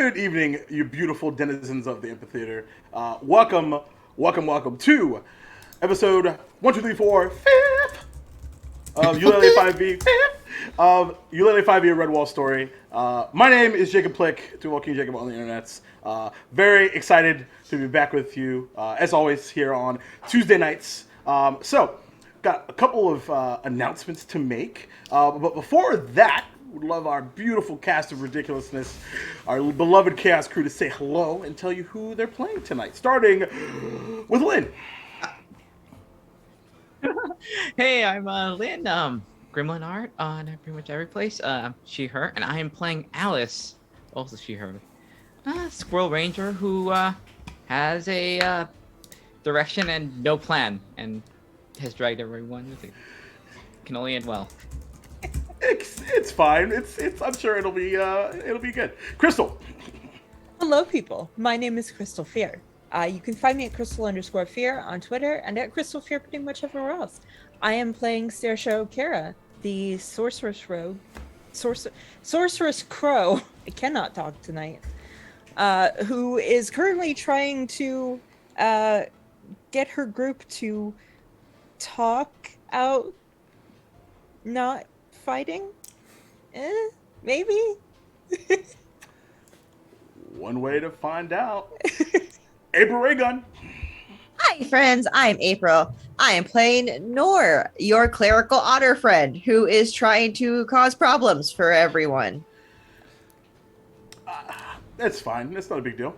Good evening, you beautiful denizens of the amphitheater. Welcome to episode 1, 2, 3, 4, fifth of Eulalia 5e, of Eulalia 5e Redwall story. My name is Jacob Plick, to King Jacob on the internets. Very excited to be back with you, as always, here on Tuesday nights. Got a couple of announcements to make. But before that, would love our beautiful cast of ridiculousness, our beloved Chaos crew, to say hello and tell you who they're playing tonight. Starting with Lynn. Hey, I'm Lynn, Gremlin Art on pretty much every place. She, her, and I am playing Alice, also she, her, Squirrel Ranger who has a direction and no plan, and has dragged everyone with it. Can only end well. It's fine. It's. I'm sure it'll be good. Crystal. Hello, people. My name is Crystal Fear. You can find me at Crystal_Fear on Twitter and at Crystal Fear pretty much everywhere else. I am playing Saoirse O'Kara, the Sorceress Rogue. Sorceress Crow. I cannot talk tonight. Who is currently trying to get her group to talk out not fighting? Maybe? One way to find out. April Raygun. Hi, friends. I'm April. I am playing Nor, your clerical otter friend, who is trying to cause problems for everyone. That's fine. That's not a big deal.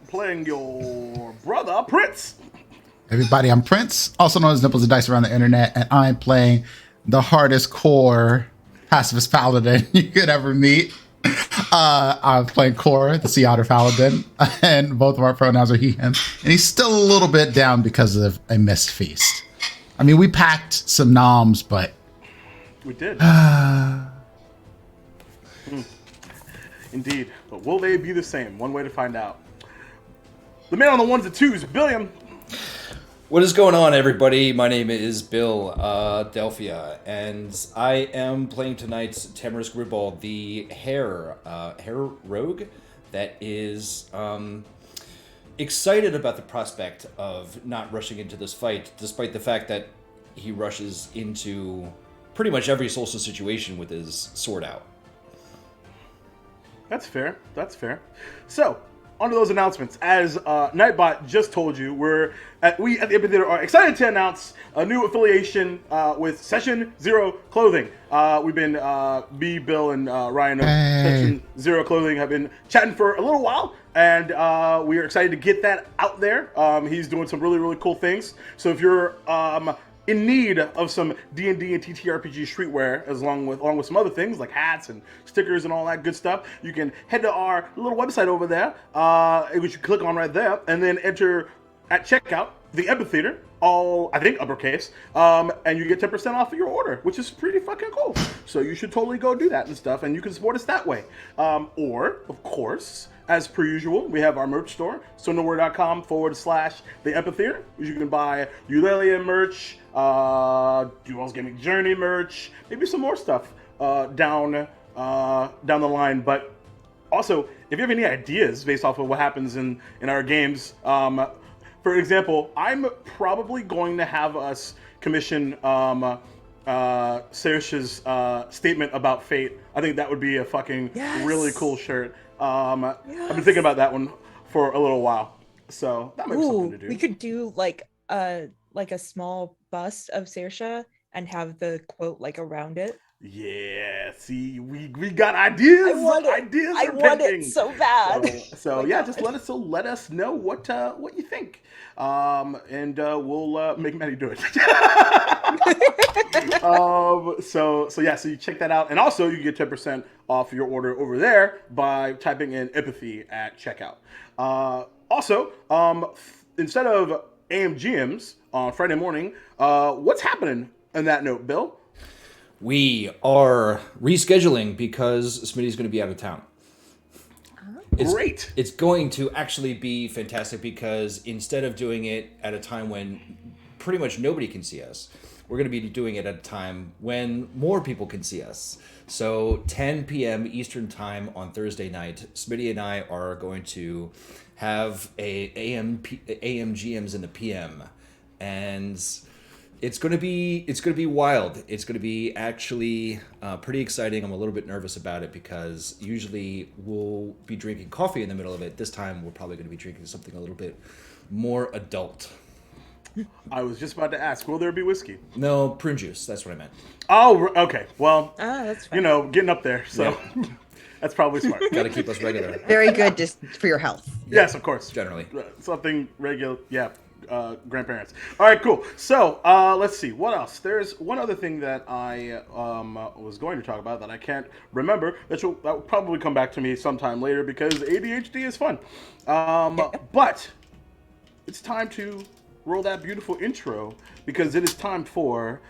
Playing your brother, Prince. Everybody, I'm Prince, also known as Nipples and Dice around the internet, and I'm playing the hardest core pacifist paladin you could ever meet. I'm playing Cora, the Sea Otter Paladin, and both of our pronouns are he, him. And he's still a little bit down because of a missed feast. I mean, we packed some noms, but... We did. Indeed. But will they be the same? One way to find out. The man on the ones and twos, Billiam. What is going on, everybody? My name is Bill Delphia, and I am playing tonight's Tamarisk Redwall, the hare rogue that is excited about the prospect of not rushing into this fight, despite the fact that he rushes into pretty much every social situation with his sword out. That's fair. So, on to those announcements. As Nightbot just told you, we at the Amphitheater are excited to announce a new affiliation with Session Zero Clothing. We've been, Bill, and Ryan of Session Zero Clothing have been chatting for a little while, and we are excited to get that out there. He's doing some really, really cool things. So if you're in need of some D&D and TTRPG streetwear, along with some other things like hats and stickers and all that good stuff, you can head to our little website over there, which you click on right there, and then enter at checkout the Amphitheater, all, I think, uppercase, and you get 10% off of your order, which is pretty fucking cool. So you should totally go do that and stuff, and you can support us that way. Or, of course, as per usual, we have our merch store, sonowhere.com/the Amphitheater, which you can buy Eulalia merch, Duel's Gaming Journey merch, maybe some more stuff down the line. But also, if you have any ideas based off of what happens in our games, for example, I'm probably going to have us commission Saoirse's statement about fate. I think that would be a fucking really cool shirt. I've been thinking about that one for a little while, so that might be something to do. We could do like a small bust of Saoirse and have the quote like around it. Yeah, see, we got ideas. I want it so bad. So yeah, just let us know what you think, and we'll make Maddie do it. So you check that out, and also you get 10% off your order over there by typing in empathy at checkout. Also, instead of AMGMs on Friday morning, what's happening in that note, Bill? We are rescheduling because Smitty's going to be out of town. Great. It's going to actually be fantastic because instead of doing it at a time when pretty much nobody can see us, we're going to be doing it at a time when more people can see us. So 10 p.m. Eastern time on Thursday night, Smitty and I are going to have a AM GMs in the PM, and it's gonna be wild. It's gonna be actually pretty exciting. I'm a little bit nervous about it because usually we'll be drinking coffee in the middle of it. This time we're probably gonna be drinking something a little bit more adult. I was just about to ask, will there be whiskey? No, prune juice. That's what I meant. Oh, okay. Well, That's fine. you know, getting up there, so that's probably smart. Got to keep us regular. Very good just for your health. Yes, of course. Generally. Something regular, yeah. Grandparents. All right, cool. So let's see what else. There's one other thing that I was going to talk about that I can't remember. That will probably come back to me sometime later because ADHD is fun. But it's time to roll that beautiful intro because it is time for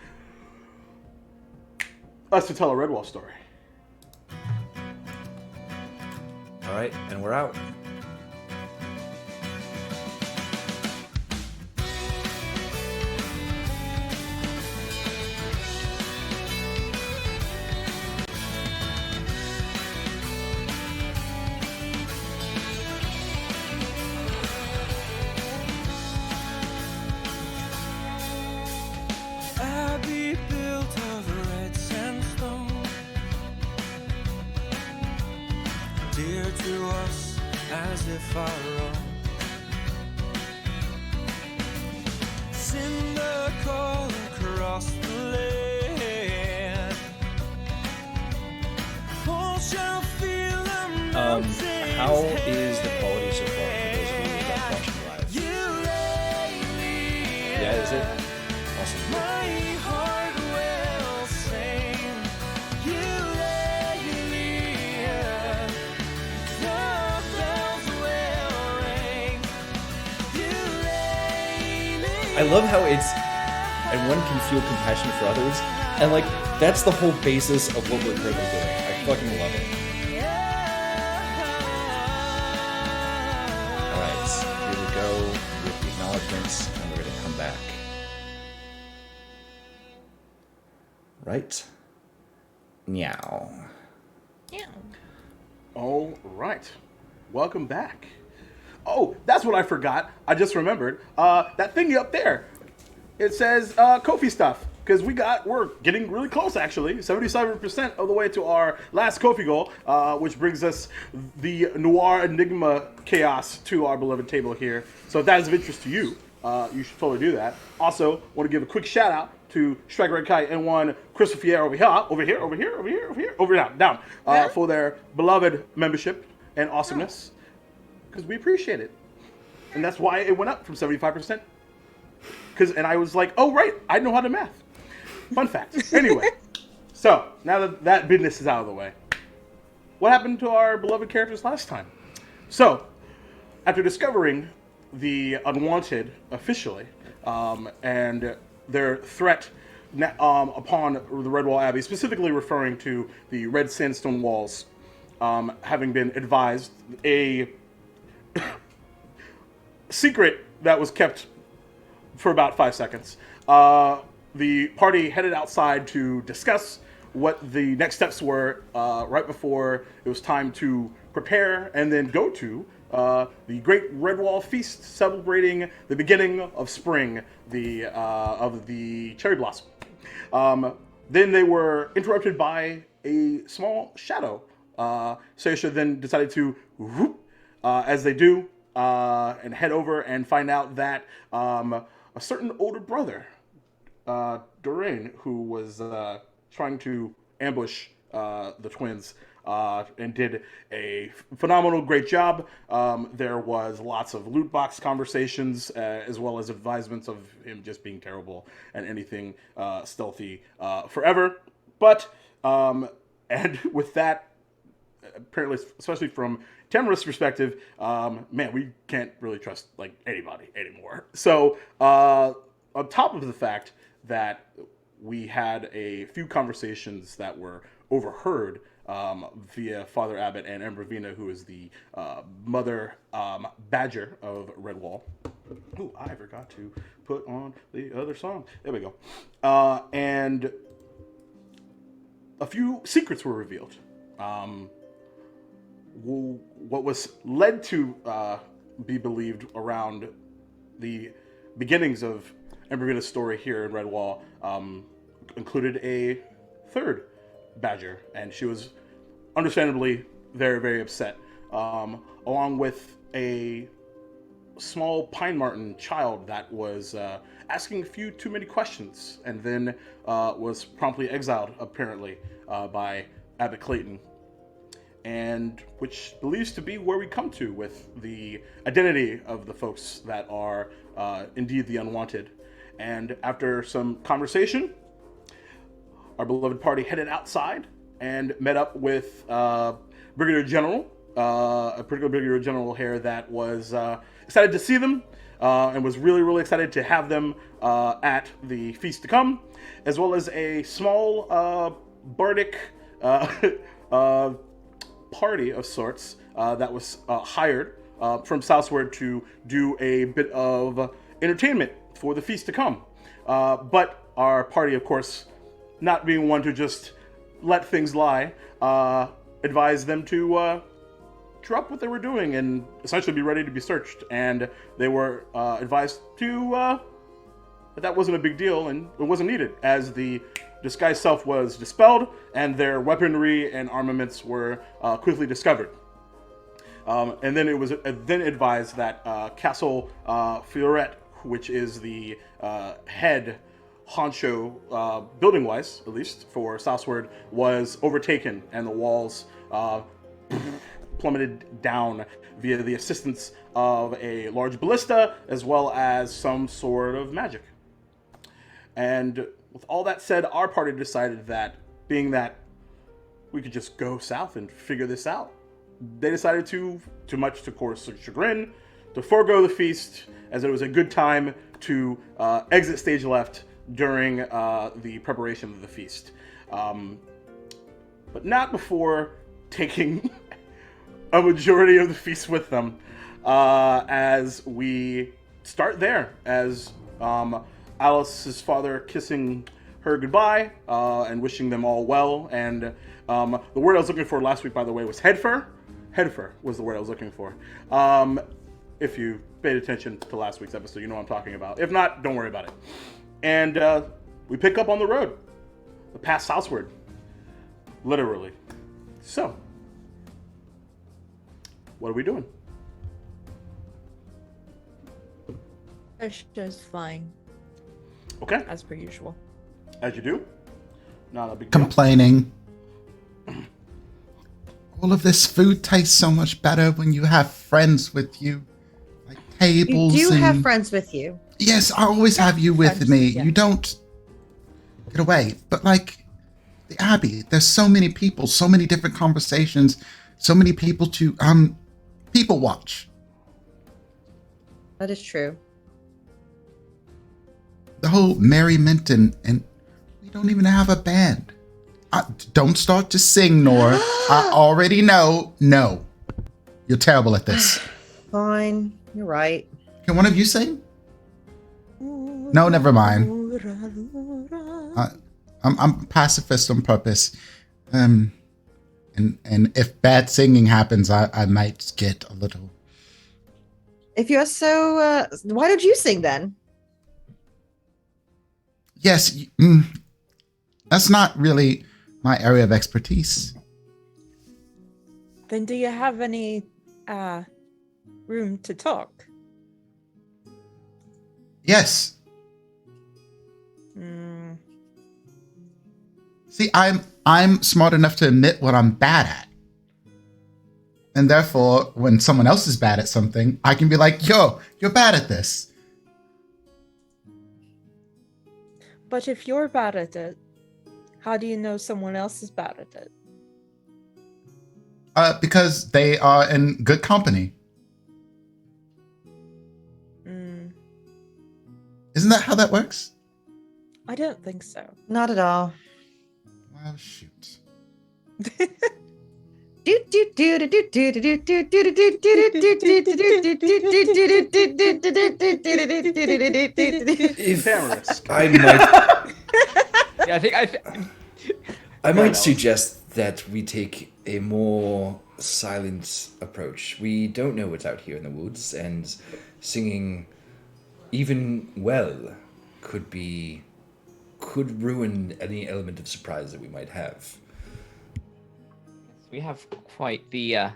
us to tell a Redwall story. All right, and we're out. Abbey built of red sandstone, dear to us as if our own. Cinder call across the land. All shall feel the mountains. How is the quality so far for those of you that are watching live? Yeah, is it? Awesome. My heart will sing, Eulalia. The bells will ring, Eulalia. I love how it's, and one can feel compassion for others, and like that's the whole basis of what we're currently doing. I fucking love it. All right, here we go with the acknowledgements, and we're gonna come back. Right? Meow. All right. Welcome back. Oh, that's what I forgot. I just remembered. That thingy up there. It says Kofi stuff. Because we're getting really close, actually. 77% of the way to our last Kofi goal, which brings us the Noir Enigma Chaos to our beloved table here. So if that is of interest to you, you should totally do that. Also, want to give a quick shout out to Striker Red Kite and one Crystal Fier over down, for their beloved membership and awesomeness. Because we appreciate it. And that's why it went up from 75%. And I was like, oh, right, I know how to math. Fun fact. Anyway, so now that that business is out of the way, what happened to our beloved characters last time? So, after discovering the unwanted officially, and their threat upon the Redwall Abbey, specifically referring to the red sandstone walls, having been advised, a secret that was kept for about 5 seconds, the party headed outside to discuss what the next steps were right before it was time to prepare and then go to the Great Redwall Feast, celebrating the beginning of spring, of the cherry blossom. Then they were interrupted by a small shadow. Seisha then decided to, as they do, and head over and find out that a certain older brother, Doreen, who was trying to ambush the twins, and did a phenomenal, great job. There was lots of loot box conversations, as well as advisements of him just being terrible and anything stealthy forever. But, and with that, apparently, especially from Tamara's perspective, man, we can't really trust like anybody anymore. So, on top of the fact that we had a few conversations that were overheard via Father Abbott and Ambrovina, who is the mother badger of Redwall. Ooh, I forgot to put on the other song. There we go. And a few secrets were revealed. What was led to be believed around the beginnings of Embervita's story here in Redwall included a third badger, and she was understandably very, very upset, along with a small pine marten child that was asking a few too many questions, and then was promptly exiled, apparently, by Abbot Clayton, and which believes to be where we come to with the identity of the folks that are indeed the unwanted. And after some conversation, our beloved party headed outside and met up with Brigadier General, a particular Brigadier General here that was excited to see them and was really, really excited to have them at the feast to come, as well as a small bardic party of sorts that was hired from Southward to do a bit of entertainment for the feast to come. But our party, of course, not being one to just let things lie, advised them to drop what they were doing and essentially be ready to be searched. And they were advised to that wasn't a big deal and it wasn't needed, as the disguised self was dispelled and their weaponry and armaments were quickly discovered. And then it was then advised that Castle Floret, which is the head honcho, building-wise, at least, for Southward, was overtaken, and the walls plummeted down via the assistance of a large ballista, as well as some sort of magic. And with all that said, our party decided that, being that we could just go south and figure this out, they decided to much to Cora's chagrin, to forego the feast, as it was a good time to exit stage left during the preparation of the feast. But not before taking a majority of the feast with them, as we start there, as Alice's father kissing her goodbye and wishing them all well. And the word I was looking for last week, by the way, was headfur. Headfur was the word I was looking for. If you paid attention to last week's episode, you know what I'm talking about. If not, don't worry about it. And we pick up on the road, the path southward, literally. So, what are we doing? It's just fine, Okay, as per usual. as you do. Not a big deal. Complaining. All of this food tastes so much better when you have friends with you. Like You tables do and... have friends with you. Yes, I always have you with Friends, me. yeah. You don't get away. But like the Abbey, there's so many people, so many different conversations, so many people to people watch. That is true. The whole merriment and we don't even have a band. Don't start to sing, Nora. I already know. No. You're terrible at this. Fine. You're right. Can one of you sing? No, never mind. I'm pacifist on purpose. And if bad singing happens, I might get a little... If you're so, why don't you sing then? Yes, that's not really my area of expertise. Then do you have any room to talk? Yes. Mm, See, I'm smart enough to admit what I'm bad at. And therefore, when someone else is bad at something, I can be like, yo, you're bad at this. but if you're bad at it, how do you know someone else is bad at it? Because they are in good company. Mm, Isn't that how that works? I don't think so. Not at all. Well, shoot. If Tamarisk. I might, Yeah, I Go might ahead, suggest that we take a more silent approach. We don't know what's out here in the woods, and singing, even well, could ruin any element of surprise that we might have. we have quite the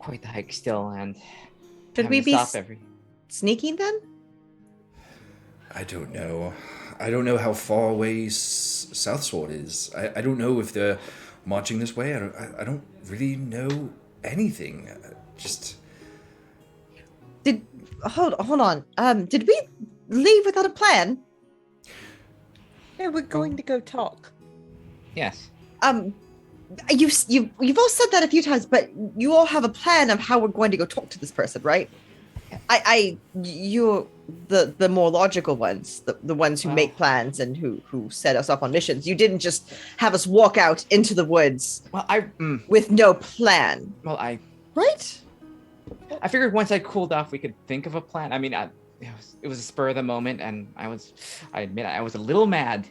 hike still, and Should having we to be stop every. sneaking then? I don't know. I don't know how far away South Sword is. I don't know if they're marching this way. I don't really know anything. Just Hold on. Did we leave without a plan? Yeah, we're going to go talk. Yes. You've all said that a few times, but you all have a plan of how we're going to go talk to this person, right? You're the more logical ones, the ones who make plans and who set us up on missions. You didn't just have us walk out into the woods with no plan, right? I figured once I cooled off, we could think of a plan. I mean, it was a spur of the moment, and I admit I was a little mad.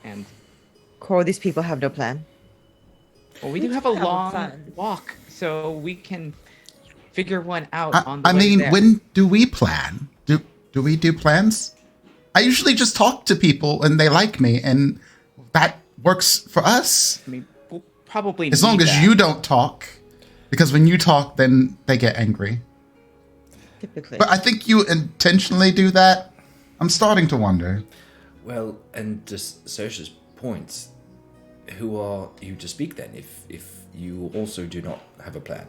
And Core, these people have no plan. well, we do have a long plan. walk, so we can figure one out on the I way mean, there. when do we plan? Do we do plans? I usually just talk to people and they like me, and that works for us. I mean, we'll probably As long need as that. you don't talk, because when you talk, then they get angry. Typically. But I think you intentionally do that. I'm starting to wonder. well, and to Sersha's point, who are you to speak then? If you also do not have a plan.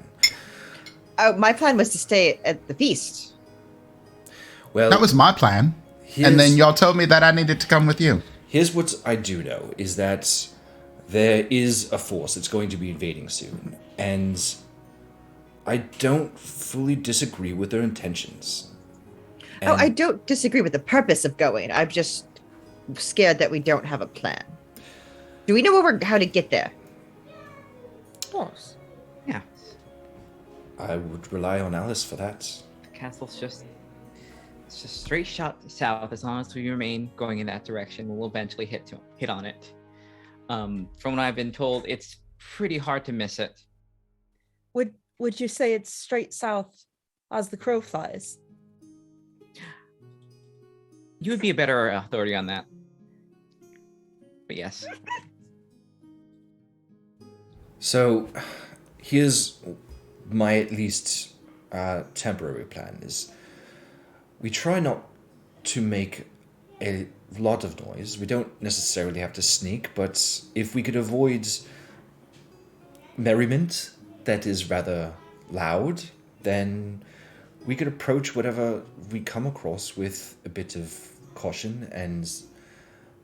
My plan was to stay at the feast. Well, That was my plan. And then y'all told me that I needed to come with you. Here's what I do know is that there is a force that's going to be invading soon, and I don't fully disagree with their intentions. I don't disagree with the purpose of going. I'm just scared that we don't have a plan. Do we know how to get there? Of course. Yeah, I would rely on Alice for that. the castle's just straight shot south. As long as we remain going in that direction, we'll eventually hit on it. From what I've been told, it's pretty hard to miss it. Would you say it's straight south as the crow flies? You would be a better authority on that. But yes. So, here's my at least temporary plan is we try not to make a lot of noise. We don't necessarily have to sneak, but if we could avoid merriment that is rather loud, then we could approach whatever we come across with a bit of caution, and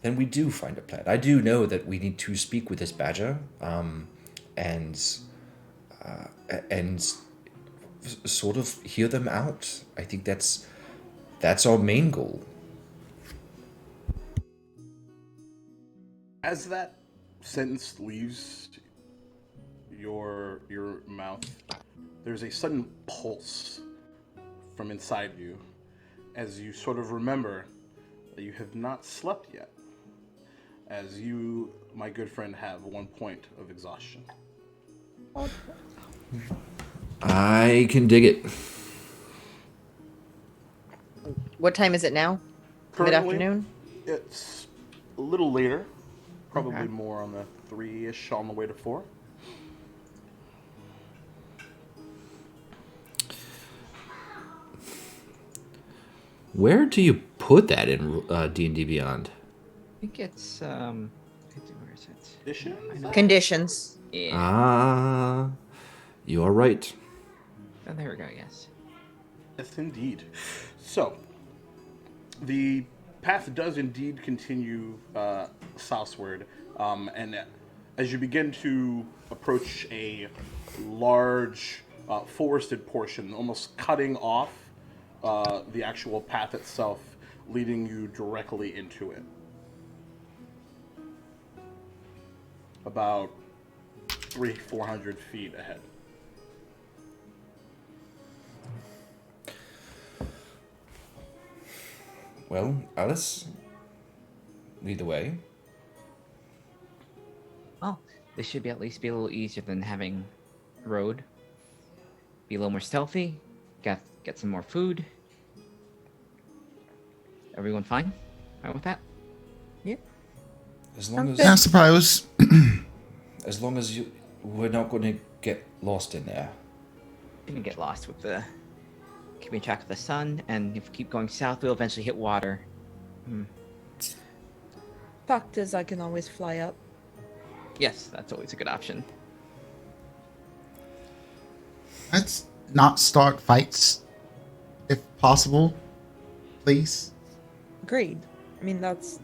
then we do find a plan. I do know that we need to speak with this badger, and sort of hear them out. I think that's our main goal. As that sentence leaves your mouth, there's a sudden pulse from inside you as you sort of remember that you have not slept yet, as you, my good friend, have 1 point of exhaustion. I can dig it. What time is it now? Currently, Mid-afternoon? It's a little later, probably Okay. more on the 3-ish on the way to 4. Where do you put that in D&D Beyond? I think it's where is it? Edition? Conditions. Yeah. Ah, you are right. Oh, there we go. Yes. Yes, indeed. So, the path does indeed continue southward, and as you begin to approach a large forested portion, almost cutting off the actual path itself, leading you directly into it. About 400 feet ahead. Well, Alice, lead the way. Well, this should be at least be a little easier than having road. Be a little more stealthy. Get some more food. Everyone fine? Fine with that? As long as I suppose. we're not going to get lost in there. Didn't get lost with the keeping track of the sun, and if we keep going south, we'll eventually hit water. Fact is, I can always fly up. Yes, that's always a good option. Let's not start fights, if possible, please. Agreed. I mean, that's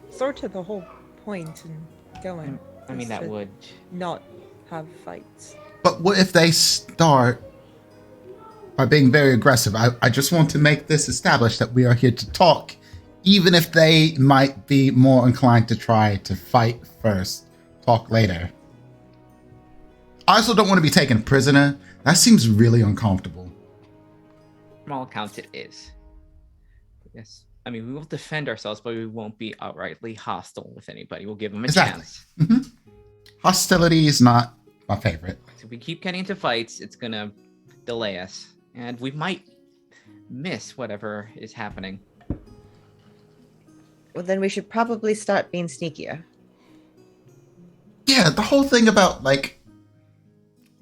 sort of the whole point in going. I mean, is that to would... not have fights. But what if they start by being very aggressive? I just want to make this established that we are here to talk, even if they might be more inclined to try to fight first, talk later. I also don't want to be taken prisoner. That seems really uncomfortable. From all accounts, it is. Yes. I mean, we will defend ourselves, but we won't be outrightly hostile with anybody. We'll give them a chance. Hostility is not my favorite. So if we keep getting into fights, it's going to delay us. And we might miss whatever is happening. Well, then we should probably start being sneakier. Yeah, the whole thing about, like,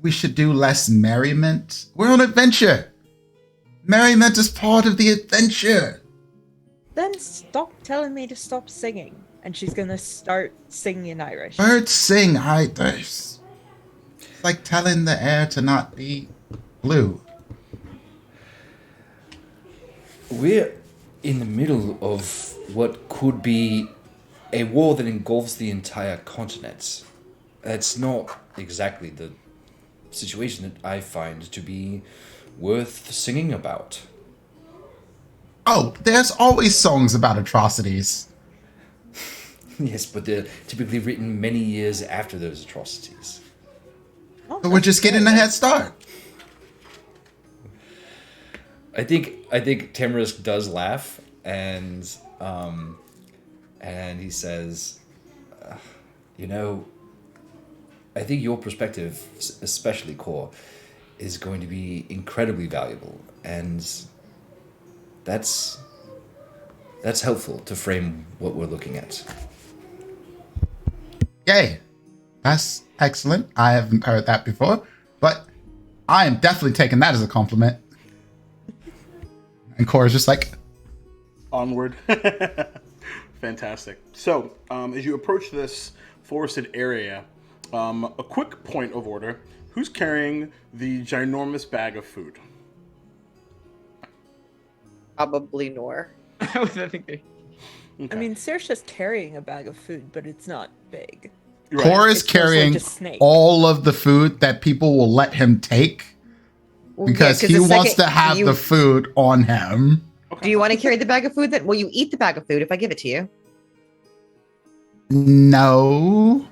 we should do less merriment. We're on adventure. Merriment is part of the adventure. Then stop telling me to stop singing. And she's gonna start singing in Irish. Birds sing. It's like telling the air to not be blue. We're in the middle of what could be a war that engulfs the entire continent. That's not exactly the situation that I find to be worth singing about. Oh, there's always songs about atrocities. Yes, but they're typically written many years after those atrocities. Oh, But we're just getting a head start. I think Tamarisk does laugh, and he says, I think your perspective, especially Core, is going to be incredibly valuable, and that's helpful to frame what we're looking at. Yay. That's excellent. I haven't heard that before, but I am definitely taking that as a compliment. And Cora's just like, Onward. Fantastic. So, as you approach this forested area, a quick point of order. Who's carrying the ginormous bag of food? Probably Nor. I think they... Okay. I mean, Saoirse's carrying a bag of food, but it's not big. Right. Cora is It's mostly carrying just Snake. all of the food that people will let him take because he wants to have the food on him. Do you want to carry the bag of food then? Will you eat the bag of food if I give it to you? No.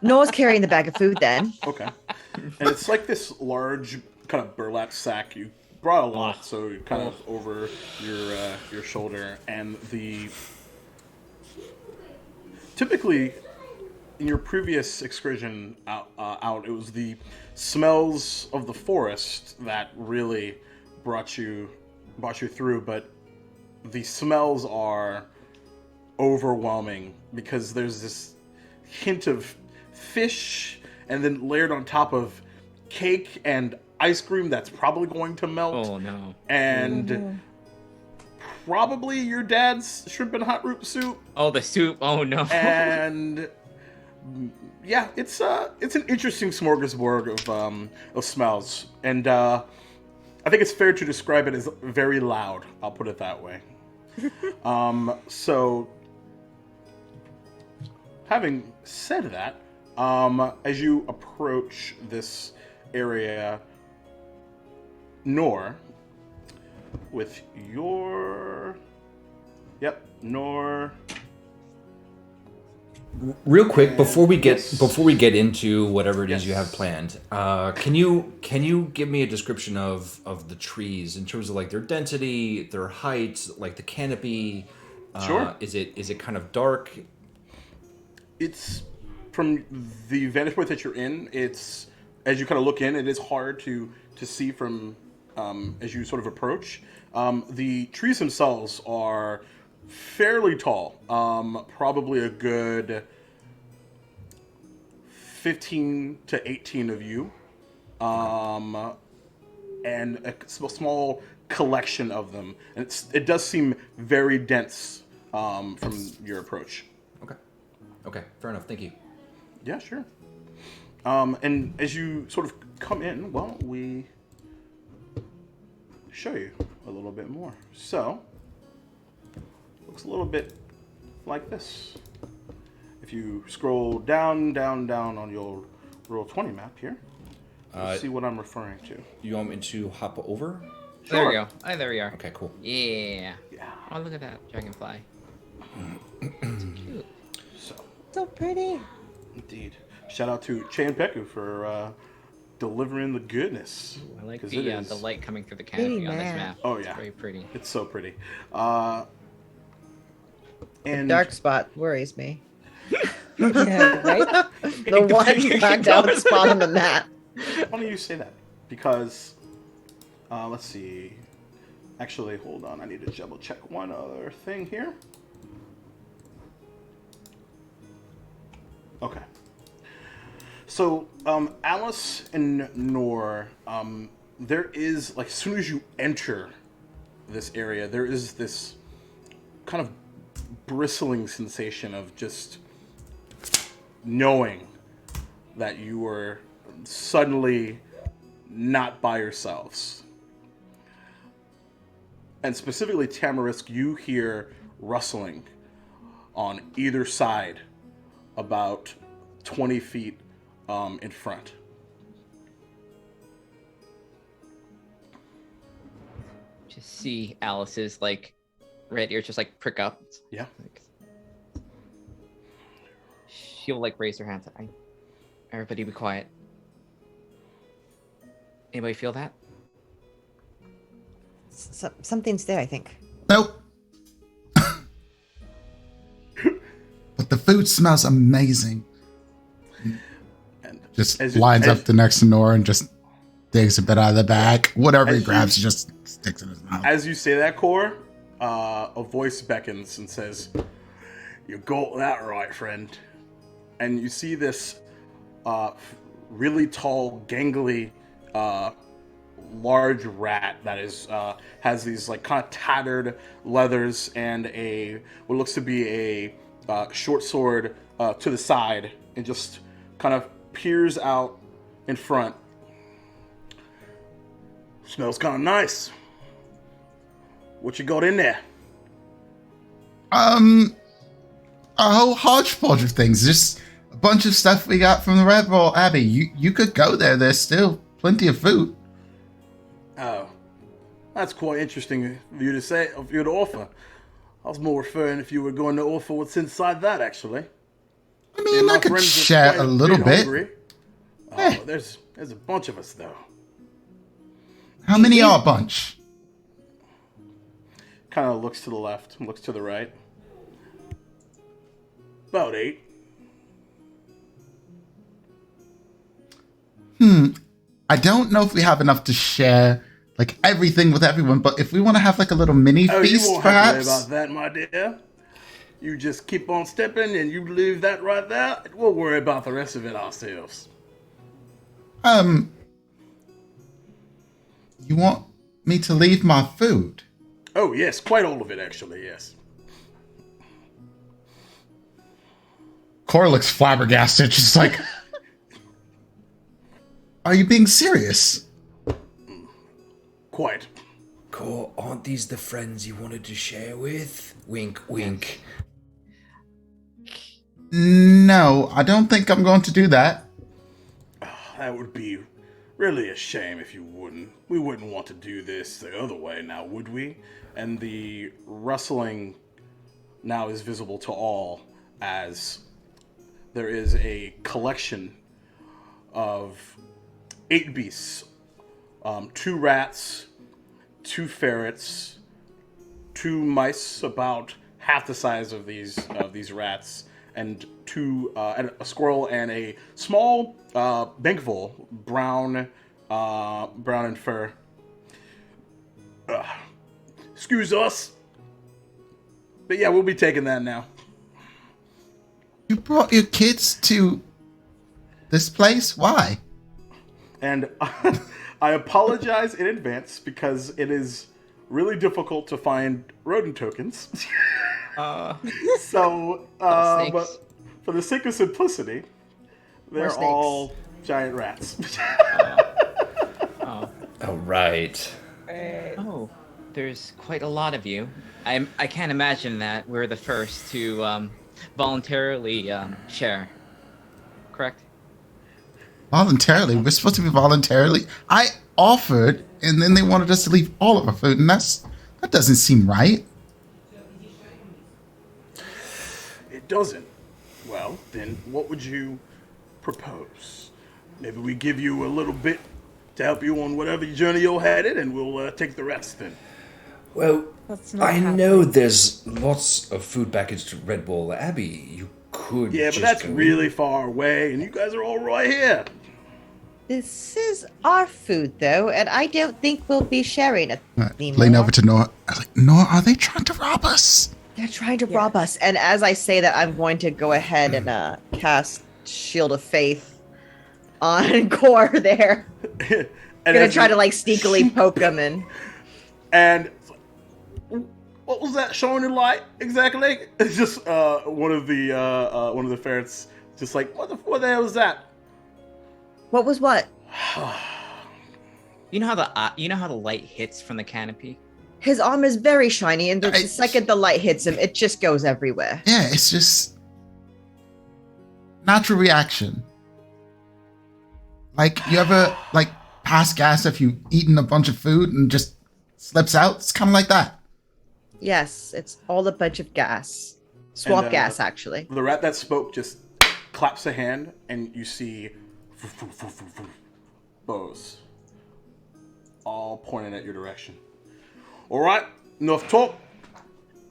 Nor's carrying the bag of food then. Okay. And it's like this large kind of burlap sack. You brought a lot, so kind of over your shoulder, and typically in your previous excursion out, it was the smells of the forest that really brought you through, but the smells are overwhelming because there's this hint of fish and then layered on top of cake and ice cream that's probably going to melt. Oh, no. And probably your dad's shrimp and hot root soup. Oh, the soup. Oh, no. And yeah, it's an interesting smorgasbord of smells. And I think it's fair to describe it as very loud. I'll put it that way. So having said that, as you approach this area, Nor, with your... Yep, Nor... Real quick, before we get into whatever it is Yes. you have planned, can you give me a description of the trees in terms of like their density, their height, like the canopy? Sure. Is it kind of dark? It's from the vantage point that you're in. It's as you kind of look in, it is hard to see from as you sort of approach. The trees themselves are fairly tall, probably a good 15 to 18 of you, and a small collection of them. And it does seem very dense from your approach. Okay, fair enough. Thank you. Yeah, sure. And as you sort of come in, well, we show you a little bit more. So, looks a little bit like this. If you scroll down on your Roll20 map here, you'll see what I'm referring to. You want me to hop over? There we go. Oh, there we are. Okay, cool. Yeah. Yeah. Oh, look at that dragonfly. So cute. So pretty. Indeed. Shout out to Chan Peku for delivering the goodness. I like 'Cause the it is- the light coming through the canopy on this man. map. Oh, It's yeah. very pretty. It's so pretty. And Dark spot worries me. Yeah, right? The one blacked out spot on the map. funny you say that because let's see. Actually, hold on. I need to double check one other thing here. Okay. So, Alice and Nor, there is, like, as soon as you enter this area, there is this kind of bristling sensation of just knowing that you are suddenly not by yourselves. And specifically, Tamarisk, you hear rustling on either side about 20 feet in front. Just see Alice's like red ears just like prick up. Yeah. Like, she'll like raise her hands. Everybody be quiet. Anybody feel that? Something's there, I think. Nope. But the food smells amazing. And Just as- lines as- up the next to Nora and just digs a bit out of the bag. Whatever he grabs, he just sticks in his mouth. As you say that, Core, a voice beckons and says, "You got that right, friend." And you see this really tall, gangly, large rat that is has these like kind of tattered leathers and what looks to be a short sword to the side, and just kind of peers out in front. Smells kind of nice. What you got in there? A whole hodgepodge of things. Just a bunch of stuff we got from the Redwall Abbey. You could go there. There's still plenty of food. Oh, that's quite interesting of you to say, of you to offer. I was more referring if you were going to offer what's inside that, actually. I mean, My I could friends are share quite a little bit. hungry. Eh. Oh, there's a bunch of us though. How many are a bunch? Kind of looks to the left, looks to the right. About 8. I don't know if we have enough to share like everything with everyone, but if we want to have like a little mini Oh, you feast, won't have to worry perhaps. about that, my dear. You just keep on stepping and you leave that right there. We'll worry about the rest of it ourselves. You want me to leave my food? Oh, yes, quite all of it, actually, yes. Cora looks flabbergasted, just like, are you being serious? Quite. Cool. Aren't these the friends you wanted to share with? Wink, wink. No, I don't think I'm going to do that. That would be really a shame if you wouldn't. We wouldn't want to do this the other way now, would we? And the rustling now is visible to all as there is a collection of 8 beasts, 2 rats, 2 ferrets, 2 mice about half the size of these rats, and and a squirrel and a small bankful, brown in fur. Excuse us, but yeah, we'll be taking that now. You brought your kids to this place? Why? And I apologize in advance because it is really difficult to find rodent tokens. So, but for the sake of simplicity, they're all giant rats. All right. Oh, there's quite a lot of you. I can't imagine that we're the first to voluntarily share. Correct? Voluntarily? We're supposed to be voluntarily? I offered, and then they wanted us to leave all of our food, and that doesn't seem right. It doesn't. Well, then what would you propose? Maybe we give you a little bit to help you on whatever journey you're headed, and we'll take the rest then. Well, That's not I happening. know there's lots of food packaged to Redwall Abbey. You could Yeah, but just that's go really far away, and you guys are all right here. This is our food, though, and I don't think we'll be sharing it anymore. Lean over to Nora. I was like, Nora, are they trying to rob us? They're trying to rob us. And as I say that, I'm going to go ahead and cast Shield of Faith on Core there. And I'm gonna as try you- to like sneakily poke him and And what was that showing in light exactly? It's just one of the ferrets, just like what the hell was that? what was what? You know how the light hits from the canopy? His arm is very shiny, and the second the light hits him, it just goes everywhere. Yeah, it's just natural reaction. Like, you ever like pass gas if you've eaten a bunch of food and just slips out? It's kind of like that. Yes, it's all a bunch of gas. Swamp And, gas, actually. The rat that spoke just claps a hand, and you see bows all pointing at your direction. All right, enough talk.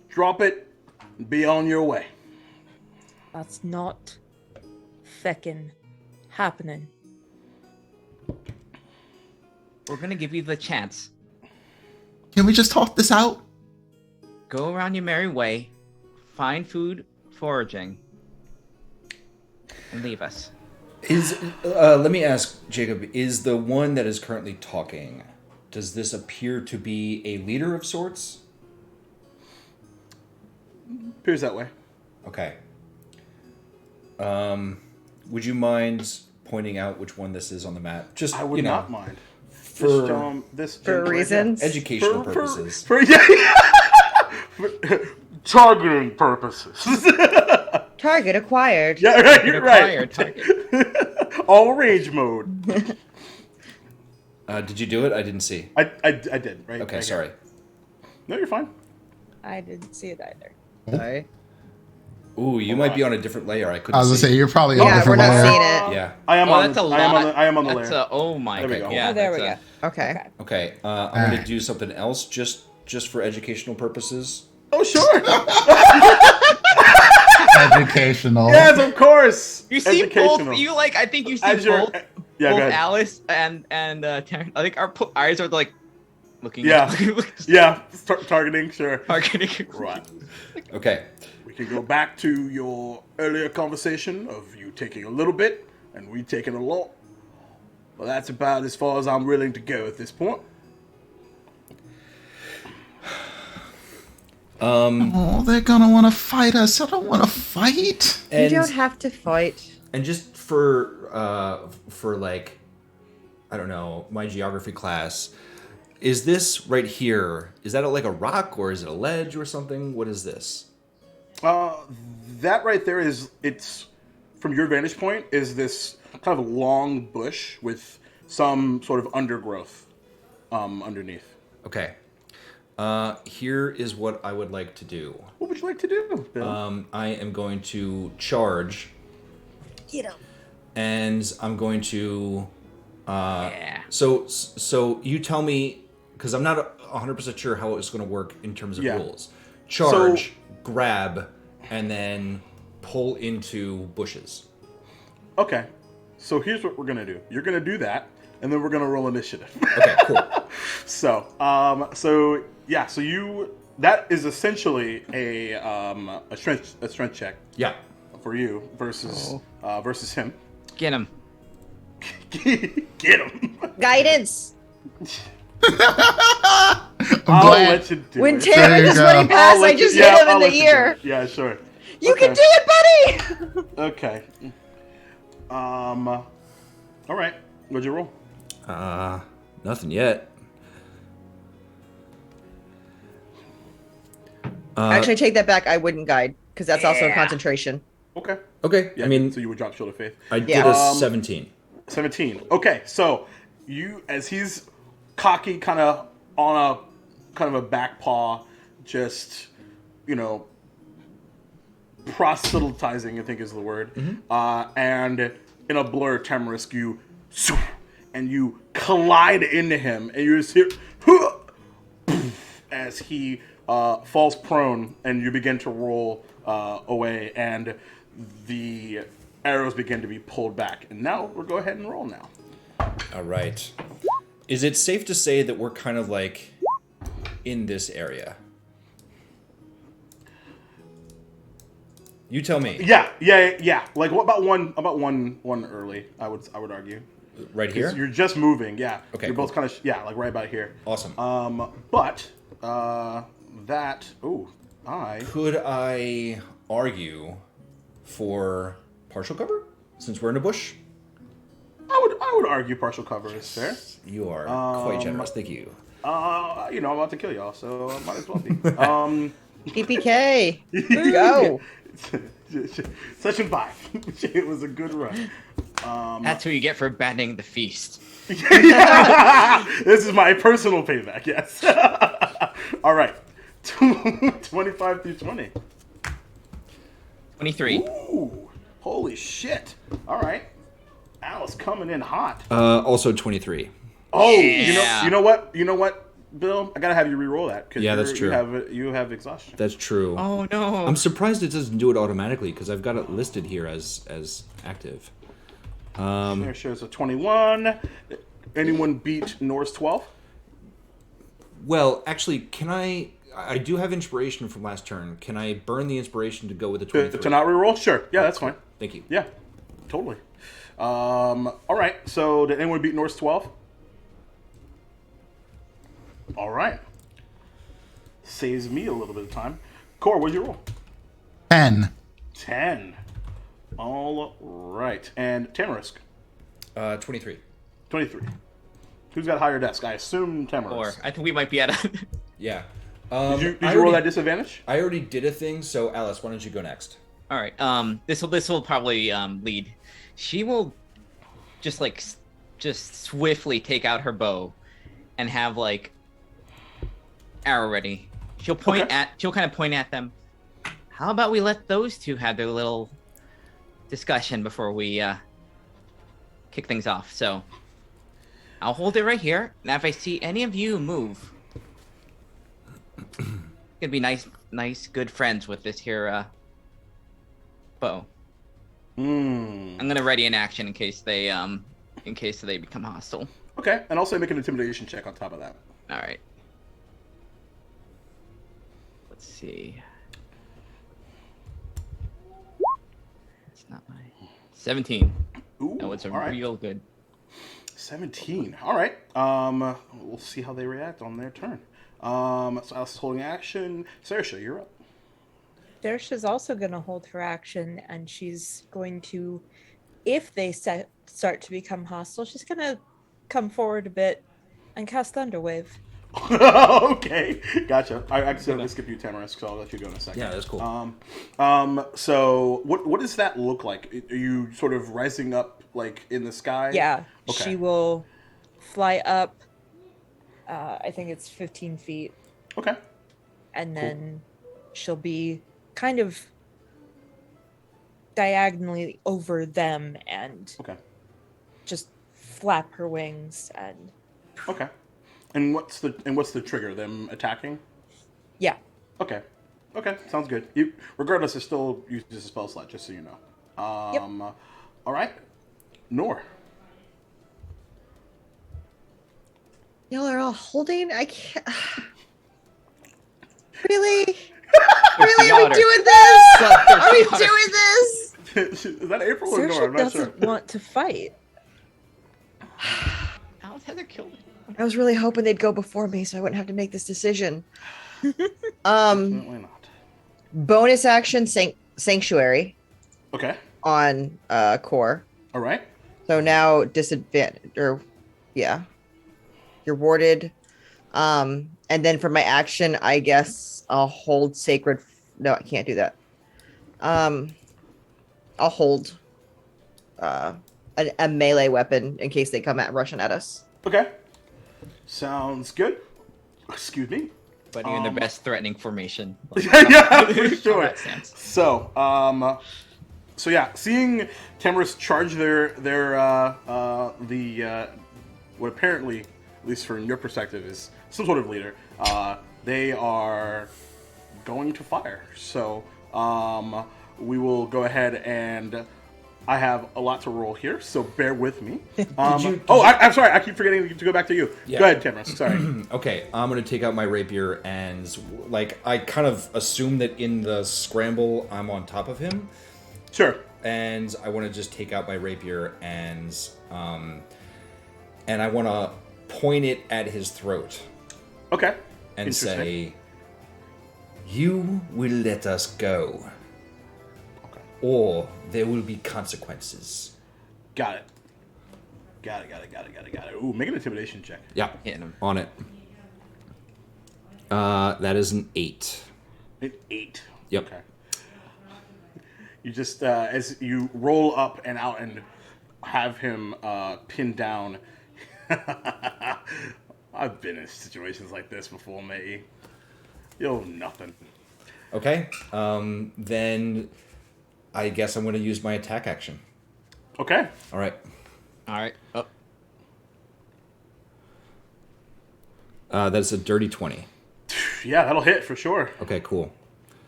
Drop it and be on your way. That's not feckin' happening. We're gonna give you the chance. Can we just talk this out? Go around your merry way, find food, foraging, and leave us. Let me ask, Jacob, is the one that is currently talking, does this appear to be a leader of sorts? Appears that way. Okay. Would you mind pointing out which one this is on the map? Just, I would not mind. for For reasons. educational purposes. For targeting purposes. Target acquired. Yeah, right, you're right. Target. All range mode. Did you do it? I didn't see. I did, right? Okay, right sorry. here. No, you're fine. I didn't see it either. Sorry. Ooh, you might be on a different layer. I couldn't I was gonna see. say you're probably on a Yeah, we're different not layer. seeing it. Yeah. I am Oh, on. that's a I lot. am on the That's layer. oh my There we god. go. Yeah, Oh, there we that's go. Okay. Okay, I'm going to do something else just for educational purposes. Oh, sure. Educational. Yes, of course. You see Educational. both. You like. I think you see As your- both. Yeah, go both ahead. Alice and Taryn. I think our eyes are like looking. Yeah. At, Yeah, targeting, sure. targeting. Right. Okay. We can go back to your earlier conversation of you taking a little bit and we taking a lot. Well, that's about as far as I'm willing to go at this point. Oh, they're gonna want to fight us. I don't want to fight. You And, don't have to fight. and just for like, I don't know, my geography class, is this right here, is that like a rock or is it a ledge or something? What is this? That right there it's from your vantage point, is this kind of long bush with some sort of undergrowth underneath. Okay. Here is what I would like to do. What would you like to do, Bill? I am going to charge Get him. And I'm going to. Yeah. So you tell me, because I'm not 100% sure how it's going to work in terms of Yeah. rules. Charge, grab, and then pull into bushes. Okay. So here's what we're gonna do. You're gonna do that, and then we're gonna roll initiative. Okay, cool. So you that is essentially a strength check Yeah. for you versus him. Get him. Get him. Guidance. I'm I'll glad. let you do When it. There Tara you just go. running past, I'll I let just you- hit him I'll in the let you do ear. it. Yeah, sure. You Okay. can do it, buddy. Okay. All right. What'd you roll? Nothing yet. Actually, I take that back. I wouldn't guide because that's also a Yeah. concentration. Okay. Okay. Yeah, I mean, so you would drop Shield of Faith. I did Yeah. a 17. 17. Okay, so you, as he's cocky, kind of on a back paw, just, proselytizing, I think is the word. And in a blur, Tamarisk, you collide into him, and you just hear as he falls prone, and you begin to roll away, and the arrows begin to be pulled back. And now we'll go ahead and roll now. All right. Is it safe to say that we're kind of like in this area? You tell me. Yeah. Like what about one early? I would argue. Right 'Cause here? you're just moving. Yeah. Okay, You're both cool. kind of like right about here. Awesome. But Could I argue for partial cover since we're in a bush? I would argue partial cover is fair. You are quite generous. Thank you. I'm about to kill y'all, so I might as well be. PPK. Go. Session 5. It was a good run. That's what you get for abandoning the feast. This is my personal payback, yes. All right. 25 through 20. 23. Ooh, holy shit. All right. Alice coming in hot. Also 23. Oh, Yeah. you know what, Bill? I gotta have you re-roll that. 'Cause Yeah, that's true. You have exhaustion. That's true. Oh no. I'm surprised it doesn't do it automatically because I've got it listed here as active. There shows a 21. Anyone beat Norse 12? Well, actually, can I do have inspiration from last turn. Can I burn the inspiration to go with the 23? To not re-roll? Sure. Yeah, that's fine. Thank you. Yeah, totally. All right. So did anyone beat Norse 12? All right. Saves me a little bit of time. Core, what'd you roll? 10. 10. All right. And Tamarisk? 23. 23. Who's got higher desk? I assume Or Tamarisk. I think we might be at a. Yeah. Did you I roll already- that disadvantage? I already did a thing, so Alice, why don't you go next? All right. This will probably lead. She will just swiftly take out her bow, and have arrow ready. She'll kind of point at them. How about we let those two have their little discussion before we kick things off? So I'll hold it right here, and if I see any of you move, gonna be nice, good friends with this here bow. I'm gonna ready an action in case they become hostile. Okay. And also make an intimidation check on top of that. All right. Let's see. It's not my 17. Ooh, No, it's a all right. real good. 17. All right. We'll see how they react on their turn. So Alice is holding action. Saoirse, you're up. Dersha's also going to hold her action, and she's going to, if they start to become hostile, she's going to come forward a bit and cast Thunderwave. Okay, gotcha. I accidentally skipped you, Tamarisk, so I'll let you go in a second. Yeah, that's cool. So what does that look like? Are you sort of rising up in the sky? Yeah, Okay. she will fly up, I think it's 15 feet, Okay. and then she'll be kind of diagonally over them and Okay. just flap her wings and Okay. And what's the trigger? Them attacking? yeah. Okay. Okay. Sounds good. You, regardless, it still uses a spell slot, just so you know. Yep. All right. Nor. Y'all are all holding. I can't. Really? Really? Are we Otter. doing this? Bloodthirsty Are we otter. doing this? Is that April or Nor? Saoirse I'm not sure. doesn't want to fight. Alice Heather killed me. I was really hoping they'd go before me so I wouldn't have to make this decision. Definitely not. Bonus action sanctuary Okay. on core. All right. So now disadvantage or yeah. You're warded. And then for my action, I guess I'll hold sacred. No, I can't do that. I'll hold a melee weapon in case they come at rushing at us. Okay. Sounds good. Excuse me. But you're in the best threatening formation. Yeah, for sure. Combat stance. So, so yeah, seeing Tamris charge what apparently, at least from your perspective, is some sort of leader, they are going to fire. So, we will go ahead and I have a lot to roll here, so bear with me. I'm sorry, I keep forgetting to go back to you. Yeah. Go ahead, Tamris. Sorry. Okay, I'm gonna take out my rapier and I kind of assume that in the scramble I'm on top of him, Sure. and I want to just take out my rapier and I want to point it at his throat Okay. and Interesting. say, "You will let us go, Okay. or there will be consequences." Got it. Got it. Ooh, make an intimidation check. Yeah, Hitting him. on it. That is an 8. An 8. Yep. Okay. You just, as you roll up and out and have him pinned down. I've been in situations like this before, matey. You're nothing. Okay. Then I guess I'm going to use my attack action. Okay. All right. All right. Oh, That's a dirty 20. Yeah, that'll hit for sure. Okay, cool.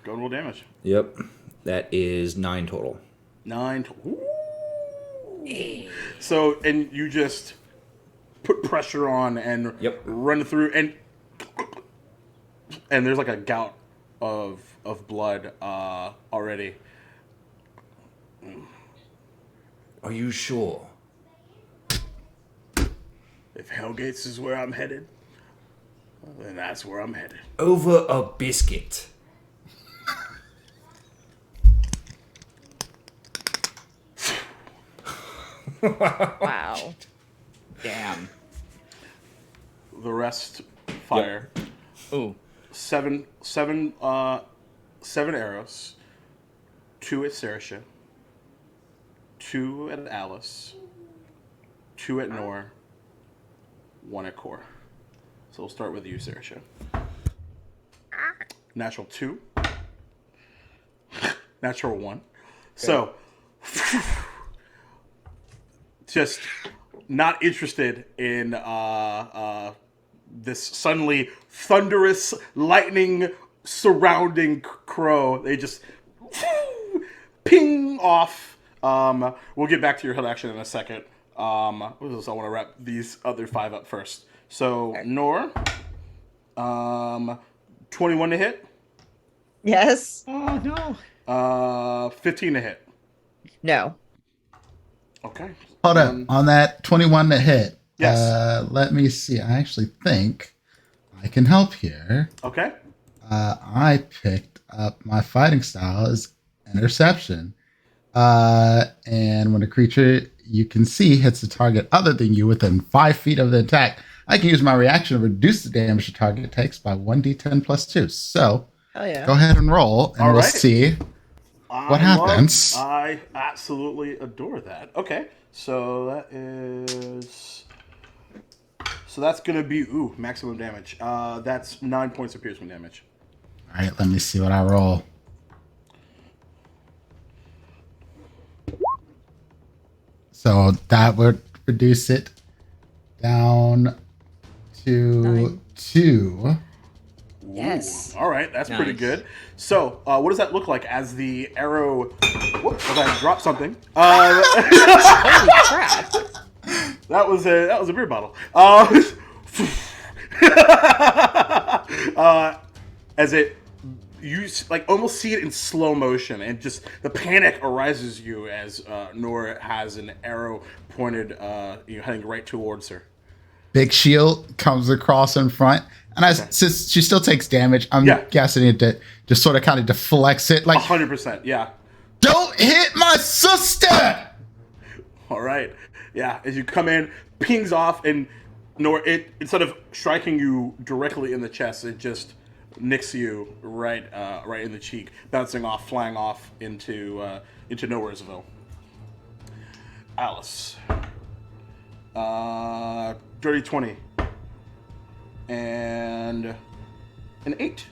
Go and roll damage. Yep. That is 9 total. 9. Ooh. So, and you just put pressure on and Yep. run through, and there's like a gout of blood already. Are you sure? If Hellgates is where I'm headed, then that's where I'm headed. Over a biscuit. Wow. damn. The rest fire. Ooh. Seven arrows. 2 at Saoirse. 2 at Alice. 2 at Nor. 1 at Core. So we'll start with you, Saoirse. Natural 2. Natural 1. So, just not interested in this suddenly thunderous lightning surrounding crow. They just ping off. We'll get back to your head action in a second. What is this? I want to wrap these other 5 up first. So, Nor, 21 to hit. Yes. Oh no. 15 to hit. No. Okay. Hold up. On that 21 to hit. Yes. Let me see. I actually think I can help here. Okay. I picked up my fighting style as interception. And when a creature you can see hits a target other than you within 5 feet of the attack, I can use my reaction to reduce the damage the target takes by 1d10 plus 2. So Hell yeah. go ahead and roll, and All we'll right. see what happens. I absolutely adore that. Okay. So that is... So that's going to be, maximum damage. That's 9 points of piercing damage. All right, let me see what I roll. So that would reduce it down to 9. 2. Yes. All right, that's pretty Nice. good. So, what does that look like as the arrow? Whoops, I dropped something. Holy crap! That was a beer bottle. As it, you like almost see it in slow motion, and just the panic arises you as Nora has an arrow pointed, heading right towards her. Big shield comes across in front, and since she still takes damage, I'm guessing it just sort of kind of deflects it, like 100%, yeah. Don't hit my sister. All right, yeah. As you come in, pings off, and Nora, it instead of striking you directly in the chest, it just nicks you right in the cheek, bouncing off, flying off into Nowheresville. Alice. Dirty 20. And an 8.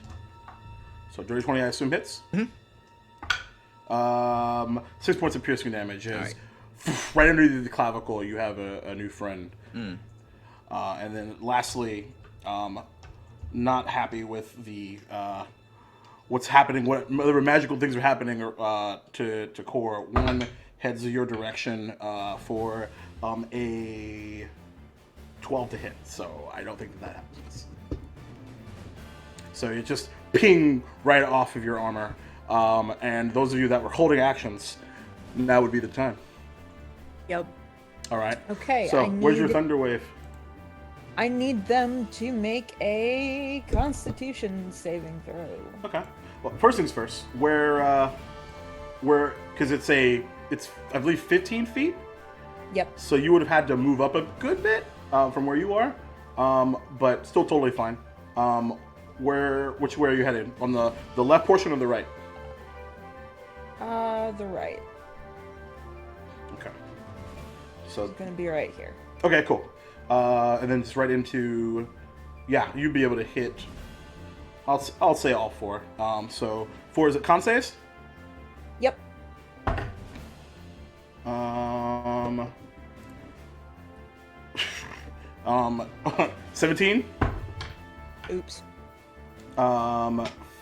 So dirty 20, I assume, hits. Mm-hmm. 6 points of piercing damage. Right. Right underneath the clavicle, you have a new friend. Mm. And then lastly, not happy with the what's happening, whatever magical things are happening to Core. One heads your direction for a 12 to hit, so I don't think that happens. So you just ping right off of your armor, and those of you that were holding actions, now would be the time. Yep. All right. Okay. So where's your thunder wave? I need them to make a Constitution saving throw. Okay. Well, first things first. Where, because it's I believe 15 feet. Yep. So you would have had to move up a good bit from where you are, but still totally fine. Which way are you headed? On the left portion or the right? The right. Okay. So It's gonna be right here. okay, cool. And then it's right into, you'd be able to hit. I'll say all 4. So 4 is it con saves? Yep. 17. Oops.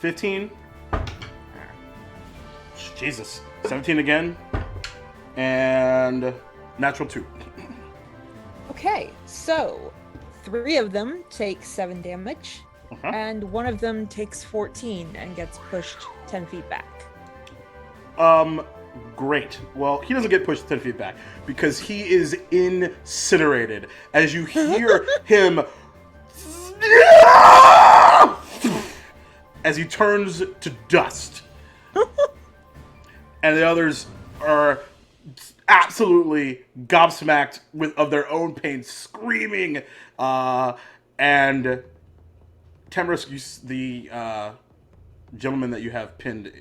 15. Jesus. 17 again. And natural 2. Okay, so 3 of them take 7 damage, and 1 of them takes 14 and gets pushed 10 feet back. Great. Well, he doesn't get pushed 10 feet back because he is incinerated. As you hear him as he turns to dust. And the others are absolutely gobsmacked of their own pain, screaming. And Tamarisk, the gentleman that you have pinned,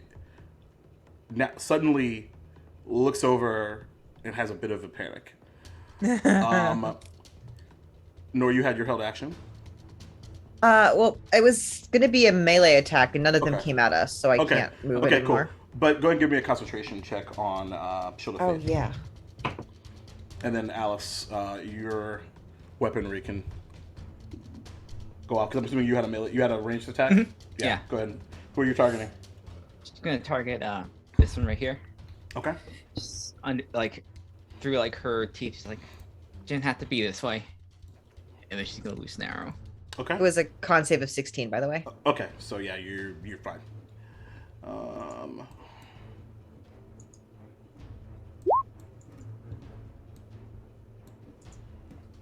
suddenly looks over and has a bit of a panic. Nor you had your held action. Well, it was gonna be a melee attack, and none of them Okay. came at us, so I can't move it anymore. Cool. But go ahead and give me a concentration check on Shield of Oh Faith. yeah. And then Alice, your weaponry can go off because I'm assuming you had a ranged attack. Mm-hmm. Yeah. Go ahead. Who are you targeting? Just gonna target this one right here. Okay. Just through her teeth. She's like, didn't have to be this way. And then she's gonna loose an arrow. Okay. It was a con save of 16, by the way. Okay. So yeah, you're fine.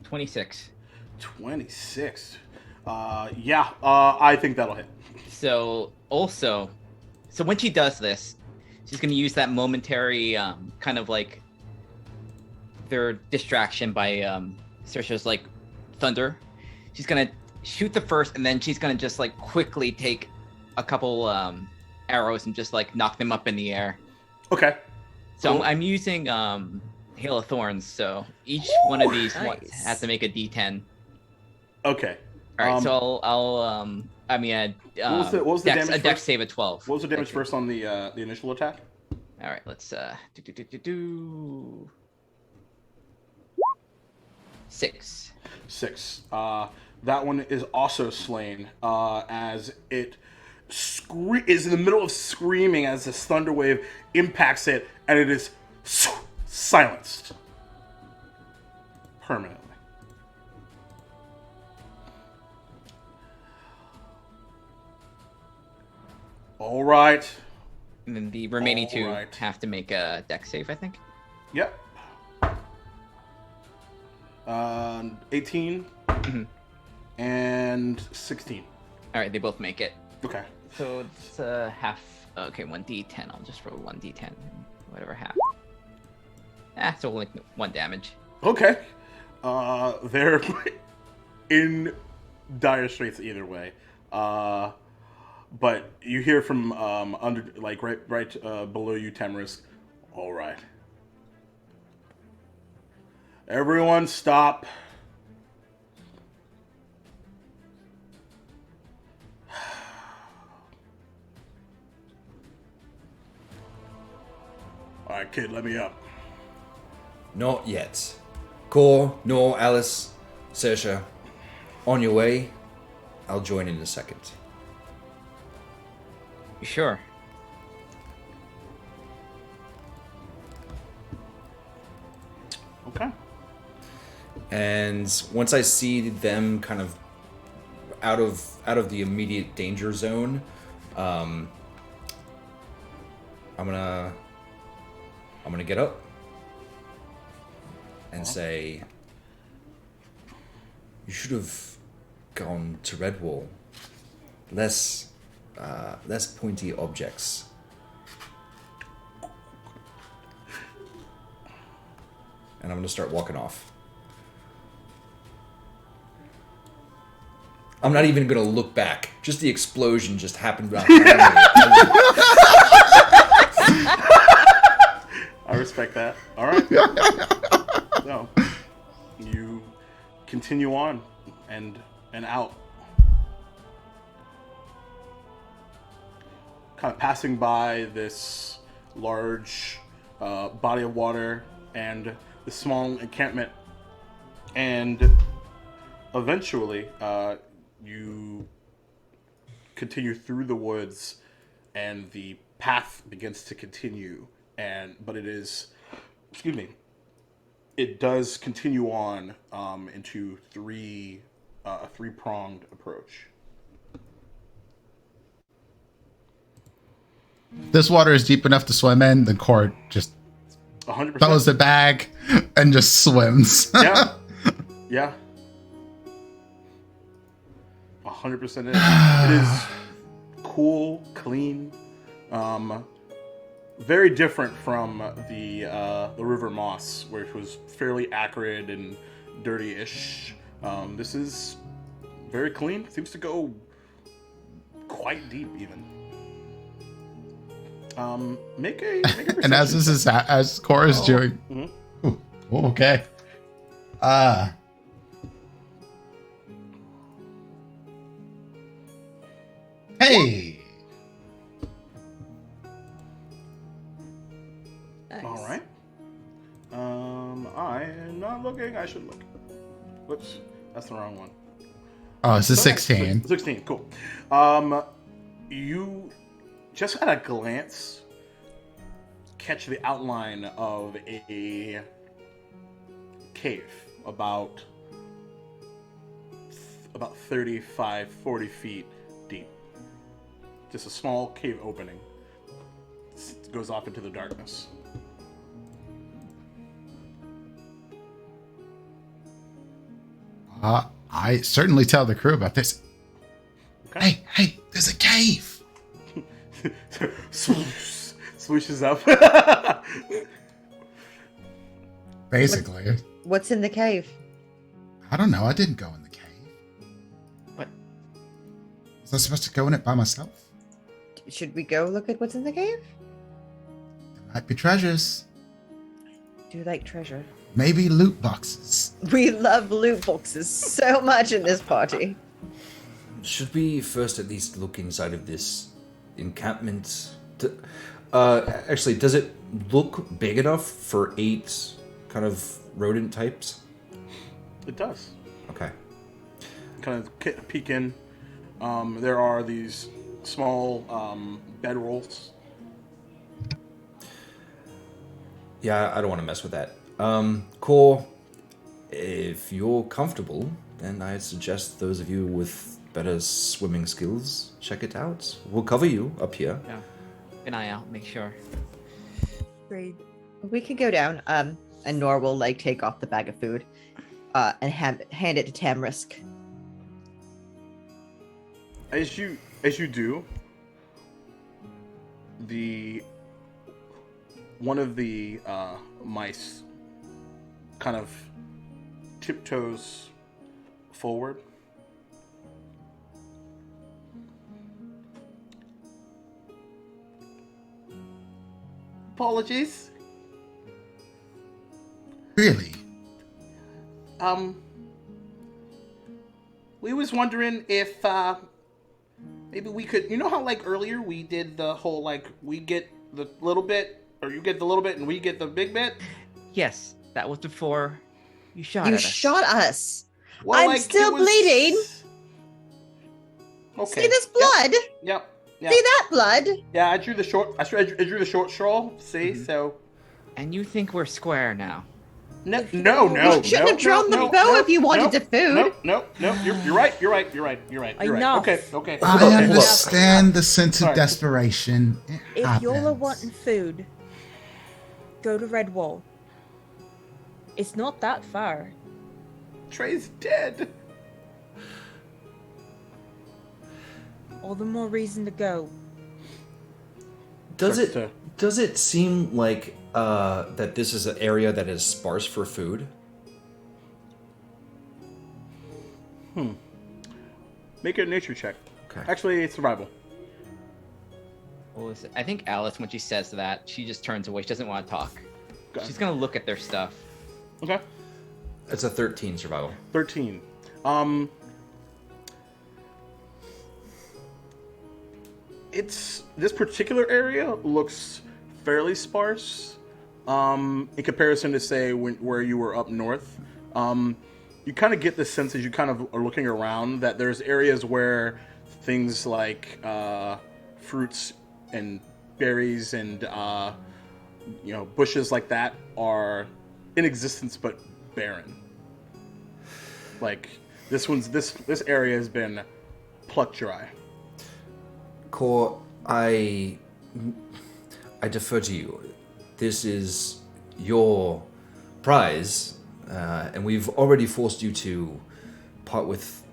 26. 26. I think that'll hit. So when she does this, she's gonna use that momentary kind of like their distraction by Saoirse's like thunder. She's gonna shoot the first, and then she's gonna just like quickly take a couple arrows and just like knock them up in the air. Okay. So Cool. I'm using Hail of Thorns. So each one of these Nice. has to make a D10. Okay. All right. So I'll what was the damage a dex first? save of 12. What was the damage first on the initial attack? All right, let's 6. 6. That one is also slain as it is in the middle of screaming as this thunder wave impacts it, and it is silenced permanently. All right. And then the remaining two Alright. have to make a deck save, I think. Yep. 18 and 16. All right, they both make it. Okay. So it's half. Okay, 1d10. I'll just roll 1d10. Whatever half. So only 1 damage. Okay. They're in dire straits either way. But you hear from under, like right below you, Tamarisk. All right. Everyone, stop. All right, kid, let me up. Not yet. Core, Nor, Alice, Saoirse, on your way. I'll join in a second. Sure. Okay. And once I see them kind of out of the immediate danger zone, I'm gonna get up and say, you should have gone to Redwall. Less pointy objects. And I'm gonna start walking off. I'm not even gonna look back. Just the explosion just happened behind me. I respect that. All right. So you continue on and out. Kind of passing by this large body of water and the small encampment, and eventually you continue through the woods, and the path begins to continue. But it is, excuse me, it does continue on into a three-pronged approach. This water is deep enough to swim in. The Core just 100%. throws the bag and just swims. Yeah. Yeah. 100% it is cool, clean, very different from the River Moss, which was fairly acrid and dirty-ish. This is very clean. Seems to go quite deep, even. Make a And as this is as Core is doing, Ooh, okay. Hey. Nice. All right. I am not looking. I should look. Whoops, that's the wrong one. Oh, it's a So, yeah, 16. 16, cool. You just at a glance catch the outline of a cave about 35, 40 feet deep. Just a small cave opening. It goes off into the darkness. I certainly tell the crew about this. Okay. Hey, there's a cave. Swooshes up. Basically. What's in the cave? I don't know. I didn't go in the cave. What? Was I supposed to go in it by myself? Should we go look at what's in the cave? There might be treasures. Do you like treasure? Maybe loot boxes. We love loot boxes so much in this party. Should we first at least look inside of this encampment? Actually, does it look big enough for 8 kind of rodent types? It does. Okay. Kind of peek in. There are these small bedrolls. Yeah, I don't want to mess with that. Core, if you're comfortable, then I suggest those of you with better swimming skills check it out. We'll cover you up here. Yeah. Keep an eye out. Make sure. Great. We can go down. And Nor will like take off the bag of food, and hand it to Tamrisk. As you do, one of the mice kind of tiptoes forward. Apologies. Really? We was wondering if maybe we could, you know how like earlier we did the whole like we get the little bit or you get the little bit and we get the big bit? Yes, that was before you shot You at us. shot us. Well, I'm like, still it was- bleeding. Okay. See this blood? Yep. Yep. See that blood? Yeah, I drew the short straw. See, so And you think we're square now? no. You shouldn't have drawn the bow if you wanted the food. No. You're right. You're right. Enough. Okay. I Hold up. understand the sense of Sorry. desperation. It If y'all are happens. wanting food, go to Redwall. It's not that far. Trey's dead. All the more reason to go. Does Starts it does it seem like that this is an area that is sparse for food? Make a nature check. Okay. Actually, it's survival. What was it? I think Alice, when she says that, she just turns away. She doesn't want to talk. Okay. She's gonna look at their stuff. Okay. It's a 13 survival. 13. It's this particular area looks fairly sparse, in comparison to say where you were up north. You kind of get the sense as you kind of are looking around that there's areas where things like fruits and berries and bushes like that are in existence but barren. Like this area has been plucked dry. Core, I defer to you. This is your prize, and we've already forced you to part with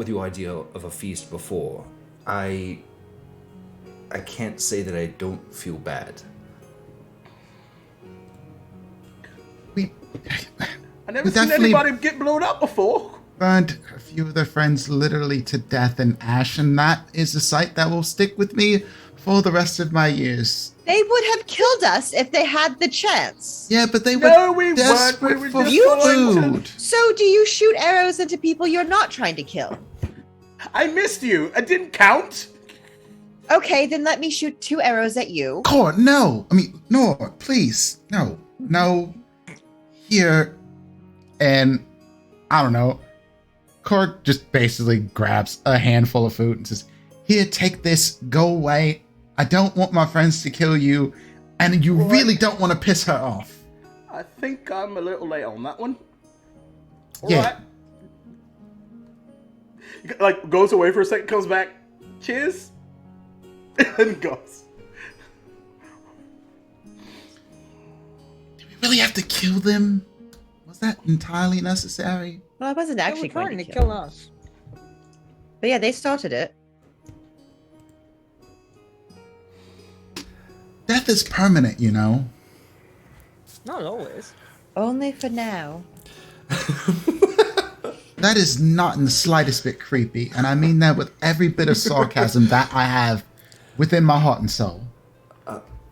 your idea of a feast before. I can't say that I don't feel bad. I never We seen definitely- anybody get blown up before. Burned a few of their friends literally to death in ash, and that is a sight that will stick with me for the rest of my years. They would have killed us if they had the chance. Yeah, but they No, were we weren't. desperate We were for just going to- food. So do you shoot arrows into people you're not trying to kill? I missed you. I didn't count. Okay, then let me shoot 2 arrows at you. Core, no. I mean, no, please. No. Here. And, I don't know. Core just basically grabs a handful of food and says, "Here, take this. Go away. I don't want my friends to kill you. And you really don't want to piss her off." I think I'm a little late on that one. All Yeah. right. Like goes away for a second, comes back, cheers, and goes. Do we really have to kill them? Was that entirely necessary? Well, I wasn't They were actually trying going to to kill us. But yeah, they started it. Death is permanent, you know. Not always. Only for now. That is not in the slightest bit creepy, and I mean that with every bit of sarcasm that I have within my heart and soul.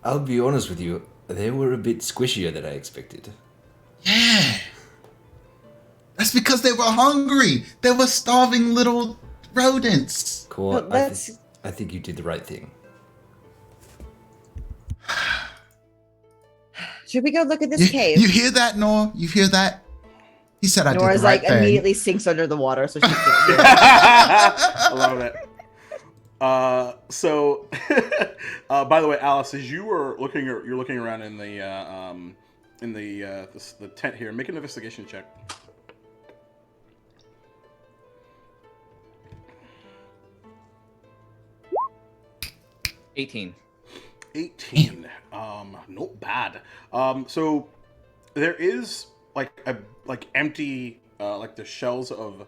I'll be honest with you, they were a bit squishier than I expected. Yeah. That's because they were hungry. They were starving little rodents. Core, But let's- I think you did the right thing. Should we go look at this cave? You hear that, Nor? You hear that? He said I did Nora's the right like thing. immediately sinks under the water, so she can't hear. I love it. So, by the way, Alice, as you were you're looking around in the tent here. Make an investigation check. 18. 18. Not bad. So there is like empty like the shells of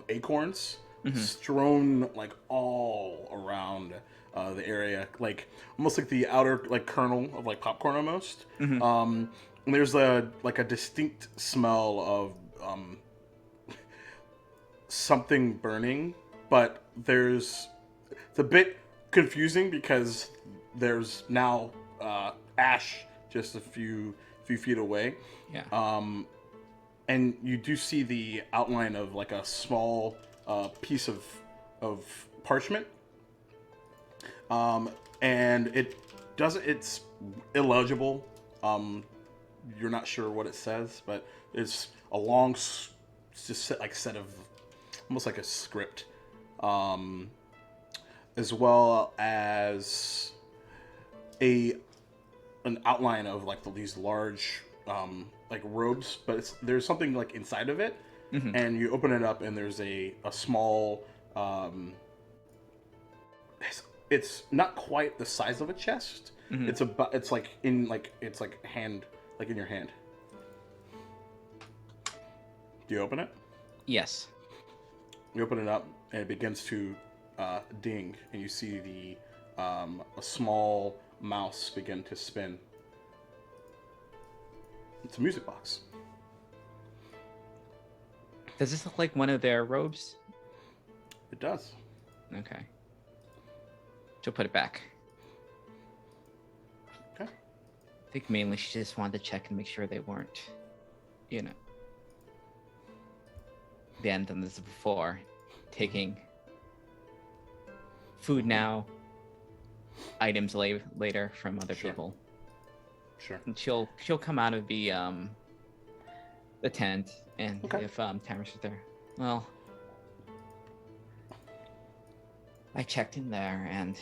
acorns strewn like all around the area, like almost like the outer like kernel of like popcorn almost. And there's a distinct smell of something burning, but it's a bit confusing because there's now ash just a few feet away. Yeah. And you do see the outline of like a small piece of parchment. And it's illegible. You're not sure what it says, but it's a long set of almost like a script, as well as an outline of like these large like robes, but there's something like inside of it, and you open it up and there's a small it's not quite the size of a chest. It's like in your hand. Do you open it? Yes. You open it up and it begins to ding, and you see a small mouse begin to spin. It's a music box. Does this look like one of their robes? It does. Okay. She'll put it back. Okay. I think mainly she just wanted to check and make sure they weren't, they hadn't done this before, taking food now, items later from other people. Sure. And she'll come out of the tent, and if Tamara's there, well, I checked in there, and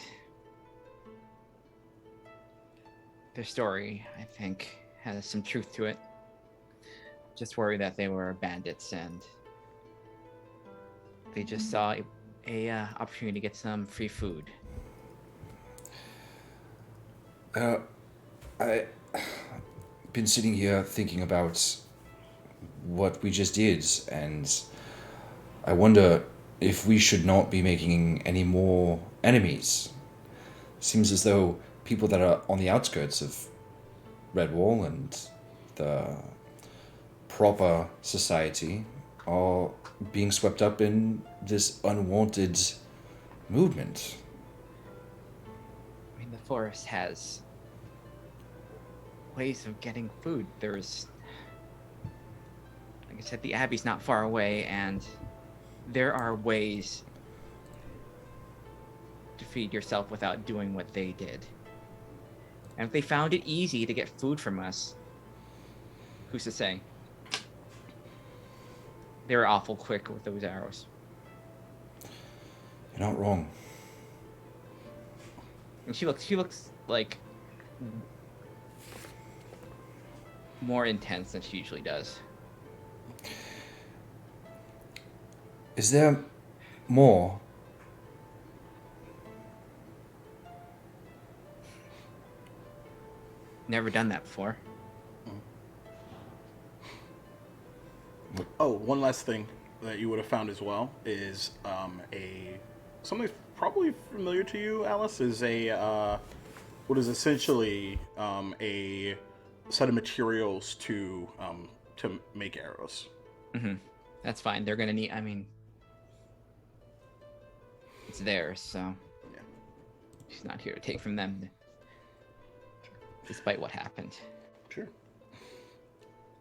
their story, I think, has some truth to it. Just worried that they were bandits, and they just saw a opportunity to get some free food. I've been sitting here thinking about what we just did, and I wonder if we should not be making any more enemies. Seems as though people that are on the outskirts of Redwall and the proper society are being swept up in this unwanted movement. I mean, the forest has ways of getting food. There's, like I said, the Abbey's not far away, and there are ways to feed yourself without doing what they did. And if they found it easy to get food from us, who's to say? They were awful quick with those arrows. You're not wrong. And she looks like more intense than she usually does. Is there more? Never done that before. Oh, one last thing that you would have found as well is something that's probably familiar to you, Alice, is what is essentially a set of materials to make arrows. That's fine. They're gonna need. I mean, it's theirs, so Yeah. she's not here to take from them, despite what happened. Sure.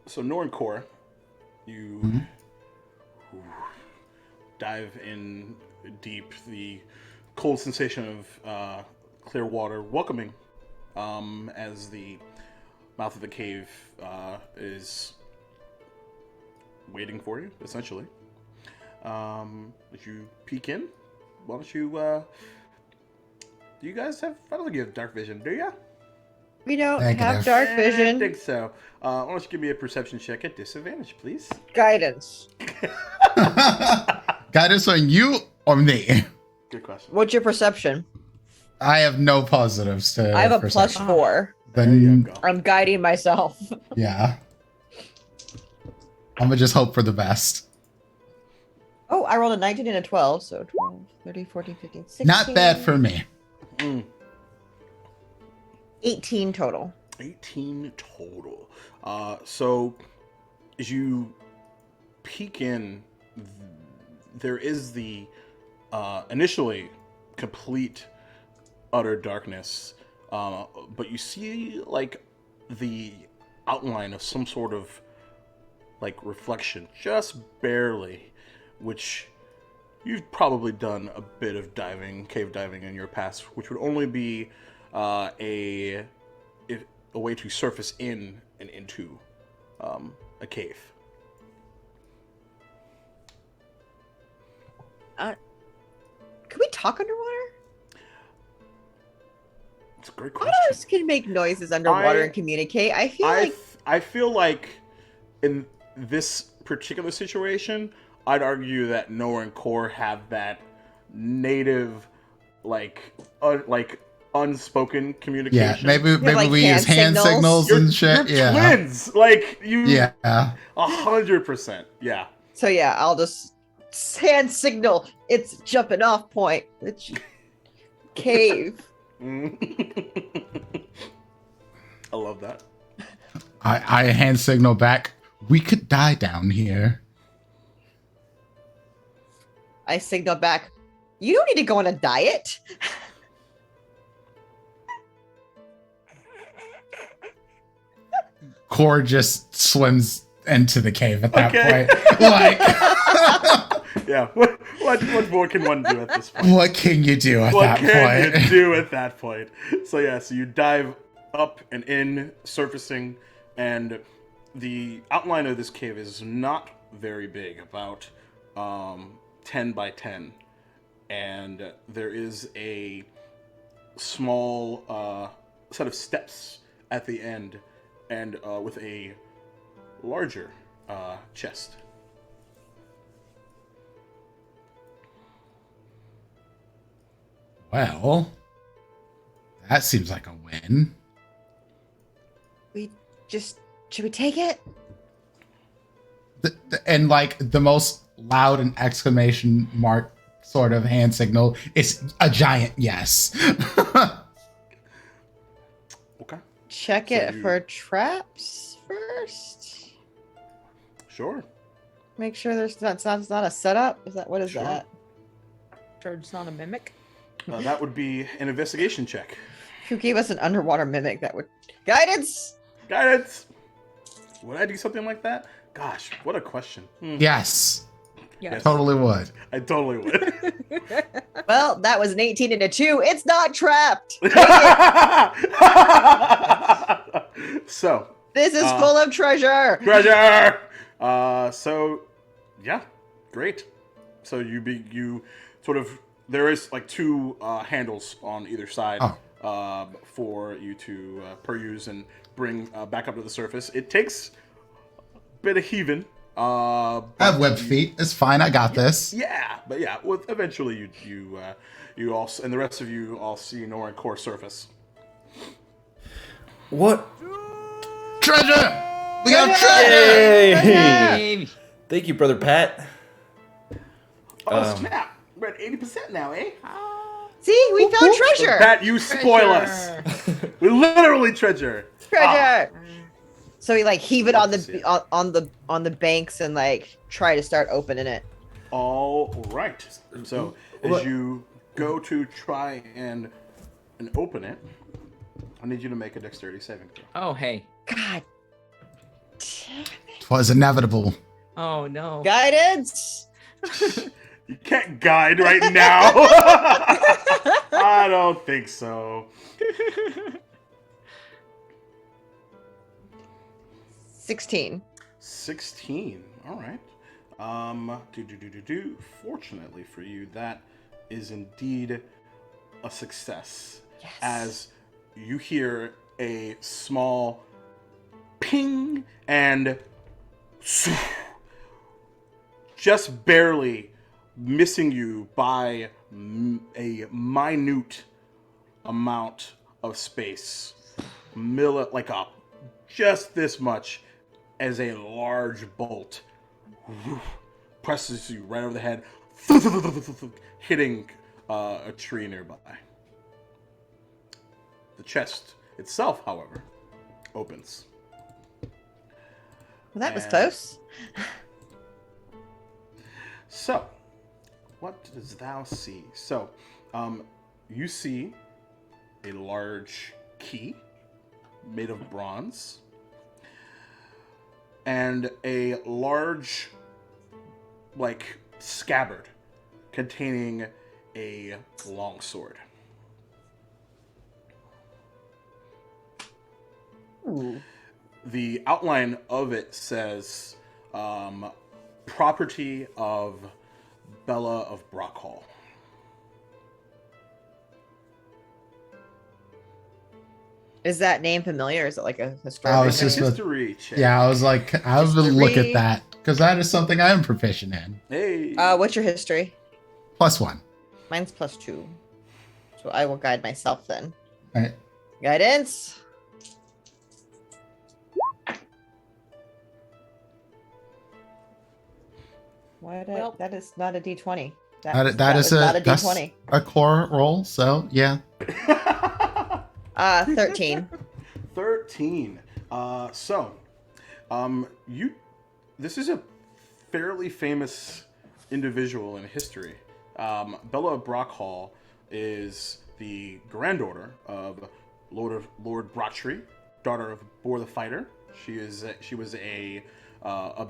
So Norncore, you dive in deep, the cold sensation of clear water welcoming as the mouth of the cave is waiting for you, essentially. As you peek in, why don't you, do you guys have, I don't think you have dark vision, do ya? We don't Negative. have dark I vision. think so. Why don't you give me a perception check at disadvantage, please? Guidance. Guidance on you or me? Good question. What's your perception? I have no positives to I have a perception. +4. There you Then, go. I'm guiding myself. yeah. I'm gonna just hope for the best. Oh, I rolled a 19 and a 12, so 12, 13, 14, 15, 16. Not bad for me. 18 total. 18 total. So as you peek in, there is the initially complete utter darkness, but you see like the outline of some sort of like reflection, just barely, which you've probably done a bit of diving, cave diving in your past, which would only be a way to surface in and into a cave. Can we talk underwater? It's a great question. Otters can make noises underwater and communicate. I feel like In this particular situation, I'd argue that Noah and Core have that native, like unspoken communication. Yeah, maybe like, we hand use hand signals You're, and shit. you're Yeah. twins. Like you. Yeah. 100%. Yeah. So yeah, I'll just hand signal. It's jumping off point. It's cave. I love that. I hand signal back. We could die down here. I signal back. You don't need to go on a diet. Core just swims into the cave at that Okay. point. Like, Yeah. What more can one do at this point? what can you do at What that can point? you do at that point? So yeah, so you dive up and in, surfacing, and the outline of this cave is not very big, about 10 by 10, and there is a small set of steps at the end, and with a larger chest. Well, that seems like a win. Should we take it? And like the most loud and exclamation mark sort of hand signal is a giant yes. Okay. Check So it you- for traps first. Sure. Make sure there's not, it's not a setup. What is Sure. that? Sure, it's not a mimic. That would be an investigation check. Who gave us an underwater mimic that would guidance? Guidance! Would I do something like that? Gosh, what a question. Yes, Yes. totally would. I totally would. Well, that was an 18 and a 2. It's not trapped. So, This is full of treasure. treasure! So, yeah, great. So you sort of, there is like two handles on either side for you to peruse and bring back up to the surface. It takes a bit of heaving. I have webbed feet. It's fine. I got this. Yeah, but yeah, well, eventually you all, and the rest of you all see Nora and Core surface. What? Treasure! We got treasure! Yay! Hey, Thank you, brother Pat. Oh, snap! We're at 80% now, eh? See, we found treasure. Pat, you spoil us. We literally treasure. Treasure. So we like heave it on Love to see the on the banks and like try to start opening it. All right. So as What? you go to try and open it, I need you to make a dexterity saving throw. oh, hey. God. Damn it. Twas inevitable. Oh, no. Guidance. You can't guide right now. I don't think so. 16. 16. All right. Fortunately for you, that is indeed a success. Yes. As you hear a small ping and just barely missing you by a minute amount of space, like a just this much, as a large bolt presses you right over the head, hitting a tree nearby. The chest itself, however, opens. Well, that was And- close. So, what does thou see? So, you see a large key made of bronze and a large, like, scabbard containing a longsword. Ooh. The outline of it says, property of Bella of Brockhall. Is that name familiar? Is it like a I historical was just name? History check. Yeah, I was like, I would look History. at that because that is something I am proficient in. Hey. What's your history? +1. Mine's +2. So I will guide myself then. All right. Guidance. What? Well- That is not a D20. That is not a that's D20. a core roll. So yeah. 13. 13. This is a fairly famous individual in history. Bella of Brockhall is the granddaughter of Lord Brocktree, daughter of Boar the Fighter. She was a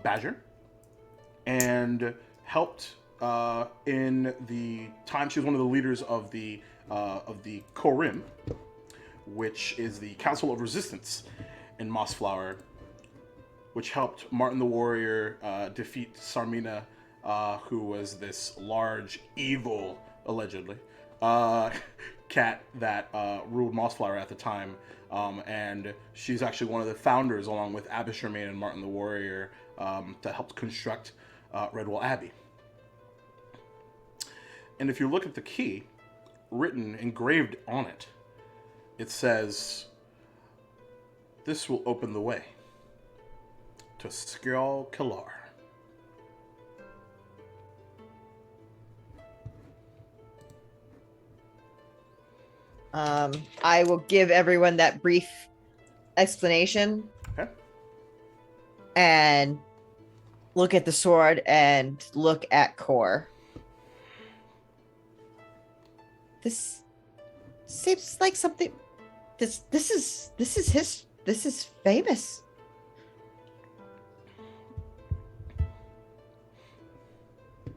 badger, and helped in the time. She was one of the leaders of the Korim, which is the Council of Resistance in Mossflower, which helped Martin the Warrior defeat Sarmina, who was this large, evil, allegedly, cat that ruled Mossflower at the time. And she's actually one of the founders, along with Abishermain and Martin the Warrior, that helped construct Redwall Abbey. And if you look at the key, engraved on it, it says, "This will open the way to Skjal Kalar." I will give everyone that brief explanation. Okay. And look at the sword and look at Core. This seems like something. This is famous.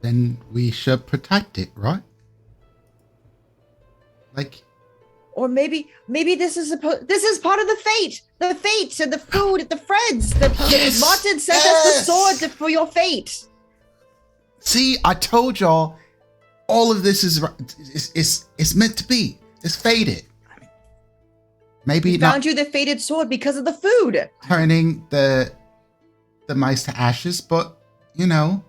Then we should protect it, right? Like, Or maybe this is part of the fate and the food, the friends. Yes! Martin sent us the sword for your fate. see, I told y'all, all of this is meant to be. It's fated. Maybe We not found you the fated sword because of the food. turning the mice to ashes, but you know,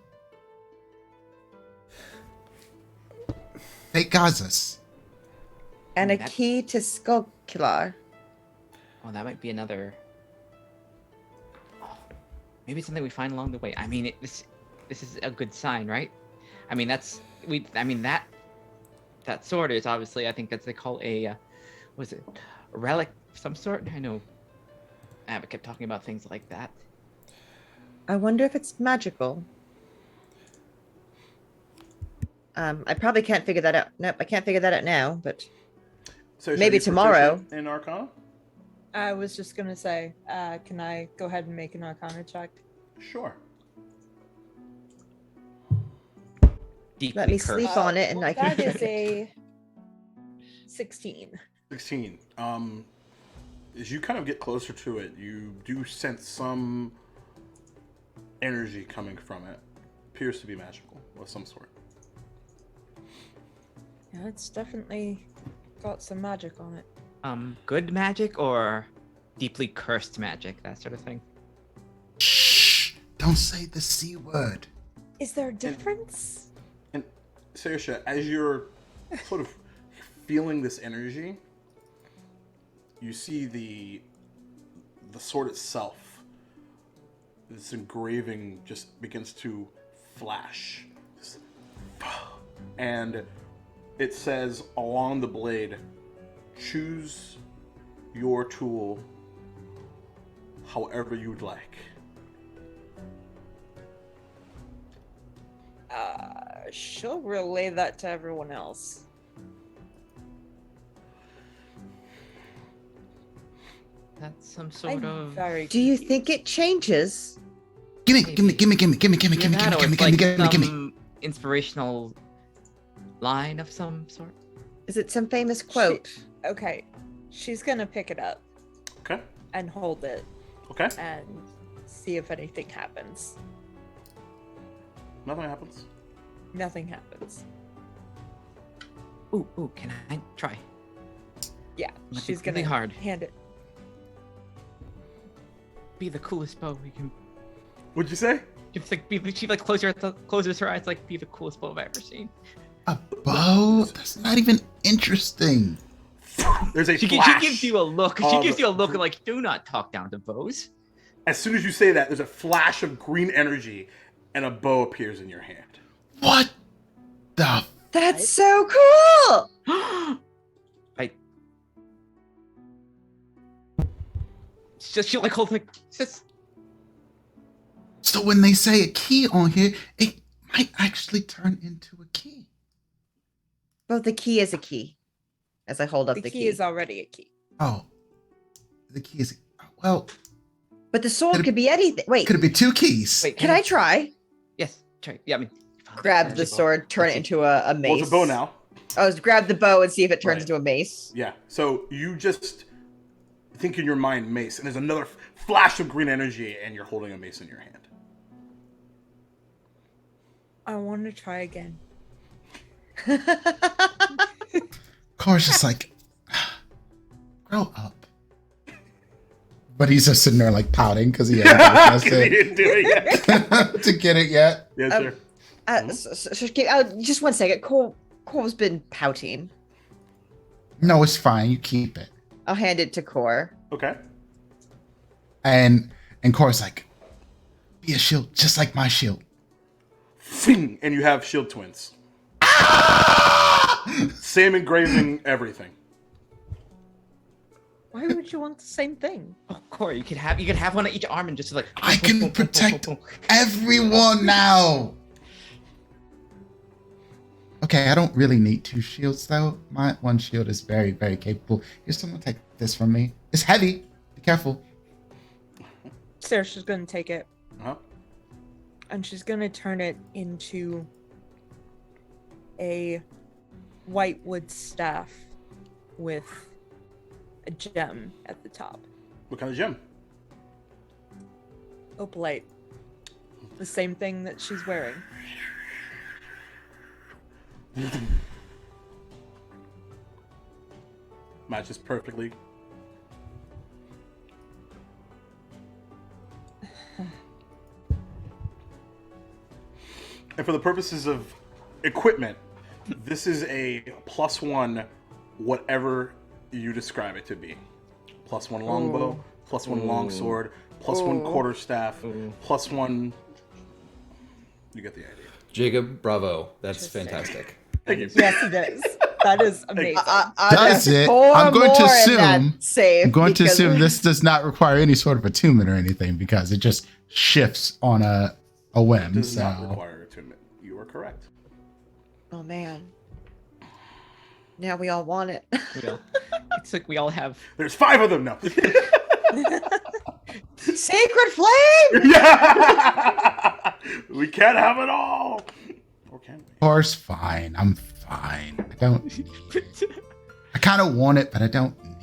fate guides us. And a That- key to Skullkilar. Oh, that might be another. Oh, maybe it's something we find along the way. I mean, this is a good sign, right? I mean, that sword is obviously, I think that's they call a was it a relic of some sort? I know Abbott kept talking about things like that. I wonder if it's magical. I probably can't figure that out. Nope, I can't figure that out now, but So Maybe are you tomorrow. proficient in Arcana? I was just gonna say, can I go ahead and make an Arcana check? Sure. Deeply let me cursed. sleep on it and I can That is check it. a 16. 16. As you kind of get closer to it, you do sense some energy coming from it appears to be magical of some sort. Yeah, it's definitely got some magic on it. Good magic or deeply cursed magic, that sort of thing. Shh! Don't say the C word. Is there a difference? And Saoirse, as you're sort of feeling this energy, you see the sword itself. This engraving just begins to flash, and it says along the blade, "Choose your tool however you'd like." She'll relay that to everyone else. That's some sort of. Very Do you confused. think it changes? Gimme. Some inspirational line of some sort. Is it some famous quote? Okay, she's gonna pick it up Okay. and hold it Okay. and see if anything happens. Nothing happens. Nothing happens. Ooh, can I try? Yeah, Might be she's really gonna hard. hand it. Be the coolest bow we can. What'd you say? Just like she like closes her eyes, like be the coolest bow I've ever seen. A bow? That's not even interesting. There's a She flash. gives you a look. She of- gives you a look like, do not talk down to bows. As soon as you say that, there's a flash of green energy, and a bow appears in your hand. What the? That's so cool! She'll like hold like just. So when they say a key on here, it might actually turn into a key. Well, the key is a key. As I hold up The the key is already a key. Oh, the key is. Well, But the sword Could it- could be anything. Wait, could it be two keys? Wait, can I try? Yes, try. Yeah, I mean. Grab the sword, turn it into a mace. Well, it's a bow now. Oh, grab the bow and see if it turns Right. into a mace. Yeah. So you just think in your mind mace, and there's another flash of green energy, and you're holding a mace in your hand. I want to try again. Cora's just like, grow up. But he's just sitting there like pouting because he hasn't He didn't do it yet. to get it yet. Yes, Um, sir. Just 1 second. Cole's been pouting. No, it's fine. You keep it. I'll hand it to Core. Okay. And Cora's like, be a shield just like my shield. Fing, and you have shield twins. Same engraving, everything. Why would you want the same thing? Oh, Corey, you could have one on each arm and just like. I can protect everyone now. Okay, I don't really need two shields though. My one shield is very, very capable. Here's someone take this from me. It's heavy. Be careful. Saoirse's gonna take it Uh-huh. and she's gonna turn it into a white wood staff with a gem at the top. What kind of gem? Opalite. The same thing that she's wearing. Matches perfectly. And for the purposes of equipment, this is a +1, whatever you describe it to be. +1 longbow, +1 longsword, +1 quarterstaff, +1. You get the idea. Jacob, bravo. That's Interesting. fantastic. Thank you. Yes, it is. That is amazing. Does it? Four I'm going to more in that assume- save I'm going to because- assume this does not require any sort of attunement or anything because it just shifts on a whim. Does So not require attunement. You are correct. Oh man. Now we all want it. It's like we all have. There's 5 of them now. Sacred flame! Yeah! We can't have it all. Or can we? of course, fine. I'm fine. I don't need it. I kind of want it, but I don't need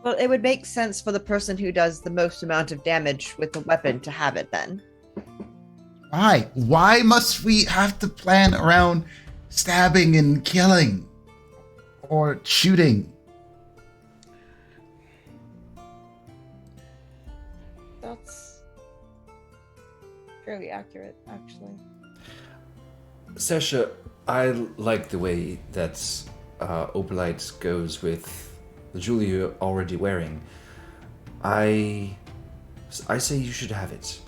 it. Well, it would make sense for the person who does the most amount of damage with the weapon to have it then. Why? Why must we have to plan around stabbing and killing? Or shooting? That's fairly accurate, actually. Sasha, I like the way that Opalite goes with the jewelry you're already wearing. I say you should have it.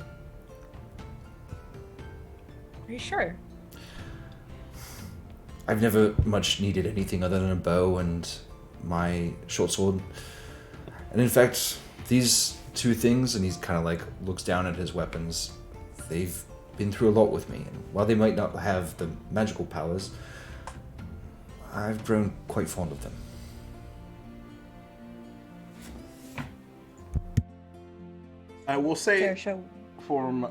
Are you sure? I've never much needed anything other than a bow and my short sword. And in fact, these two things, and he's kind of like looks down at his weapons, they've been through a lot with me. And while they might not have the magical powers, I've grown quite fond of them. I will say, Saoirse, from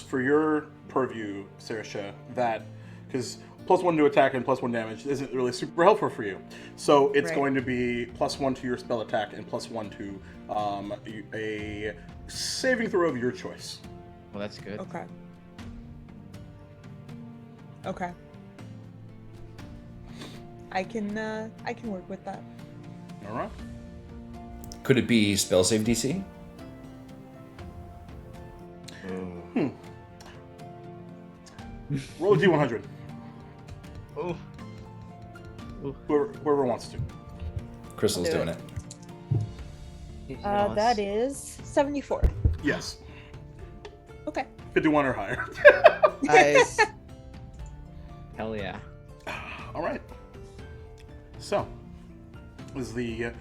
for your purview, Saoirse, that because +1 to attack and +1 damage isn't really super helpful for you. So it's Right. going to be +1 to your spell attack and +1 to a saving throw of your choice. Well, that's good. Okay. Okay. I can work with that. All right. Could it be spell save DC? Roll a d100. Oh. Whoever wants to. Crystal's I'll do doing it. it. That is 74. Yes. Okay. 51 or higher. Nice. Hell yeah. All right. So, is the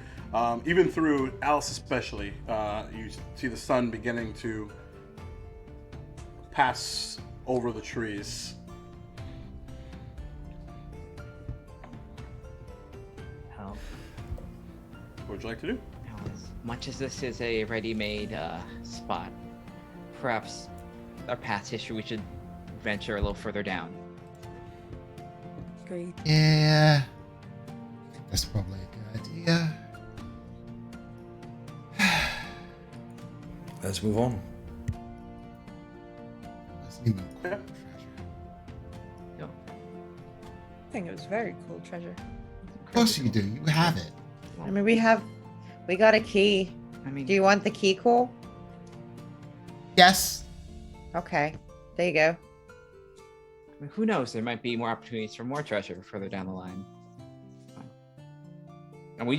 even through Alice especially, you see the sun beginning to pass over the trees. Hell. What would you like to do? Now, as much as this is a ready-made spot, perhaps our past history we should venture a little further down. Great. Yeah. That's probably a good idea. Let's move on. Let's even Yeah. Yo. I think it was very cool treasure. Of course you do. You have it. I mean, we got a key. I mean, Do you want the key, Cole? Yes. Okay. There you go. I mean, who knows? There might be more opportunities for more treasure further down the line. And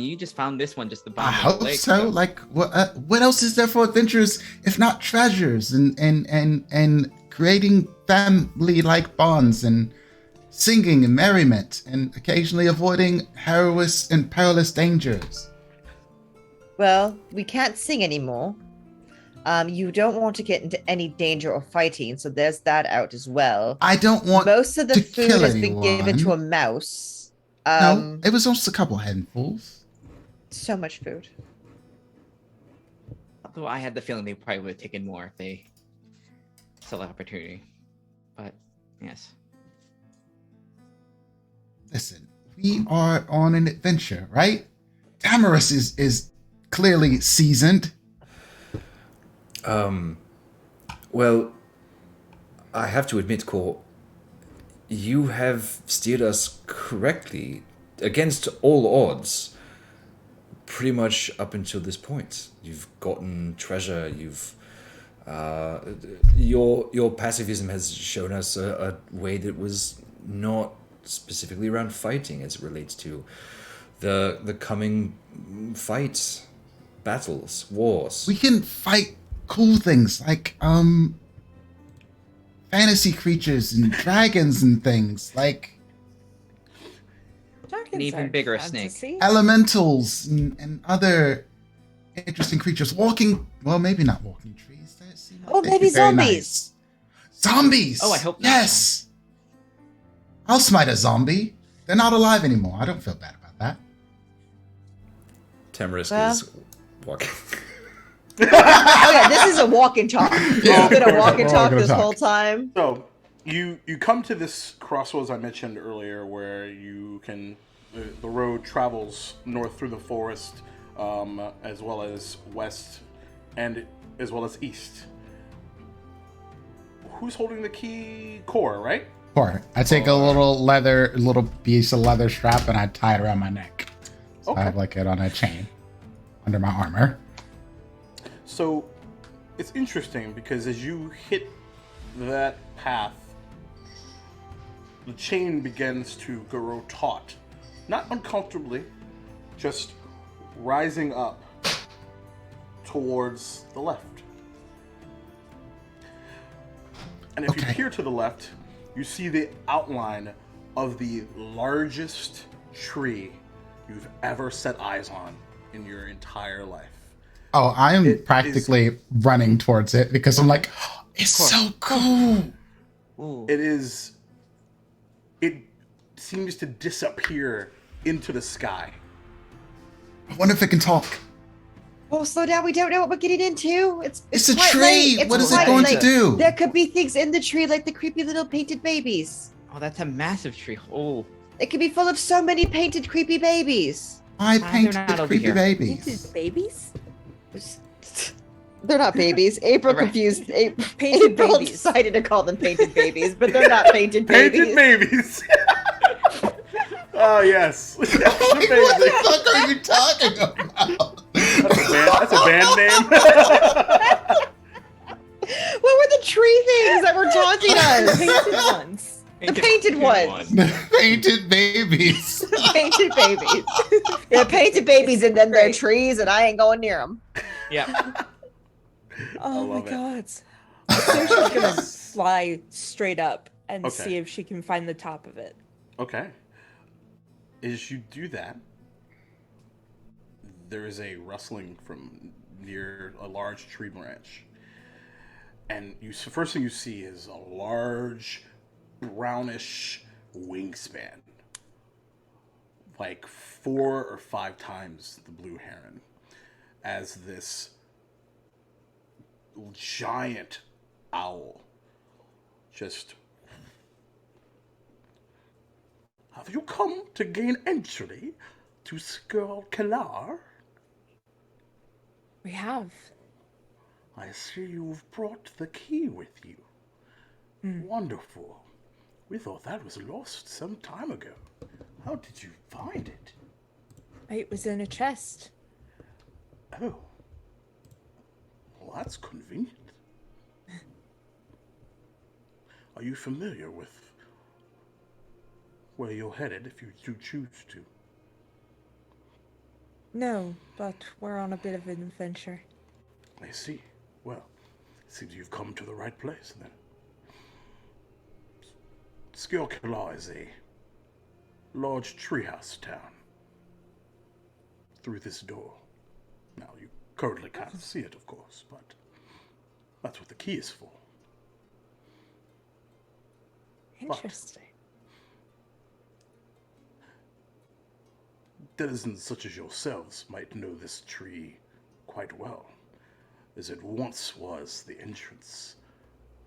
you just found this one just the I bottom of hope the lake. so. Like, what else is there for adventurers if not treasures and creating family-like bonds and singing and merriment and occasionally avoiding perilous and perilous dangers? Well, we can't sing anymore. You don't want to get into any danger or fighting, so there's that out as well. I don't want Most of the to food kill has been given to a anyone. mouse. No, it was just a couple handfuls. So much food. Although I had the feeling they probably would have taken more if they saw the opportunity. But yes. Listen, we are on an adventure, right? Damaris is clearly seasoned. Well, I have to admit, Cole, you have steered us correctly against all odds pretty much up until this point. You've gotten treasure, your pacifism has shown us a way that was not specifically around fighting as it relates to the coming fights, battles, wars. We can fight cool things like fantasy creatures and dragons and things like Dragons An even aren't bigger fantasy. elementals and other interesting creatures. Well, maybe not walking trees. That seem like Oh, they'd maybe be very zombies. nice. Zombies. Oh, I hope not. Yes. I'll smite a zombie. They're not alive anymore. I don't feel bad about that. Tamarisk Well- is walking. Oh yeah, this is a walk and talk. Yeah, It's been of a course, walk and we're all talk gonna this talk. whole time. So you come to this crossroads I mentioned earlier, where you can the road travels north through the forest as well as west, and as well as east. Who's holding the key? Core, right? Or I take a little piece of leather strap and I tie it around my neck. So I have like it on a chain under my armor. So it's interesting because as you hit that path, the chain begins to grow taut. Not uncomfortably, just rising up towards the left. And if you peer to the left, you see the outline of the largest tree you've ever set eyes on in your entire life. Oh, I am practically running towards it because I'm like, oh, it's so cool. Ooh. It seems to disappear into the sky. I wonder if it can talk. Oh, slow down. We don't know what we're getting into. It's a quite tree. late. It's What is it quite going to late. do? There could be things in the tree like the creepy little painted babies. Oh, that's a massive tree. Oh. It could be full of so many painted creepy babies. I they're painted not over creepy here. Painted babies. babies? They're not babies. April Right. confused. Painted April babies. decided to call them painted babies, but they're not painted babies. Painted babies. Oh, yes. That's What amazing. the fuck are you talking about? That's a band name. What were the tree things that were taunting us? Painted ones. The painted ones. Painted babies. Painted babies. They're painted babies, and then they're trees, and I ain't going near them. Yeah. Oh my love it. god. So she's gonna fly straight up and Okay. see if she can find the top of it. Okay. As you do that, there is a rustling from near a large tree branch. And first thing you see is a large brownish wingspan. Like 4 or 5 times the blue heron. As this giant owl just... Have you come to gain entry to Skirl Kalar? We have. I see you've brought the key with you. Wonderful. We thought that was lost some time ago. How did you find it? It was in a chest. Oh. Well, that's convenient. Are you familiar with where you're headed if you do choose to? No, but we're on a bit of an adventure. I see. Well, it seems you've come to the right place then. Skilkala is a large treehouse town. Through this door. Now, you currently can't see it, of course, but that's what the key is for. Interesting. Denizens such as yourselves might know this tree quite well, as it once was the entrance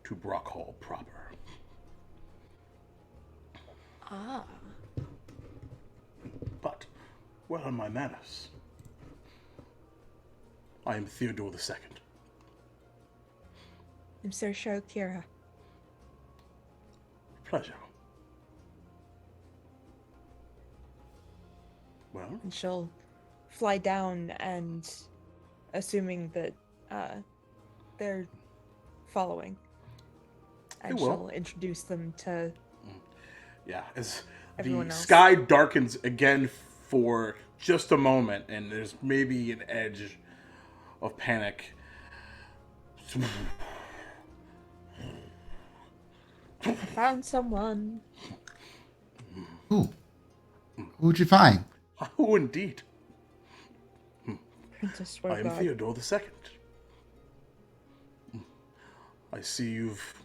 to Brockhall proper. Ah. But, where are my manners? I am Theodore II. I'm Saoirse Kira. Pleasure. Well, And she'll fly down and, assuming that they're following, and They will. she'll introduce them to yeah, as Everyone the else. sky darkens again for just a moment, and there's maybe an edge of panic. found someone. Ooh. Who'd you find? Oh, indeed. Princess I am Swergard. Theodore II. I see you've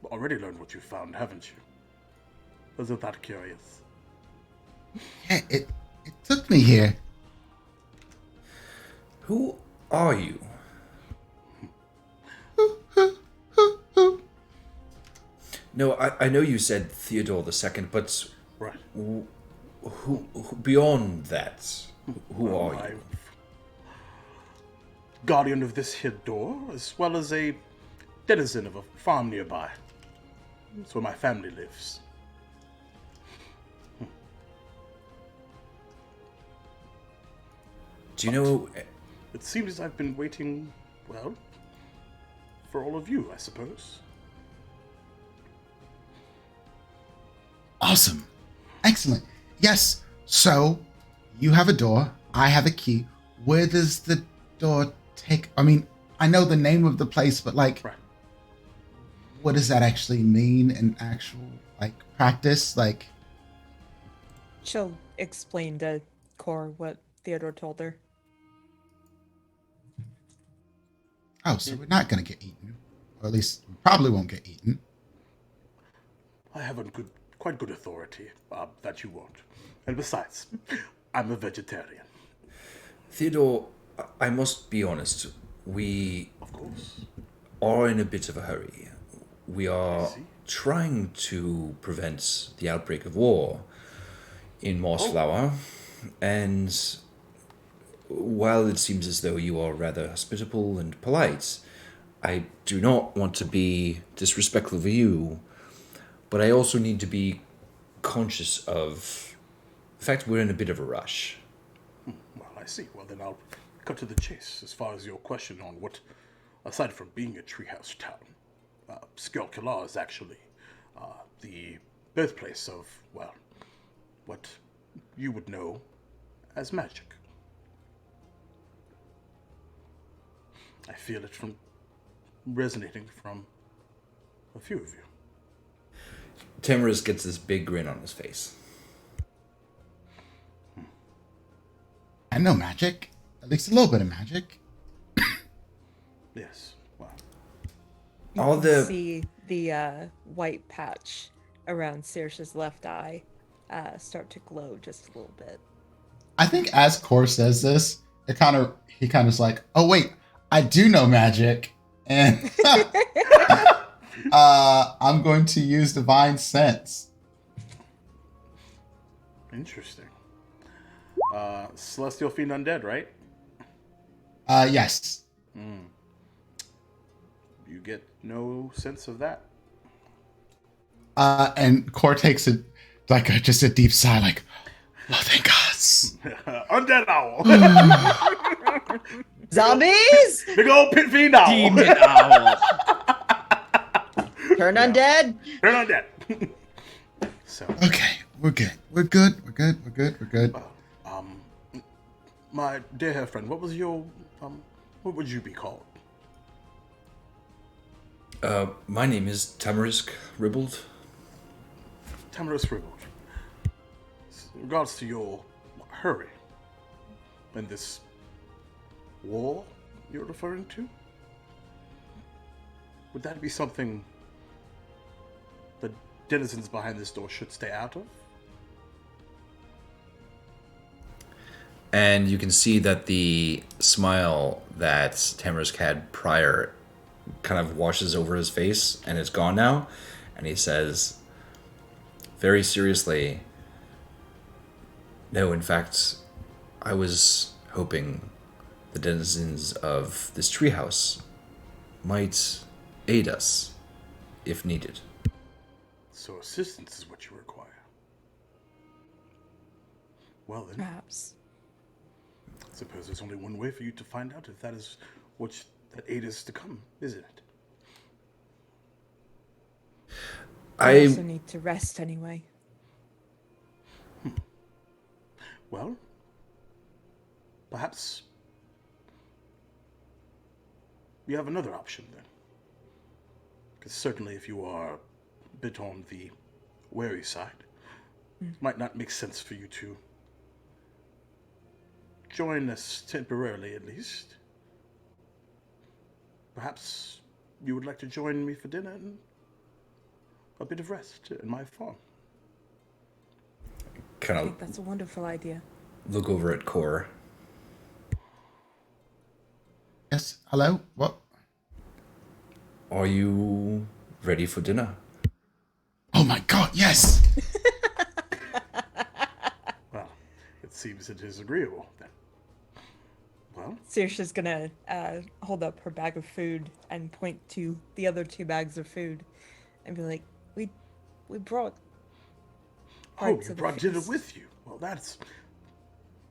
already learned what you found, haven't you? Wasn't that curious? Yeah, it took me here. Who are you? No, I know you said Theodore II, but Right. who beyond that, who are you? Guardian of this here door, as well as a denizen of a farm nearby. That's where my family lives. Do you know? It seems I've been waiting, well, for all of you, I suppose. Awesome. Excellent. Yes. So you have a door. I have a key. Where does the door take? I mean, I know the name of the place, but like, Right. what does that actually mean in actual like practice? Like, She'll explain to Cor what Theodore told her. oh, so we're not gonna get eaten, or at least we probably won't get eaten. I have a quite good authority that you won't. And besides, I'm a vegetarian. Theodore, I must be honest. We Of course. are in a bit of a hurry. We are see. trying to prevent the outbreak of war in Mossflower, and while it seems as though you are rather hospitable and polite, I do not want to be disrespectful of you, but I also need to be conscious of the fact we're in a bit of a rush. Well, I see. Well, then I'll cut to the chase as far as your question on what, aside from being a treehouse town, Skelkalar is actually the birthplace of, well, what you would know as magic. I feel it from resonating from a few of you. Tamarisk gets this big grin on his face. I know magic, at least a little bit of magic. Yes. Well, You All can the- see the white patch around Saoirse's left eye start to glow just a little bit. I think as Core says this, he kind of is like, oh wait, I do know magic, and I'm going to use divine sense. interesting. Celestial Fiend Undead, right? Yes. You get no sense of that? And Core takes it like just a deep sigh, like, oh thank gods. Undead Owl! Zombies? Big old pit fiend owl! Demon owl. Turn undead? Turn undead! So, Okay, we're good. We're good. We're good. We're good. We're good. my dear friend, what was your, what would you be called? My name is Tamarisk Ribbled. Tamara Scribbled. In regards to your hurry and this war you're referring to, would that be something the denizens behind this door should stay out of? And you can see that the smile that Tamarisk had prior kind of washes over his face and it's gone now. And he says, very seriously, no, in fact, I was hoping the denizens of this treehouse might aid us if needed. So assistance is what you require. Well then, Perhaps. I suppose there's only one way for you to find out if that is that aid is to come, isn't it? I also need to rest anyway. Well, perhaps you have another option then. Because certainly if you are a bit on the wary side, it might not make sense for you to join us temporarily at least. Perhaps you would like to join me for dinner and a bit of rest in my farm. Kind I of think that's a wonderful idea. look over at Core. Yes. Hello. What? Are you ready for dinner? Oh my God. Yes. seems it is agreeable then. Well, Saoirse's gonna hold up her bag of food and point to the other 2 bags of food, and be like, "We brought parts you of the brought dinner feast." with you. Well, that's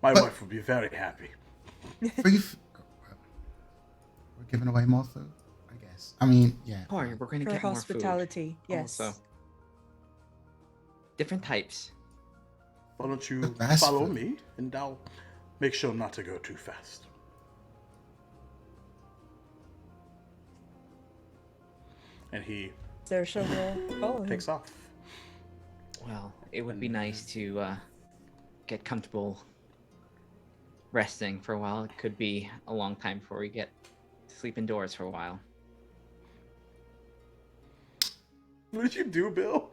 my But- wife would be very happy. We're giving away more food, I guess. I mean, yeah. Oh, we're gonna For get more hospitality, food. yes. Also, different types. Why don't you The fast follow food. me, and I'll make sure not to go too fast. And he Saoirse will follow him. takes off. Well, it would be nice to get comfortable resting for a while. It could be a long time before we get to sleep indoors for a while. What did you do, Bill?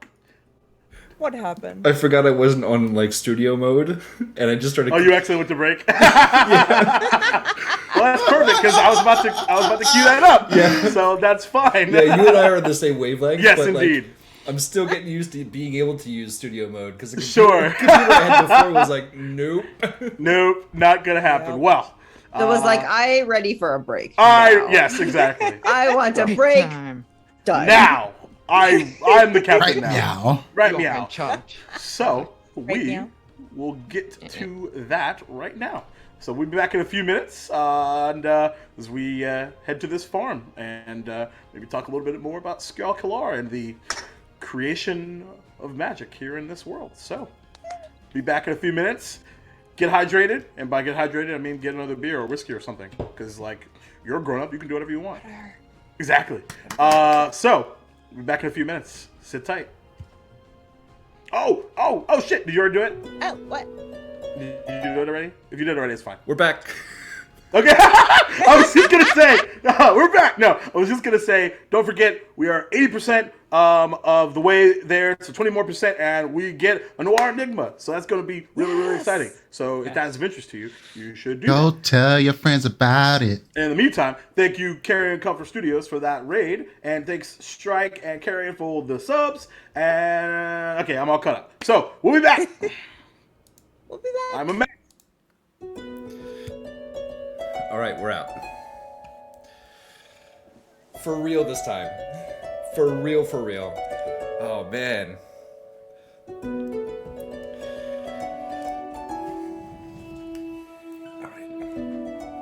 What happened? I forgot I wasn't on like studio mode, and I just started. Oh, you actually went to break. Well, that's perfect because I was about to cue that up. Yeah. So that's fine. Yeah, you and I are on the same wavelength. Yes, but, indeed. Like, I'm still getting used to being able to use studio mode because the Sure. computer I had before was like, nope. Nope, not gonna happen. Yeah. Well, So it was like, I ready for a break. I now. yes, exactly. I want a break. Time. Done. Now I'm the captain Right now. meow. Right You are in meow. charge. So Right we meow. will get to that right now. So we'll be back in a few minutes, and as we head to this farm and maybe talk a little bit more about Skjal Kalar and the creation of magic here in this world. So be back in a few minutes. Get hydrated, and by get hydrated, I mean get another beer or whiskey or something. Because like you're a grown up, you can do whatever you want. Exactly. So we'll be back in a few minutes. Sit tight. Oh shit! Did you already do it? Oh, what? Did you do it already? If you did it already, it's fine. We're back. Okay. I was just gonna say, we're back. No, I was just gonna say, don't forget, we are 80% of the way there, so 20 more percent, and we get a Noir Enigma. So that's gonna be really, really exciting. So if that's of interest to you, you should do Go that. tell your friends about it. And in the meantime, thank you, Carrion Comfort Studios, for that raid, and thanks Strike and Carrion for the subs. And okay, I'm all cut up. So we'll be back. We'll be back. I'm a man. All right, we're out. For real this time. For real, for real. Oh, man. All right.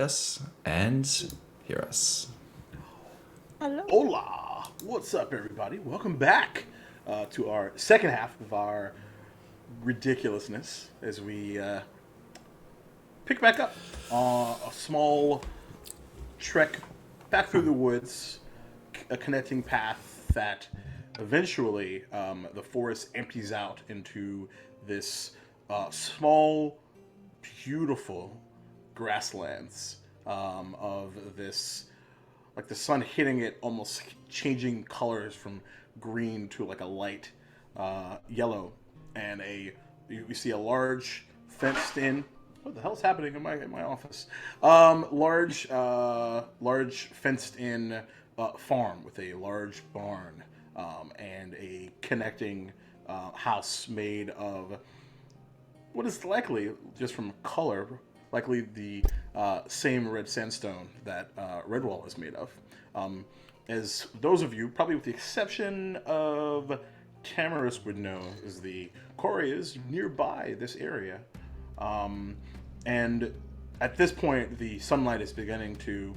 us and hear us. Hello. Hola! What's up, everybody? Welcome back to our second half of our ridiculousness as we pick back up a small trek back through the woods, a connecting path that eventually the forest empties out into this small, beautiful grasslands of this, like the sun hitting it, almost changing colors from green to like a light yellow, and you see a large fenced in. What the hell's happening in my office? Large fenced in farm with a large barn and a connecting house made of what is likely, just from color, likely the same red sandstone that Redwall is made of. As those of you, probably with the exception of Tamarisk would know, is the quarry is nearby this area. And at this point, the sunlight is beginning to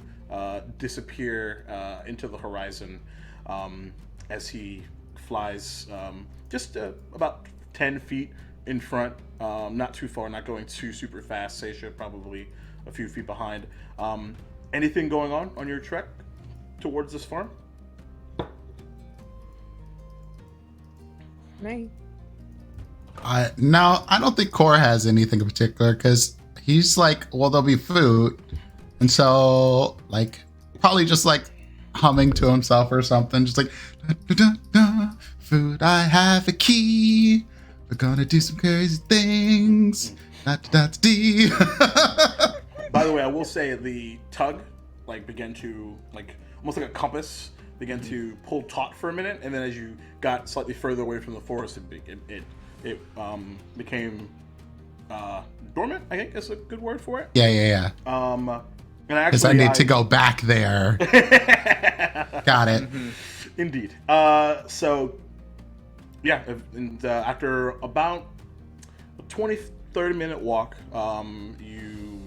disappear into the horizon as he flies just about 10 feet in front, not too far, not going too super fast. Seisha probably a few feet behind. Anything going on your trek towards this farm? Me. No, I don't think Cora has anything in particular because he's like, well, there'll be food. And so, like, probably just like humming to himself or something. Just like, da, da, da, da, food, I have a key. We're gonna do some crazy things. Da, da, da, dee. By the way, I will say the tug began to, almost like a compass, began to pull taut for a minute, and then as you got slightly further away from the forest, it became dormant, I think is a good word for it. Yeah. And Because I need to go back there. Got it. Indeed. So, yeah, and after about a 20-30 minute walk, you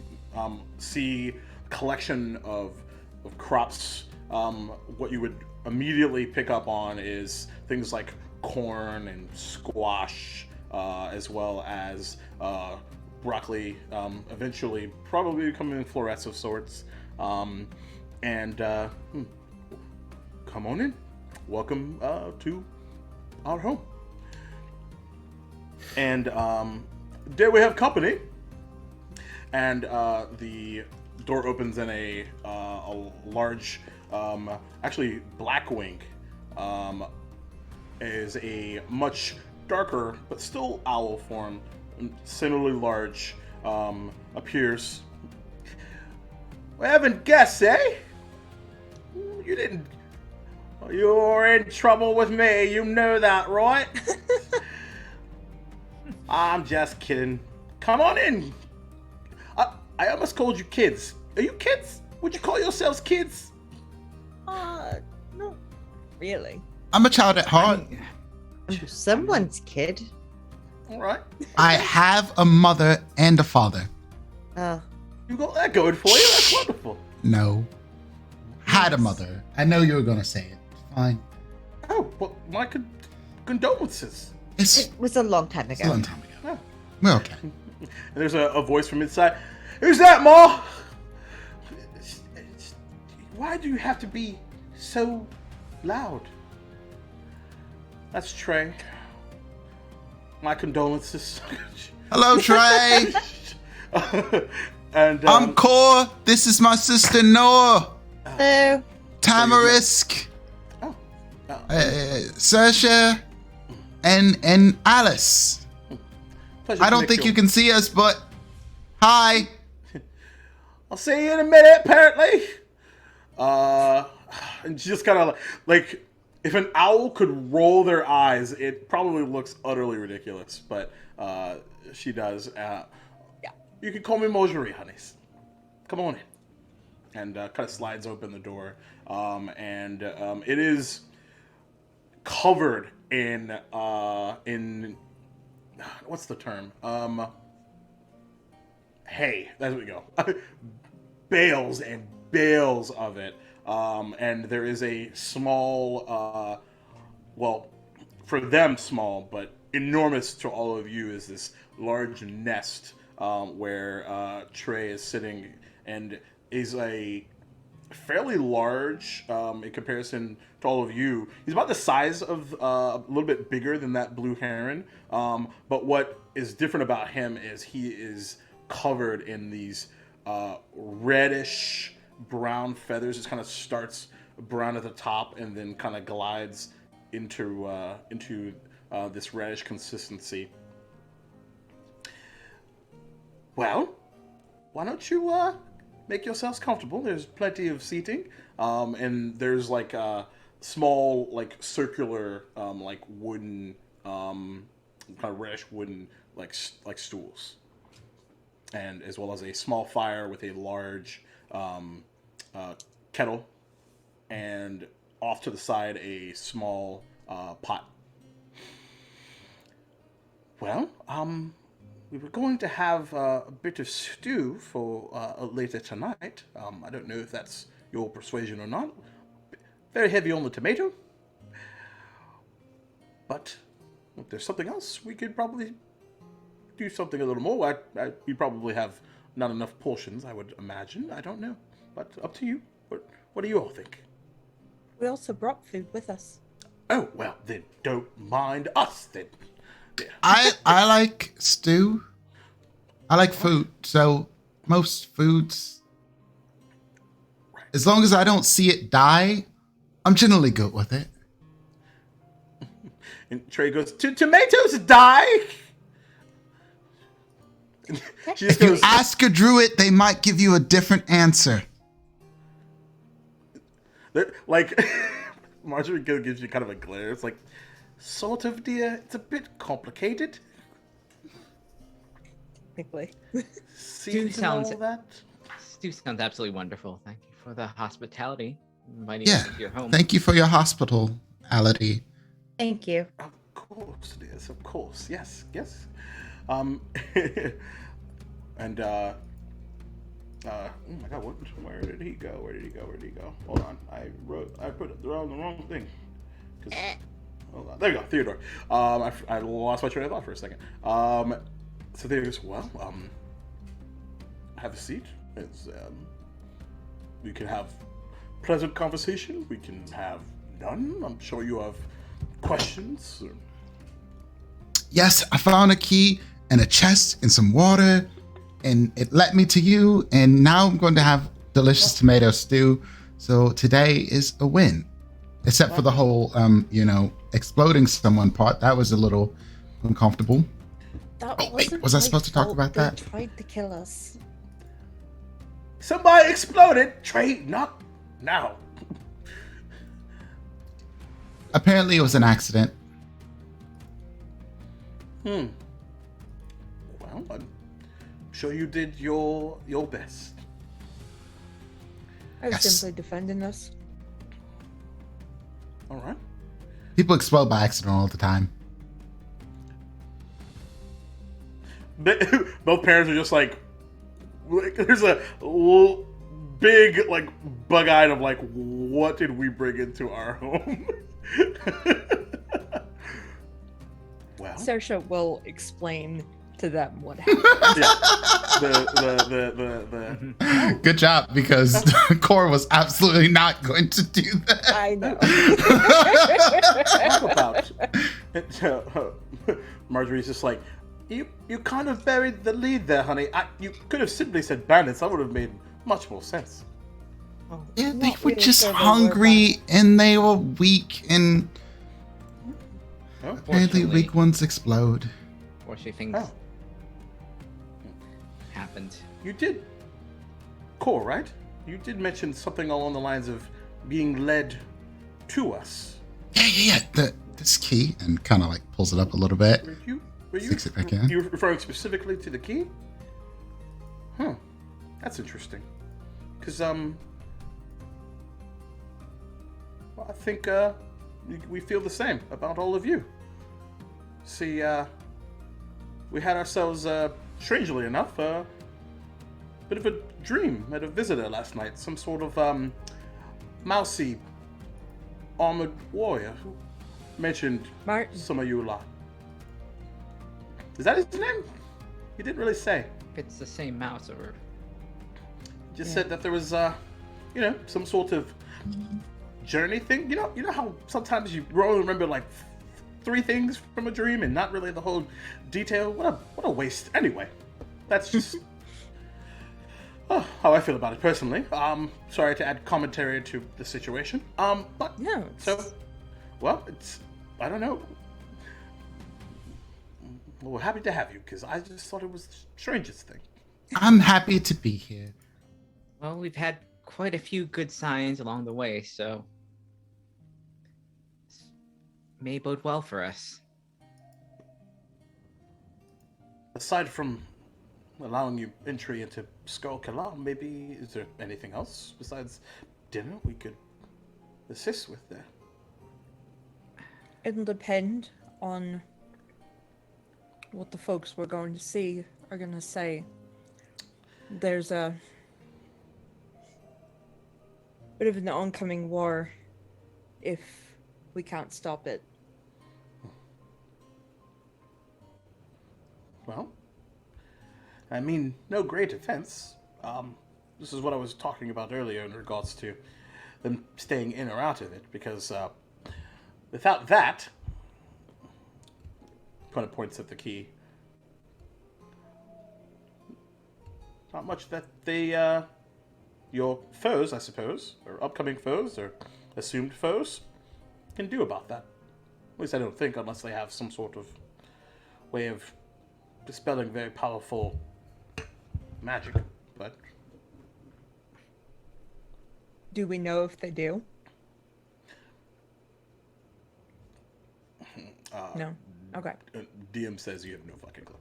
see a collection of crops. What you would immediately pick up on is things like corn and squash, as well as broccoli, eventually probably becoming florets of sorts. And come on in. Welcome to our home. And there we have company. And the door opens and a large, actually Blackwing, is a much darker but still owl form, similarly large, appears. We haven't guessed, eh? You didn't. You're in trouble with me. You know that, right? I'm just kidding. Come on in. I almost called you kids. Are you kids? Would you call yourselves kids? No, really. I'm a child at heart. Someone's kid. All right. I have a mother and a father. You got that going for you. That's wonderful. No. Had a mother. I know you were going to say it. Fine. Oh, well, my condolences. It's It was a long time a ago. long time ago. Oh. We're okay. And there's a voice from inside. Who's that, Ma? Why do you have to be so loud? That's Trey. My condolences. Hello, Trey. And I'm Core. This is my sister Noah. Hello. Tamarisk. Oh. Saoirse. And Alice. Pleasure I to don't meet think you can see us, but hi. I'll see you in a minute, apparently. And just kind of like, if an owl could roll their eyes, it probably looks utterly ridiculous, but she does. Yeah. You can call me Marjorie, honeys. Come on in. And kind of slides open the door. And it is covered in what's the term? Hay. That's what we go. bales and bales of it. And there is a small, well, for them small, but enormous to all of you, is this large nest where Trey is sitting, and is a fairly large in comparison to all of you. He's about the size of a little bit bigger than that blue heron. But what is different about him is he is covered in these reddish brown feathers. It kind of starts brown at the top and then kind of glides into this reddish consistency. Well, why don't you make yourselves comfortable? There's plenty of seating, and there's like small, like circular, like wooden, kind of reddish wooden, like stools, and as well as a small fire with a large kettle, and off to the side a small pot. Well, we were going to have a bit of stew for later tonight. I don't know if that's your persuasion or not. Very heavy on the tomato. But if there's something else, we could probably do something a little more. We probably have not enough portions, I would imagine. I don't know. But up to you. What do you all think? We also brought food with us. Oh, well, then don't mind us, then. Yeah. I like stew. I like food, so most foods, as long as I don't see it die, I'm generally good with it. And Trey goes, tomatoes die? She just If you goes, ask a druid, they might give you a different answer. like, Marjorie gives you kind of a glare. It's like, sort of, dear. It's a bit complicated. Quickly. Seems and sounds- all that. Stew sounds absolutely wonderful. Thank you for the hospitality. Inviting Yeah, us into your home. thank you for your hospitality. Thank you. Of course, dears. Of course. Yes. And oh my God, where did he go? Hold on, I put the wrong thing. Hold on. There you go, Theodore. I lost my train of thought for a second. So Theodore goes, well, have a seat. We can have pleasant conversation. We can have none. I'm sure you have questions. Yes, I found a key and a chest and some water, and it led me to you, and now I'm going to have delicious tomato stew. So today is a win. Except for the whole, exploding someone part. That was a little uncomfortable. That Oh, wait, wasn't was I my supposed to talk fault. about They that? tried to kill us. Somebody exploded. Trey, not now. Apparently it was an accident. Well, I'm sure you did your best. I was Yes. simply defending us. All right. People explode by accident all the time. Both parents are just like there's a big like bug-eyed of like, what did we bring into our home? Well, Saoirse will explain to them what happened. yeah. The Good job, because Cora was absolutely not going to do that. I know. talk about. Marjorie's just like, you kind of buried the lead there, honey. You could have simply said bandits. That would have made much more sense. Yeah, they Not were really just sure they were hungry and they were weak, and Oh, apparently weak ones explode. Fortunately, things Oh. happened. You did. Core, right? You did mention something along the lines of being led to us. Yeah. This key, and kind of like pulls it up a little bit. Were you Sticks it back in. you referring specifically to the key? Huh. That's interesting. Because well, I think we feel the same about all of you. See, we had ourselves strangely enough bit of a dream. Had a visitor last night. Some sort of mousy armored warrior who mentioned Martin. some of you lot. Is that his name? He didn't really say. If it's the same mouse or Just said that there was, some sort of journey thing. You know how sometimes you only remember like 3 things from a dream and not really the whole detail. What a waste. Anyway, that's just how I feel about it personally. Sorry to add commentary to the situation. But No. I don't know. Well, we're happy to have you because I just thought it was the strangest thing. I'm happy to be here. well, we've had quite a few good signs along the way, so this may bode well for us. Aside from allowing you entry into Skull Kalam, maybe is there anything else besides dinner we could assist with there? It'll depend on what the folks we're going to see are going to say. There's a bit of an oncoming war if we can't stop it. Well, I mean, no great offense. This is what I was talking about earlier in regards to them staying in or out of it, because without that, kind of points at the key. Not much that they, your foes, I suppose, or upcoming foes, or assumed foes, can do about that. At least I don't think, unless they have some sort of way of dispelling very powerful magic, but Do we know if they do? No. Okay. DM says you have no fucking clue.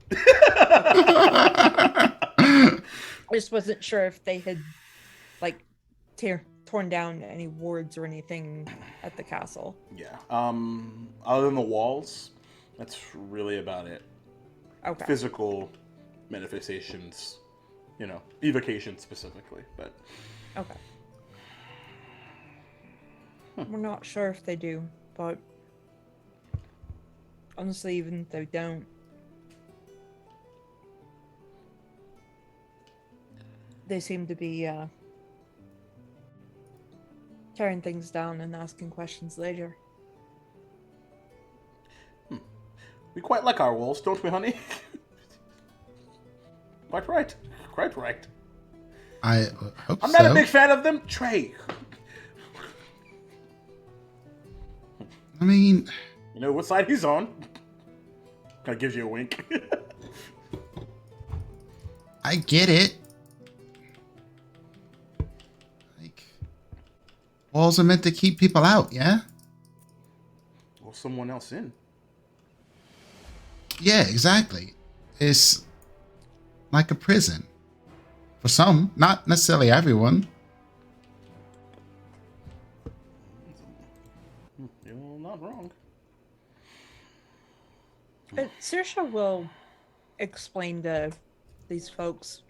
I just wasn't sure if they had, like, torn down any wards or anything at the castle. Yeah. Other than the walls, that's really about it. Okay. Physical manifestations, evocation specifically, but Okay. We're not sure if they do, but honestly, even if they don't, they seem to be tearing things down and asking questions later. we quite like our walls, don't we, honey? Quite right. Quite right. I hope I'm so. not a big fan of them. Trey. I mean, You know what side he's on. Kind of gives you a wink. I get it. Like, walls are meant to keep people out, yeah? Or someone else in. Yeah, exactly. It's like a prison. For some, not necessarily everyone. You're not wrong. Saoirse will explain to these folks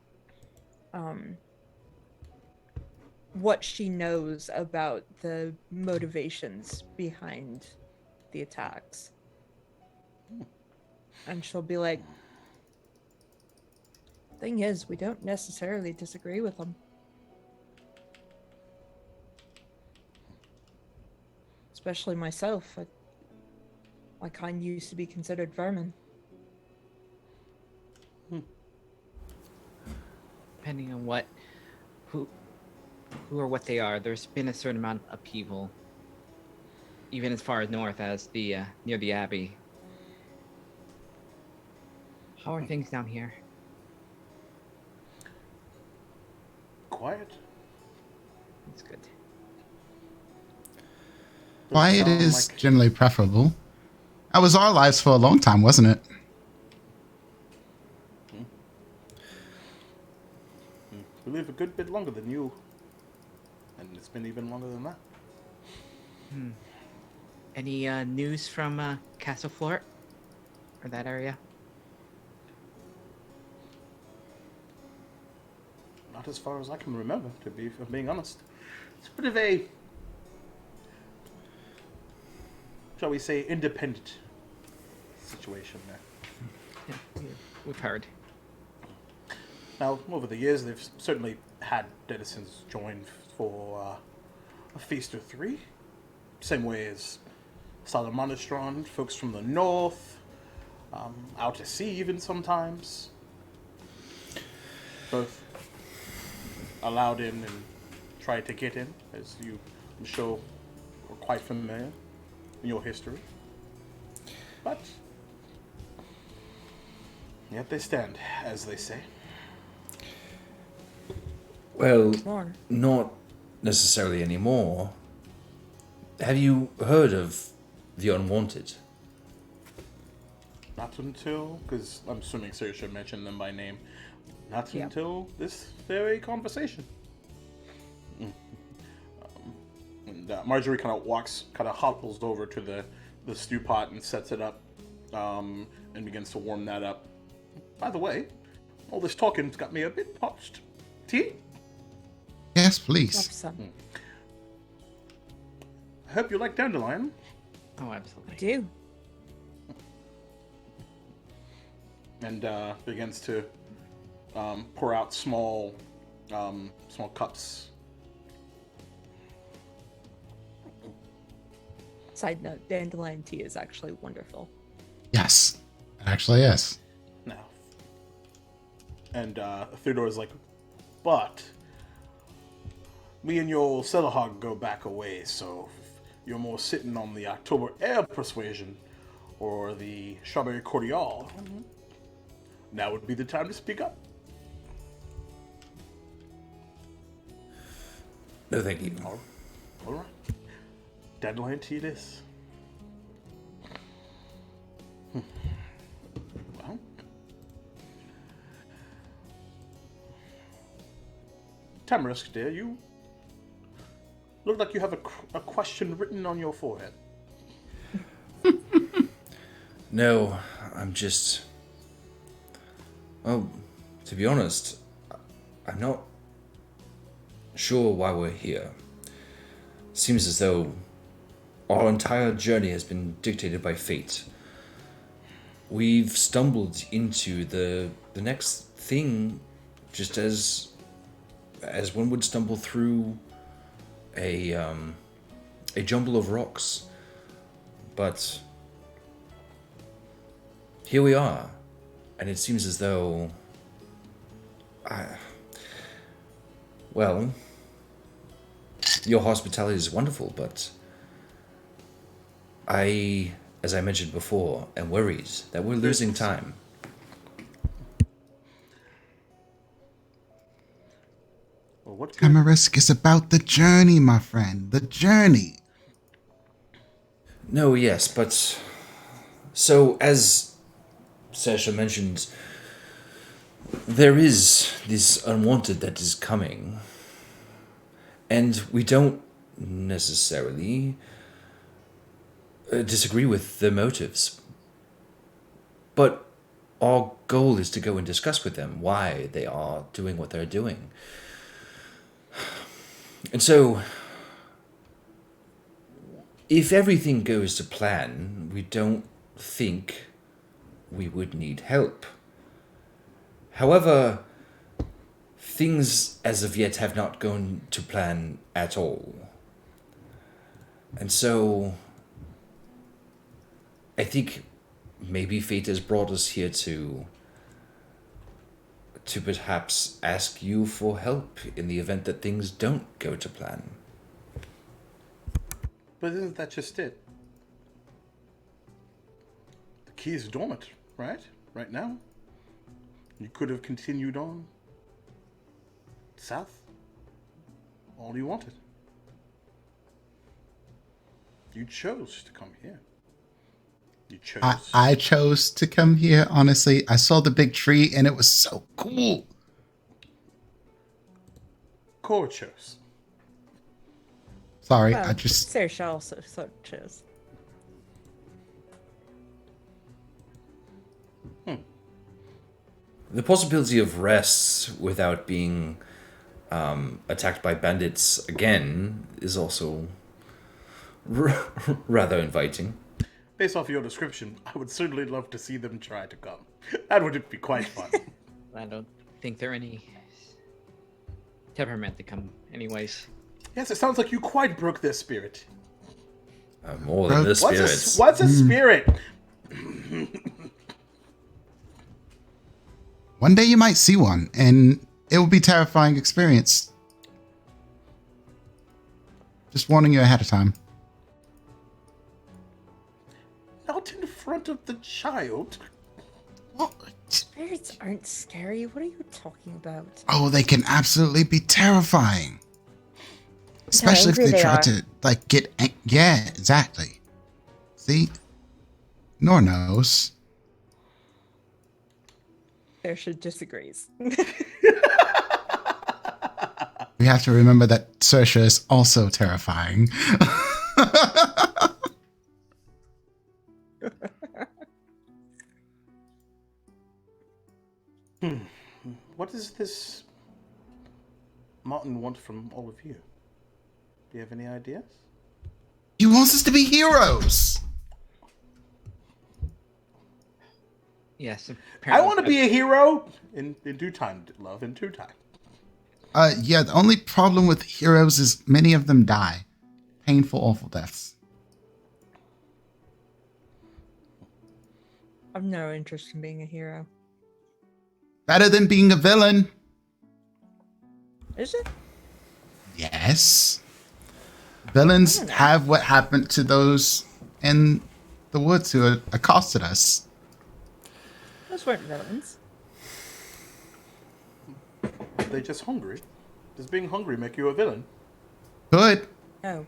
what she knows about the motivations behind the attacks. And she'll be like, thing is, we don't necessarily disagree with them. Especially myself. My kind used to be considered vermin. Depending on who or what they are, there's been a certain amount of upheaval, even as far north as the near the Abbey. How are things down here? Quiet. That's good. Quiet Sound is like- generally preferable. That was our lives for a long time, wasn't it? We live a good bit longer than you. And it's been even longer than that. Any news from Castle Floret or that area? Not as far as I can remember, to be if I'm being honest. It's a bit of a, shall we say, independent situation there. Yeah, we've heard. Now, over the years, they've certainly had denizens join for a feast or three. Same way as Salamanastron, folks from the north, out to sea even sometimes. Both allowed in and tried to get in, as you, I'm sure, are quite familiar in your history. But yet they stand, as they say. Well, More. not necessarily anymore. Have you heard of the Unwanted? Not until, because I'm assuming Saoirse mentioned them by name, not Yeah. until this very conversation. And Marjorie kind of hopples over to the stew pot and sets it up, and begins to warm that up. By the way, all this talking's got me a bit parched. Tea? Yes, Love please. some. I hope you like dandelion. Oh, absolutely. Do. And begins to pour out small cups. Side note, dandelion tea is actually wonderful. Yes, it actually is. Now. And Theodore's like, but me and your Cellarhog go back a ways, so if you're more sitting on the October Air persuasion or the Strawberry Cordial, now would be the time to speak up. No, thank you. All right. Dandelion tea it is. Well, Tamarisk, dear, you look like you have a question written on your forehead. No, I'm just... Well, to be honest, I'm not sure why we're here. Seems as though our entire journey has been dictated by fate. We've stumbled into the next thing just as one would stumble through a jumble of rocks. But here we are, and it seems as though well, your hospitality is wonderful, but I, as I mentioned before, am worried that we're losing time. Well, what good? Tamarisk is about the journey, my friend. The journey. No, yes, but so as Sasha mentioned, there is this unwanted that is coming, and we don't necessarily disagree with the motives, but our goal is to go and discuss with them why they are doing what they're doing. And so, if everything goes to plan, we don't think we would need help. However, things as of yet have not gone to plan at all. And so, I think maybe fate has brought us here to perhaps ask you for help in the event that things don't go to plan. But isn't that just it? The key is dormant, right? Right now. You could have continued on south. All you wanted. You chose to come here. You chose. I chose to come here, honestly. I saw the big tree and it was so cool. Cor chose. Sorry, Well, I just... Saoirse also sort of chose. The possibility of rest without being attacked by bandits again is also rather inviting. Based off your description, I would certainly love to see them try to come. That would be quite fun. I don't think there are any temperament to come, anyways. Yes, it sounds like you quite broke their spirit. More than the spirits. What's a spirit? One day you might see one, and it will be a terrifying experience. Just warning you ahead of time. Not in front of the child. What? Spirits aren't scary. What are you talking about? Oh, they can absolutely be terrifying. Especially if angry they they try are. to, like, get... Yeah, exactly. See? Nor knows. Saoirse disagrees. We have to remember that Saoirse is also terrifying. What does this Martin want from all of you? Do you have any ideas? He wants us to be heroes. Yes. I want to be a hero in due time, love, in due time. Yeah, the only problem with heroes is many of them die. Painful, awful deaths. I've no interest in being a hero. Better than being a villain. Is it? Yes. Villains have what happened to those in the woods who accosted us. Those weren't villains. Are they just hungry? Does being hungry make you a villain? Good. No.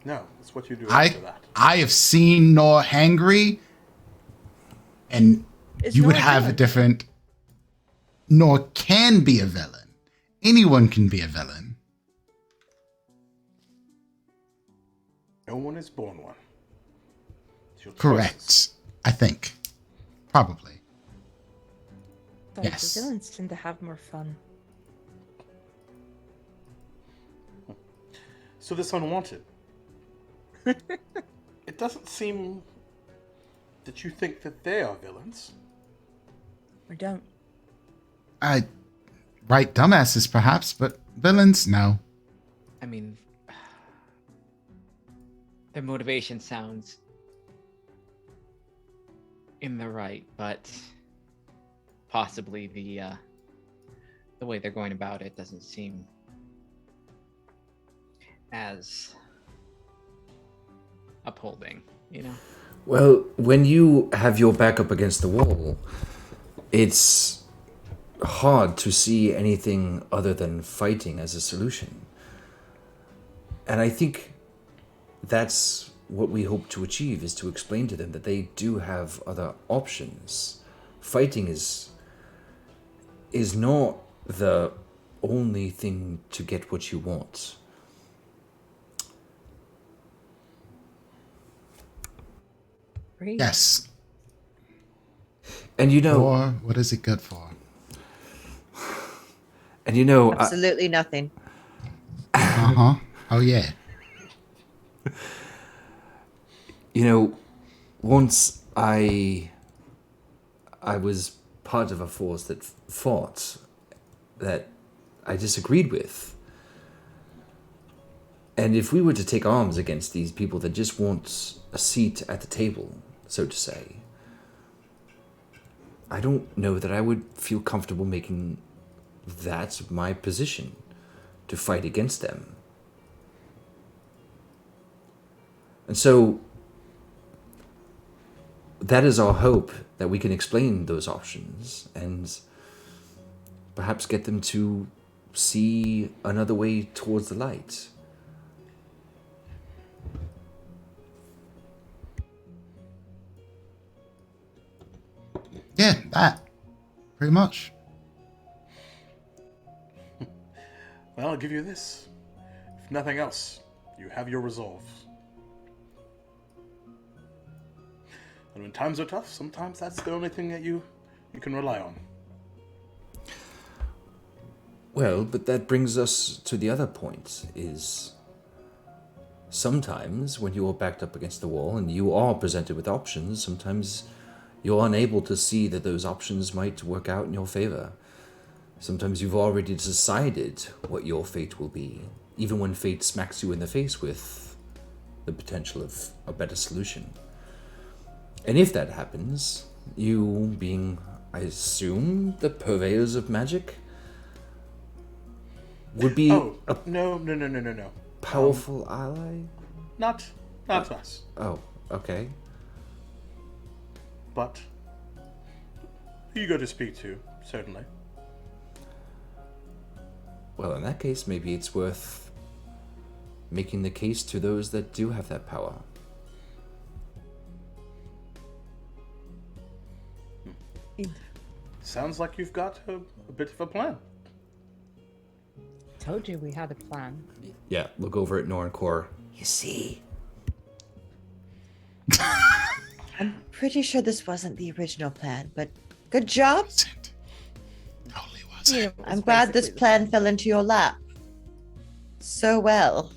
No, that's what you do I after that. I have seen Nor hangry, and Is you would Nor have a villain? different. Nor can be a villain. Anyone can be a villain. No one is born one. It's your Correct. choices. I think. Probably. But Yes. the villains tend to have more fun. So this unwanted. It doesn't seem that you think that they are villains. Or don't. Right, dumbasses perhaps, but villains, no. I mean, their motivation sounds in the right, but possibly the way they're going about it doesn't seem as upholding, you know? Well, when you have your back up against the wall, it's hard to see anything other than fighting as a solution. And I think that's what we hope to achieve, is to explain to them that they do have other options. Fighting is not the only thing to get what you want. Great. Yes. And you know, Or what is it good for? and you know, Absolutely nothing. Uh-huh. Oh yeah. you know, once I was part of a force that fought, that I disagreed with. And if we were to take arms against these people that just want a seat at the table, so to say, I don't know that I would feel comfortable making that my position, to fight against them. And so that is our hope, that we can explain those options and perhaps get them to see another way towards the light. Yeah, that. Pretty much. Well, I'll give you this. If nothing else, you have your resolve. And when times are tough, sometimes that's the only thing that you can rely on. Well, but that brings us to the other point, is sometimes when you are backed up against the wall and you are presented with options, sometimes you're unable to see that those options might work out in your favor. Sometimes you've already decided what your fate will be, even when fate smacks you in the face with the potential of a better solution. And if that happens, you being, I assume, the purveyors of magic, would be Oh, a no. powerful ally? Not us. Oh, okay. But you go to speak to, certainly. Well, in that case, maybe it's worth making the case to those that do have that power. Sounds like you've got a bit of a plan. Told you we had a plan. Yeah, look over at Norncor. You see? I'm pretty sure this wasn't the original plan, but good job. Wasn't. Totally wasn't. You know, I'm glad this plan fell into your lap so well.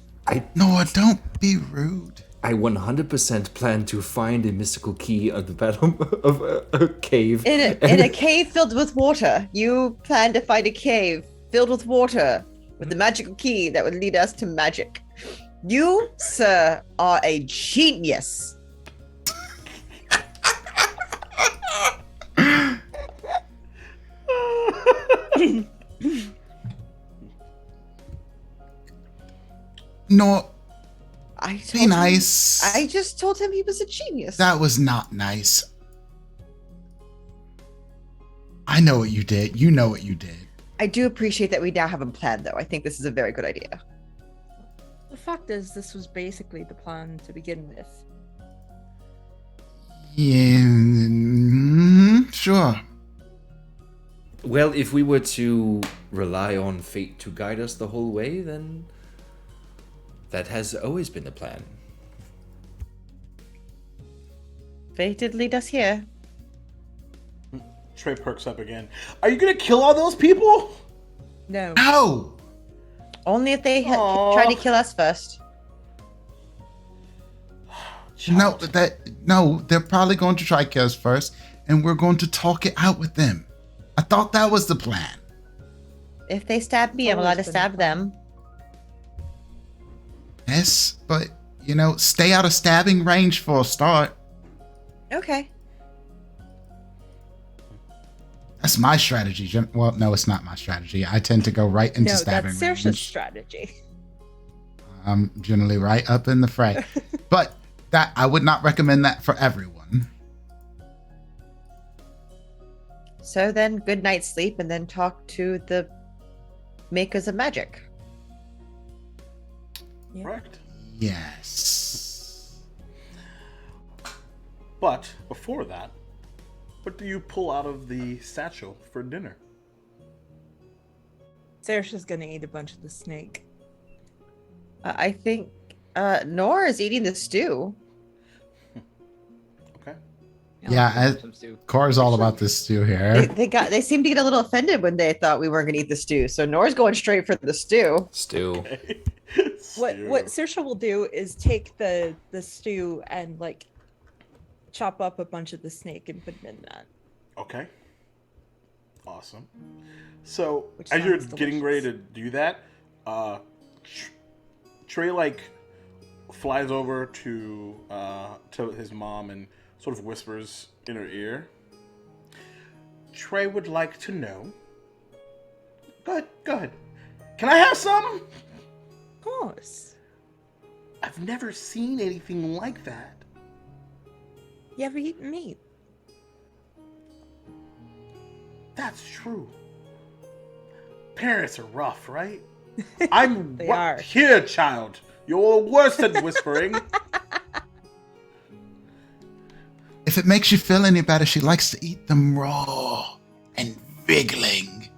Noah, don't be rude. I 100% plan to find a mystical key at the bottom of a cave. In a cave filled with water, you plan to find a cave filled with water with the magical key that would lead us to magic. You, sir, are a genius. No, I be told him- nice. I just told him he was a genius. That was not nice. I know what you did. You know what you did. I do appreciate that we now have a plan, though. I think this is a very good idea. The fact is, this was basically the plan to begin with. Yeah, sure. Well, if we were to rely on fate to guide us the whole way, then that has always been the plan. Fate did lead us here. Trey perks up again. Are you gonna kill all those people? No. No. Only if they Aw. try to kill us first. No, they're probably going to try kill us first, and we're going to talk it out with them. I thought that was the plan. If they stab me, I'm allowed to stab them. Yes, but stay out of stabbing range for a start. Okay. That's my strategy. Well, no, it's not my strategy. I tend to go right into No, stabbing that's Saoirse's range. strategy. I'm generally right up in the fray. But that I would not recommend that for everyone. So then, good night's sleep, and then talk to the makers of magic. Yeah. Correct. Yes. But before that, what do you pull out of the satchel for dinner? Saoirse's gonna eat a bunch of the snake. I think Nora is eating the stew. Okay. Yeah, Some stew. Cora's all about this stew here. They seemed to get a little offended when they thought we weren't going to eat the stew. So Nora's going straight for the stew. Stew. What Saoirse will do is take the stew and like chop up a bunch of the snake and put it in that. Okay. Awesome. So Which as you're sounds getting ready to delicious. do that, Trey flies over to his mom and sort of whispers in her ear. Trey would like to know. Go ahead. Can I have some? Of course. I've never seen anything like that. You ever eaten meat? That's true. Parents are rough, right? I'm They are. Here, child. You're worse at whispering. If it makes you feel any better, she likes to eat them raw and wriggling.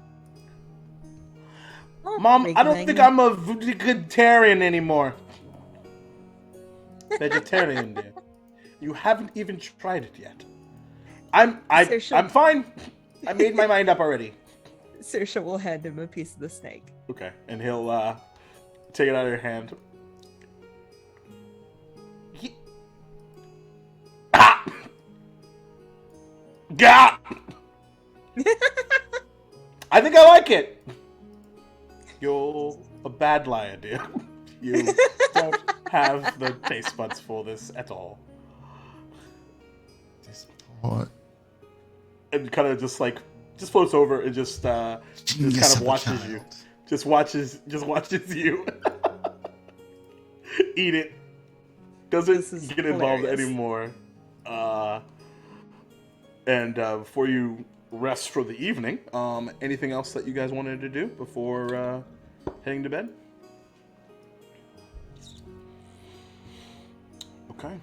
Oh, Mom, I don't wriggling. think I'm a vegetarian anymore. Vegetarian, dear. You haven't even tried it yet. I'm Sir, fine. I made my mind up already. Saoirse will hand him a piece of the snake. Okay, and he'll take it out of your hand. Ah! Gah! I think I like it. You're a bad liar, dear. You don't have the taste buds for this at all. What? And kind of just floats over and just kind of watches you. Just watches you eat it. This is Doesn't get involved hilarious. anymore. And before you rest for the evening, anything else that you guys wanted to do before heading to bed? Okay.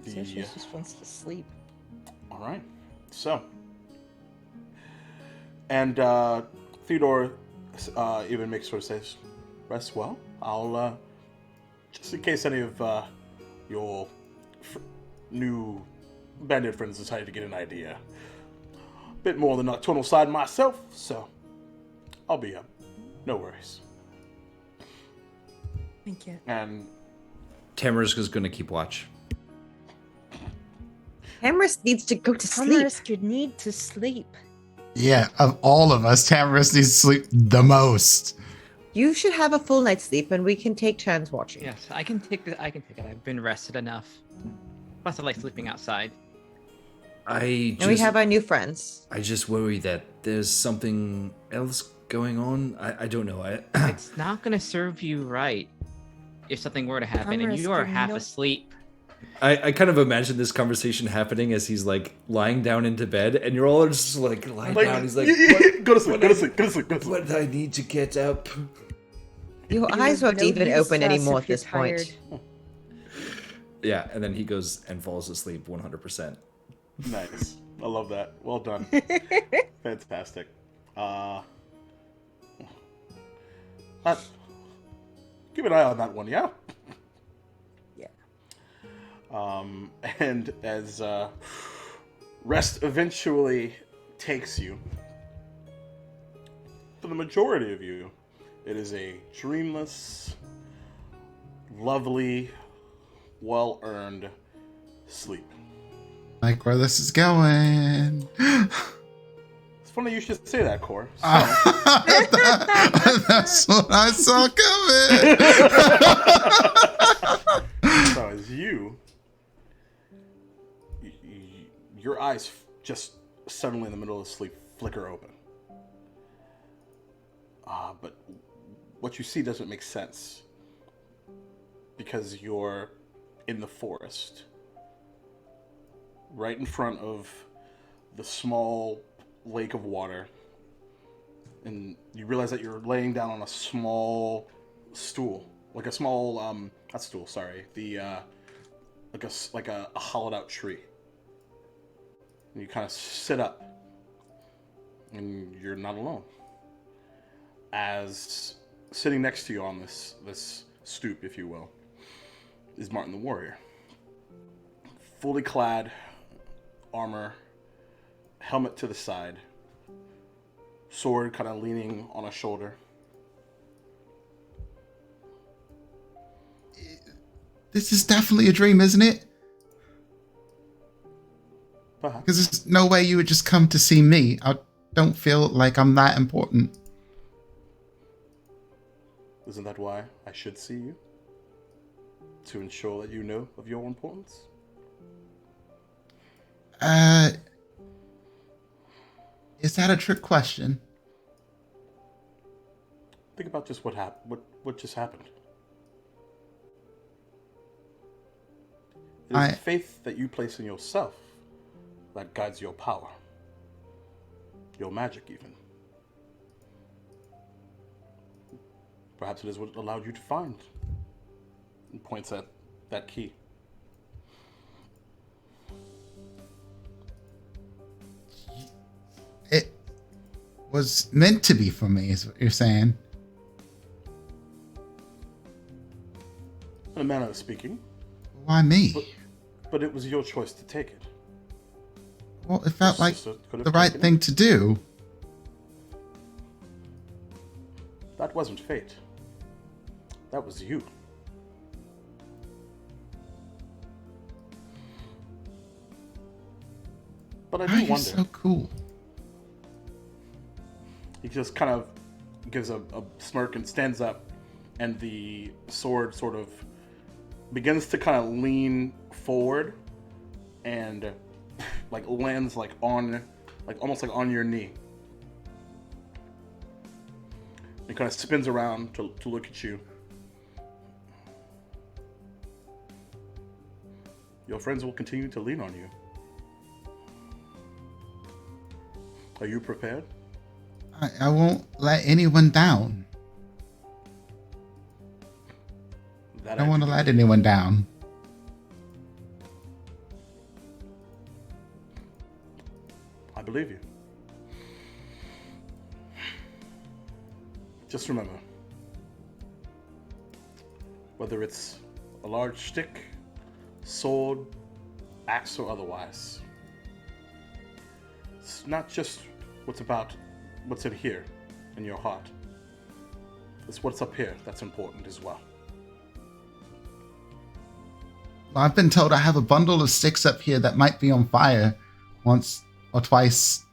Saoirse just wants to sleep. All right. So, and Theodore even makes sort of says, "Rest well. I'll just in case any of your new bandit friends decided to get an idea. A bit more on the nocturnal side myself, so I'll be up. No worries." Thank you. And Tamarisk is going to keep watch. Tamarisk needs to go to sleep. Tamarisk, you need to sleep. Yeah, of all of us, Tamarisk needs to sleep the most. You should have a full night's sleep, and we can take turns watching. Yes, I can take it. I've been rested enough. Plus, I like sleeping outside. And we have our new friends. I just worry that there's something else going on. I don't know. It's not gonna serve you right if something were to happen and Tamarisk, you are you half know- asleep. I kind of imagine this conversation happening as he's like lying down into bed, and you're all just like lying down. He's like, go to sleep, go to sleep, go to sleep, go to sleep. "What? I need to get up." Your You eyes have won't no even use open to us anymore if at you're this point. tired. Yeah, and then he goes and falls asleep 100%. Nice. I love that. Well done. Fantastic. Keep an eye on that one, yeah? Yeah. And as rest eventually takes you, for the majority of you, it is a dreamless, lovely, well-earned sleep. Like where this is going. It's funny you should say that, Core. So, That's what I saw coming. so as your eyes just suddenly in the middle of sleep flicker open. But what you see doesn't make sense because you're in the forest, right in front of the small lake of water, and you realize that you're laying down on a small stool, like a small not stool, sorry, the like a hollowed out tree. And you kind of sit up, and you're not alone. As sitting next to you on this stoop, if you will, is Martin the Warrior. Fully clad, armor, helmet to the side, sword kind of leaning on a shoulder. This is definitely a dream, isn't it? Perhaps. Because there's no way you would just come to see me. I don't feel like I'm that important. Isn't that why I should see you? To ensure that you know of your importance? Is that a trick question? Think about just what just happened. It is the faith that you place in yourself that guides your power. Your magic, even. Perhaps it is what allowed you to find. And points at that key. It was meant to be for me, is what you're saying. In a manner of speaking. Why me? But it was your choice to take it. Well, it felt Your like sister could have the right taken it. thing to do. That wasn't fate. That was you. But I Why are do you wonder. so cool? He just kind of gives a smirk and stands up, and the sword sort of begins to kind of lean forward and like lands like on, like almost like on your knee. It kind of spins around to look at you. Your friends will continue to lean on you. Are you prepared? I won't let anyone down. I don't want to let anyone down. I believe you. Just remember, whether it's a large stick, sword, axe, or otherwise, it's not just what's in here, in your heart. It's what's up here that's important as well. I've been told I have a bundle of sticks up here that might be on fire once or twice.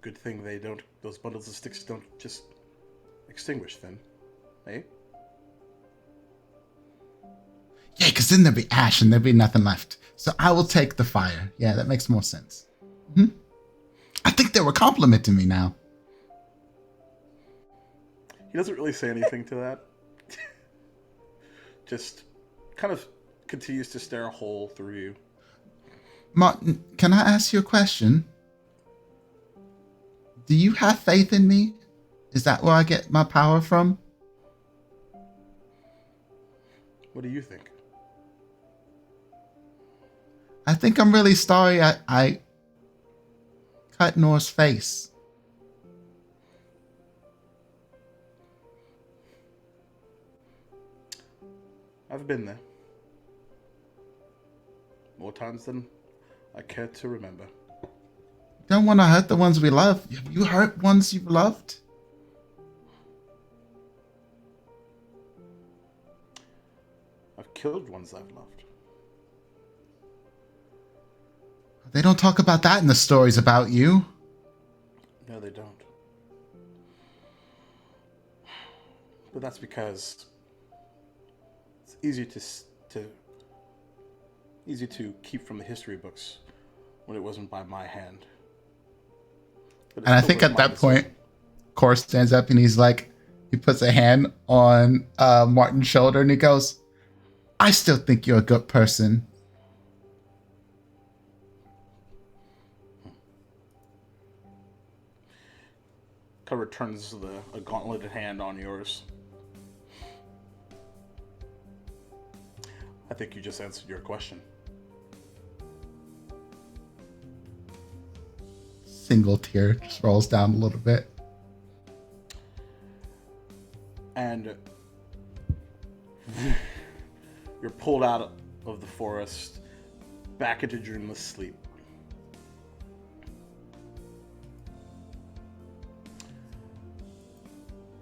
Good thing those bundles of sticks don't just extinguish then, eh? Yeah, because then there'd be ash and there'd be nothing left. So I will take the fire. Yeah, that makes more sense. I think they were complimenting me now. He doesn't really say anything to that. Just kind of continues to stare a hole through you. Martin, can I ask you a question? Do you have faith in me? Is that where I get my power from? What do you think? I think I'm really sorry I cut Nora's face. I've been there. More times than I care to remember. Don't want to hurt the ones we love. Have you hurt ones you've loved? I've killed ones I've loved. They don't talk about that in the stories about you. No, they don't. But that's because it's easy to keep from the history books when it wasn't by my hand. But it And I still think was at my that point, decision. Cor stands up and he's like, he puts a hand on Martin's shoulder and he goes, I still think you're a good person. Kind of returns a gauntleted hand on yours. I think you just answered your question. Single tear just rolls down a little bit. And you're pulled out of the forest back into dreamless sleep.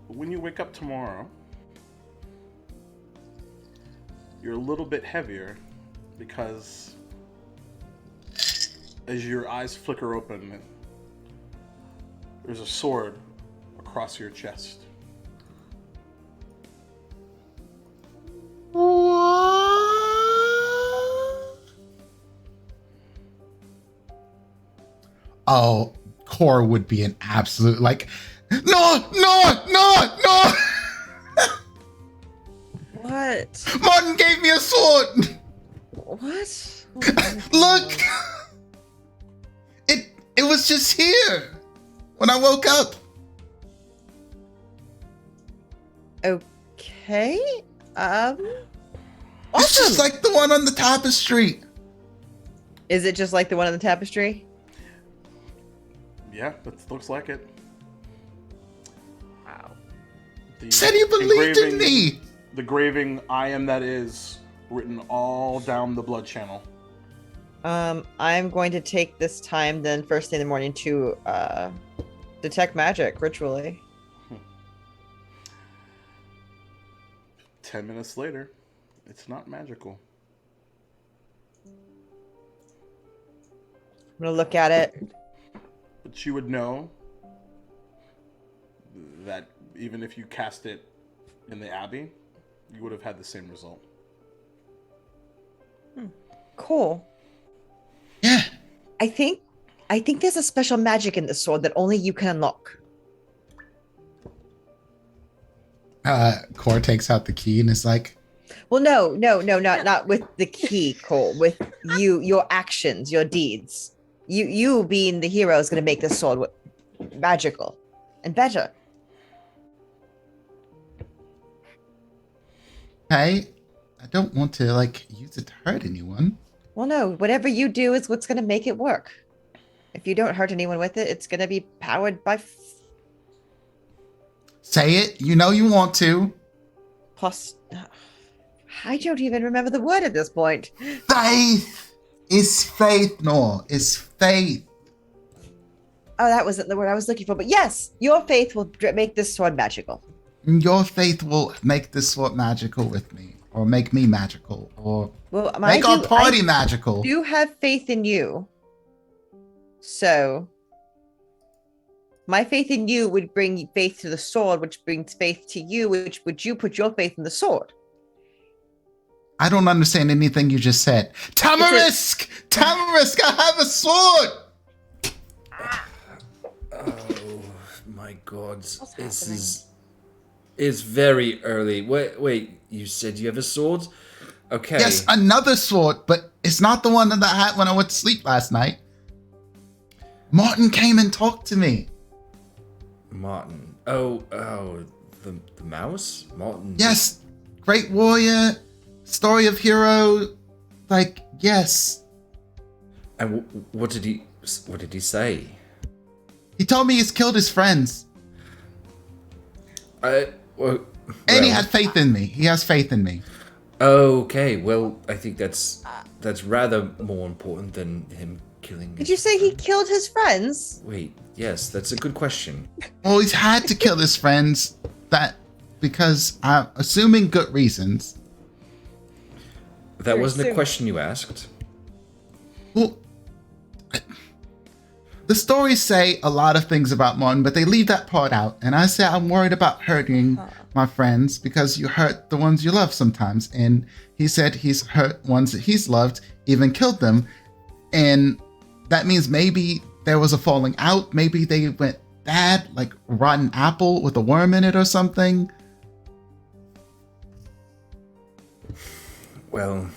When you wake up tomorrow, you're a little bit heavier because as your eyes flicker open, there's a sword across your chest. Oh, Cor would be an absolute like, no. What? Martin gave me a sword. What? Look, it was just here when I woke up. Okay. It's just Awesome. like the one on the tapestry. Is it just like the one on the tapestry? Yeah, that looks like it. Wow. The Said he believed in engraving- me. The graving "I am that is" written all down the blood channel. I'm going to take this time then first thing in the morning to detect magic ritually. 10 minutes later, it's not magical. I'm gonna look at it. But you would know that even if you cast it in the Abbey, you would have had the same result. Cool. Yeah. I think there's a special magic in the sword that only you can unlock. Core takes out the key and is like, Well, no, not with the key, Cole. With you, your actions, your deeds. You being the hero is going to make this sword magical and better. hey, I don't want to like use it to hurt anyone. Well, no, whatever you do is what's going to make it work. If you don't hurt anyone with it, it's going to be powered by Say it. You know you want to. plus. I don't even remember the word at this point. Faith is faith, Nor. It's faith. Oh, that wasn't the word I was looking for. But yes, your faith will make this sword magical. Your faith will make this sword magical with me, or make me magical, or Well, make our party magical. I do have faith in you. So, my faith in you would bring faith to the sword, which brings faith to you, which would you put your faith in the sword? I don't understand anything you just said. Tamarisk! Tamarisk, I have a sword! Oh my god. What's This happening? is... It's very early. Wait, you said you have a sword? Okay. Yes, another sword, but it's not the one that I had when I went to sleep last night. Martin came and talked to me. Martin. Oh, the mouse? Martin. Yes, great warrior, story of hero, like, yes. And what did he say? He told me he's killed his friends. Well, And he had faith in me. He has faith in me. okay, well, I think that's rather more important than him killing. Did you say he killed his friends? Wait, yes, that's a good question. Well, he's had to kill his friends because I'm assuming good reasons. That You're wasn't a assuming. question you asked. Well, the stories say a lot of things about Martin, but they leave that part out. And I say I'm worried about hurting my friends because you hurt the ones you love sometimes. And he said he's hurt ones that he's loved, even killed them. And that means maybe there was a falling out. Maybe they went bad, like rotten apple with a worm in it or something. Well,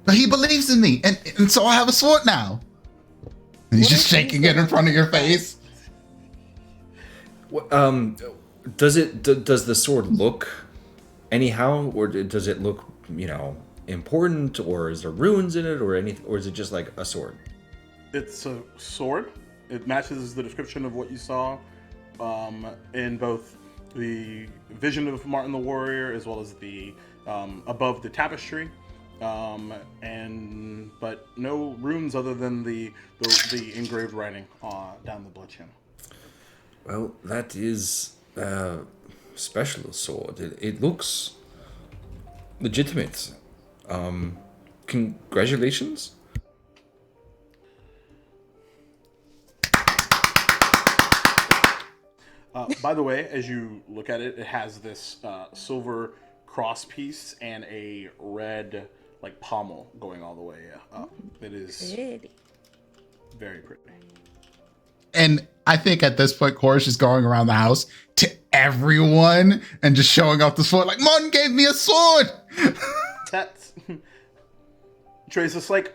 But he believes in me. And so I have a sword now. And he's just shaking it in front of your face. does the sword look anyhow, or does it look, important, or is there runes in it, or anything, or is it just like a sword? It's a sword. It matches the description of what you saw in both the vision of Martin the Warrior as well as the above the tapestry. But no runes other than the engraved writing down the blood channel. Well, that is a special sword. It looks legitimate. Congratulations. By the way, as you look at it, it has this silver cross piece and a red pommel going all the way up. It is Pretty. very pretty. And I think at this point, Cora's just going around the house to everyone and just showing off the sword. Like, Martin gave me a sword! That's Trey's just like,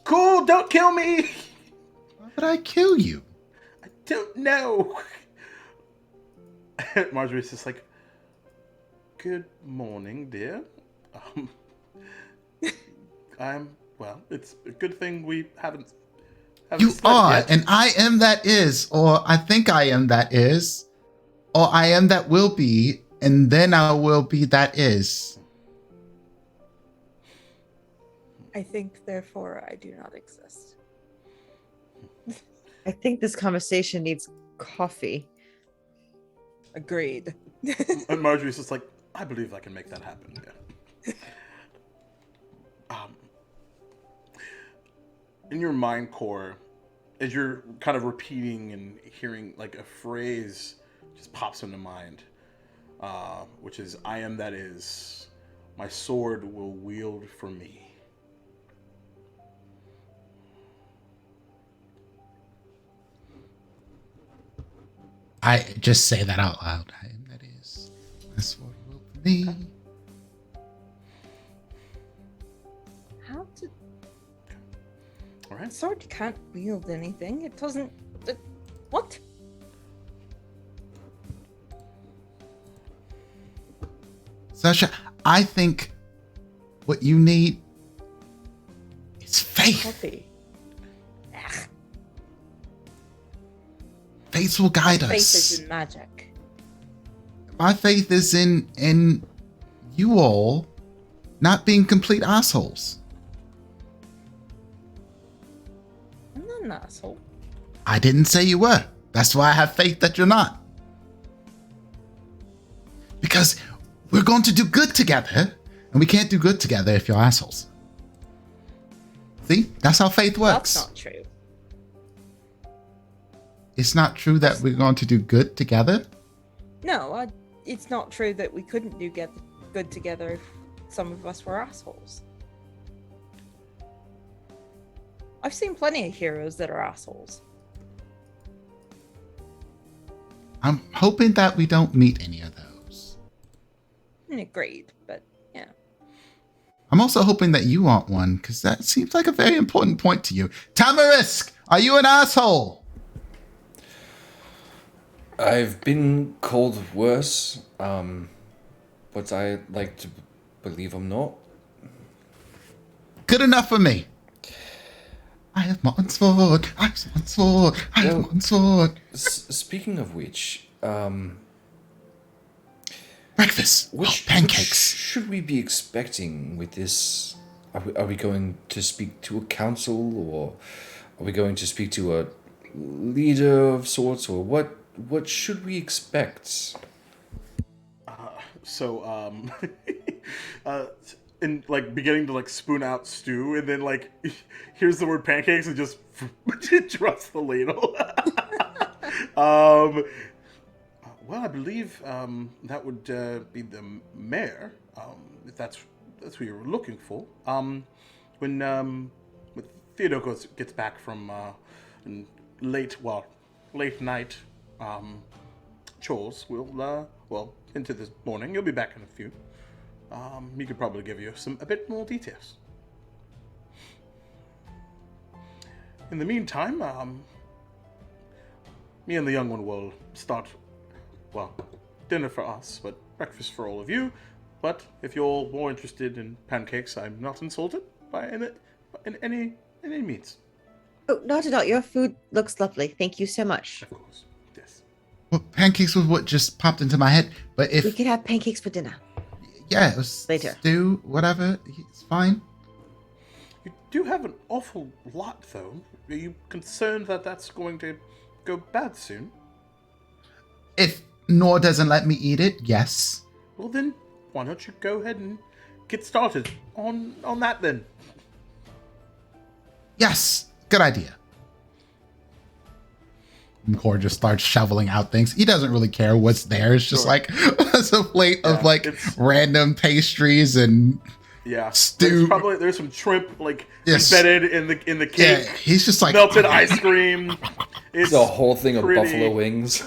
cool, don't kill me. Why would I kill you? I don't know. Marjorie's just like, good morning, dear. It's a good thing we haven't You slept are, yet. and I am that is, or I think I am that is, or I am that will be, and then I will be that is. I think, therefore, I do not exist. I think this conversation needs coffee. Agreed. And Marjorie's just like, I believe I can make that happen. Yeah. In your mind core, as you're kind of repeating and hearing like a phrase just pops into mind, which is, I am that is, my sword will wield for me. I just say that out loud. I am that is. My sword will be. How did All right. sword can't wield anything? It doesn't. What? Sasha, I think what you need is faith. Coffee. Faith will guide us. Faith is in magic. My faith is in you all not being complete assholes. I'm not an asshole. I didn't say you were. That's why I have faith that you're not. Because we're going to do good together, and we can't do good together if you're assholes. See? That's how faith works. That's not true. It's not true that we're going to do good together? No, it's not true that we couldn't do good together if some of us were assholes. I've seen plenty of heroes that are assholes. I'm hoping that we don't meet any of those. Agreed, but yeah. I'm also hoping that you aren't one, because that seems like a very important point to you. Tamarisk, are you an asshole? I've been called worse, but I like to believe I'm not. Good enough for me. I have my own sword. I have my own sword. I have my own sword. Speaking of which, Breakfast. What Pancakes. should we be expecting with this? Are we going to speak to a council, or are we going to speak to a leader of sorts, or what should we expect? In like beginning to like spoon out stew, and then like here's the word pancakes and just trusts the ladle. Well, I believe that would be the mayor, if that's what you were looking for. When Theodore gets back from late night chores, we'll into this morning. You'll be back in a few. He could probably give you a bit more details. In the meantime, me and the young one will start, dinner for us, but breakfast for all of you. But if you're more interested in pancakes, I'm not insulted by any means. Oh, not at all. Your food looks lovely. Thank you so much. Of course, yes. Well, pancakes was what just popped into my head. But We could have pancakes for dinner. yeah, it was Later. stew, whatever. It's fine. You do have an awful lot, though. Are you concerned that that's going to go bad soon? If Nor doesn't let me eat it, yes. Well, then, why don't you go ahead and get started on that then? Yes, good idea. And Core just starts shoveling out things. He doesn't really care what's there. It's just Sure. like it's a plate of like it's- random pastries and Yeah, stew. There's some shrimp Yes. embedded in the cake. Yeah, he's just like Melted ice cream. It's The whole thing of pretty- buffalo wings.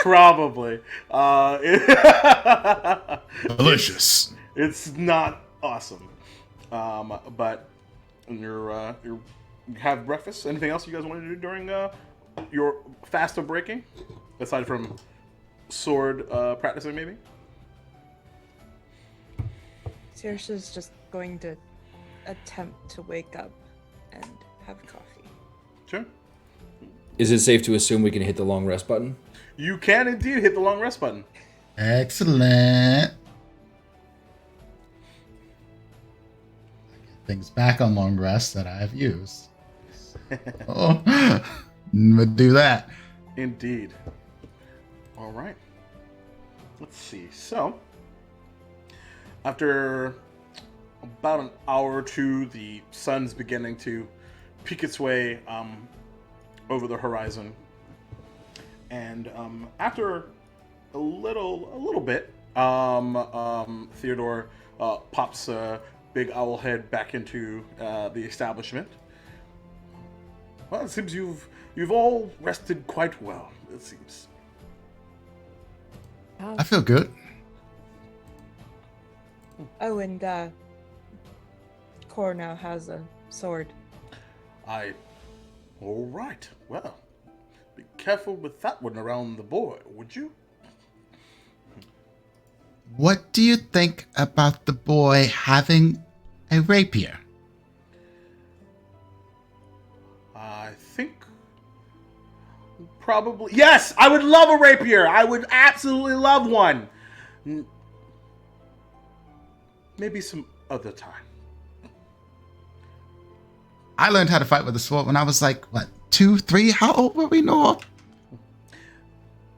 Probably. delicious. It's not awesome. But you have breakfast. Anything else you guys want to do during your fast of breaking, aside from sword practicing, maybe? Saoirse's just going to attempt to wake up and have coffee. Sure. Is it safe to assume we can hit the long rest button? You can indeed hit the long rest button. Excellent. Things back on long rest that I have used. Oh, but do that. Indeed. All right. Let's see. So, after about an hour or two, the sun's beginning to peek its way over the horizon, and after a little bit, Theodore pops a big owl head back into the establishment. Well, it seems you've all rested quite well. It seems. I feel good. Oh, and Cor now has a sword. All right. Well, be careful with that one around the boy, would you? What do you think about the boy having a rapier? I think probably yes. I would love a rapier. I would absolutely love one. Maybe some other time. I learned how to fight with a sword when I was like, what, 2, 3? How old were we, Noah?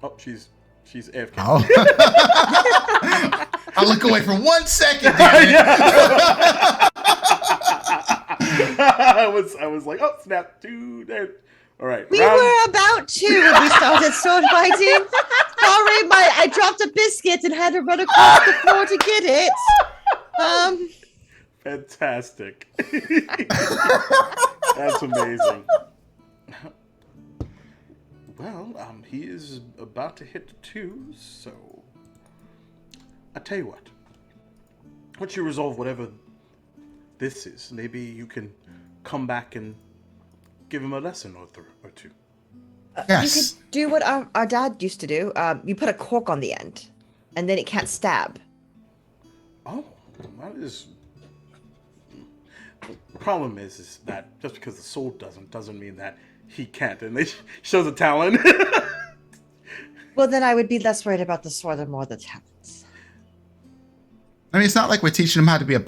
Oh, she's AFK. Oh. I look away for 1 second. Damn it. I was like, oh snap, dude. There. All right. We were about to when we started sword fighting. Sorry, I dropped a biscuit and had to run across the floor to get it. Fantastic. That's amazing. Well, he is about to hit 2, so I tell you what. Once you resolve whatever this is, maybe you can come back and give him a lesson or two. Yes. You could do what our dad used to do. You put a cork on the end, and then it can't stab. Oh, that is. The problem is that just because the sword doesn't mean that he can't, and it shows a talent. Well, then I would be less worried about the sword and more the talents. I mean, it's not like we're teaching him how to be a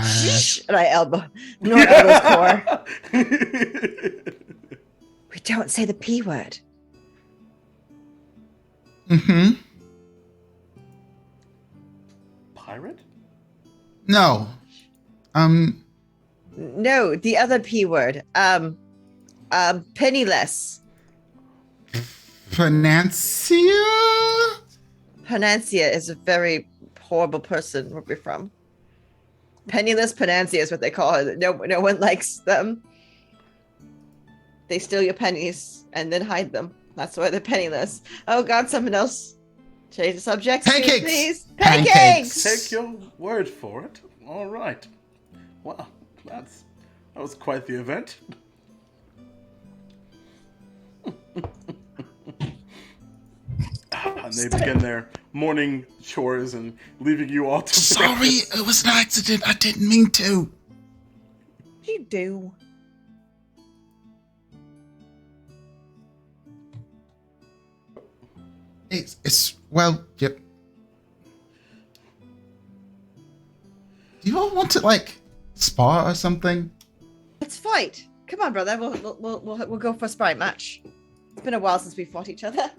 Shh! And I elbow. No elbows, Core. We don't say the P word. Mm-hmm. Pirate? No. No, the other P word. Penniless. Financia? Panancia is a very horrible person where we're from. Penniless Panancia is what they call it. No one likes them. They steal your pennies and then hide them. That's why they're penniless. Oh God, someone else. Change the subject, Pancakes! please. Pancakes! Take your word for it. All right. Wow, that was quite the event. And they begin their morning chores and leaving you all to Sorry, breakfast. it was an accident. I didn't mean to. You do. It's well, yep. Do you all want to like spar or something? Let's fight. Come on, brother. We'll go for a sparring match. It's been a while since we fought each other.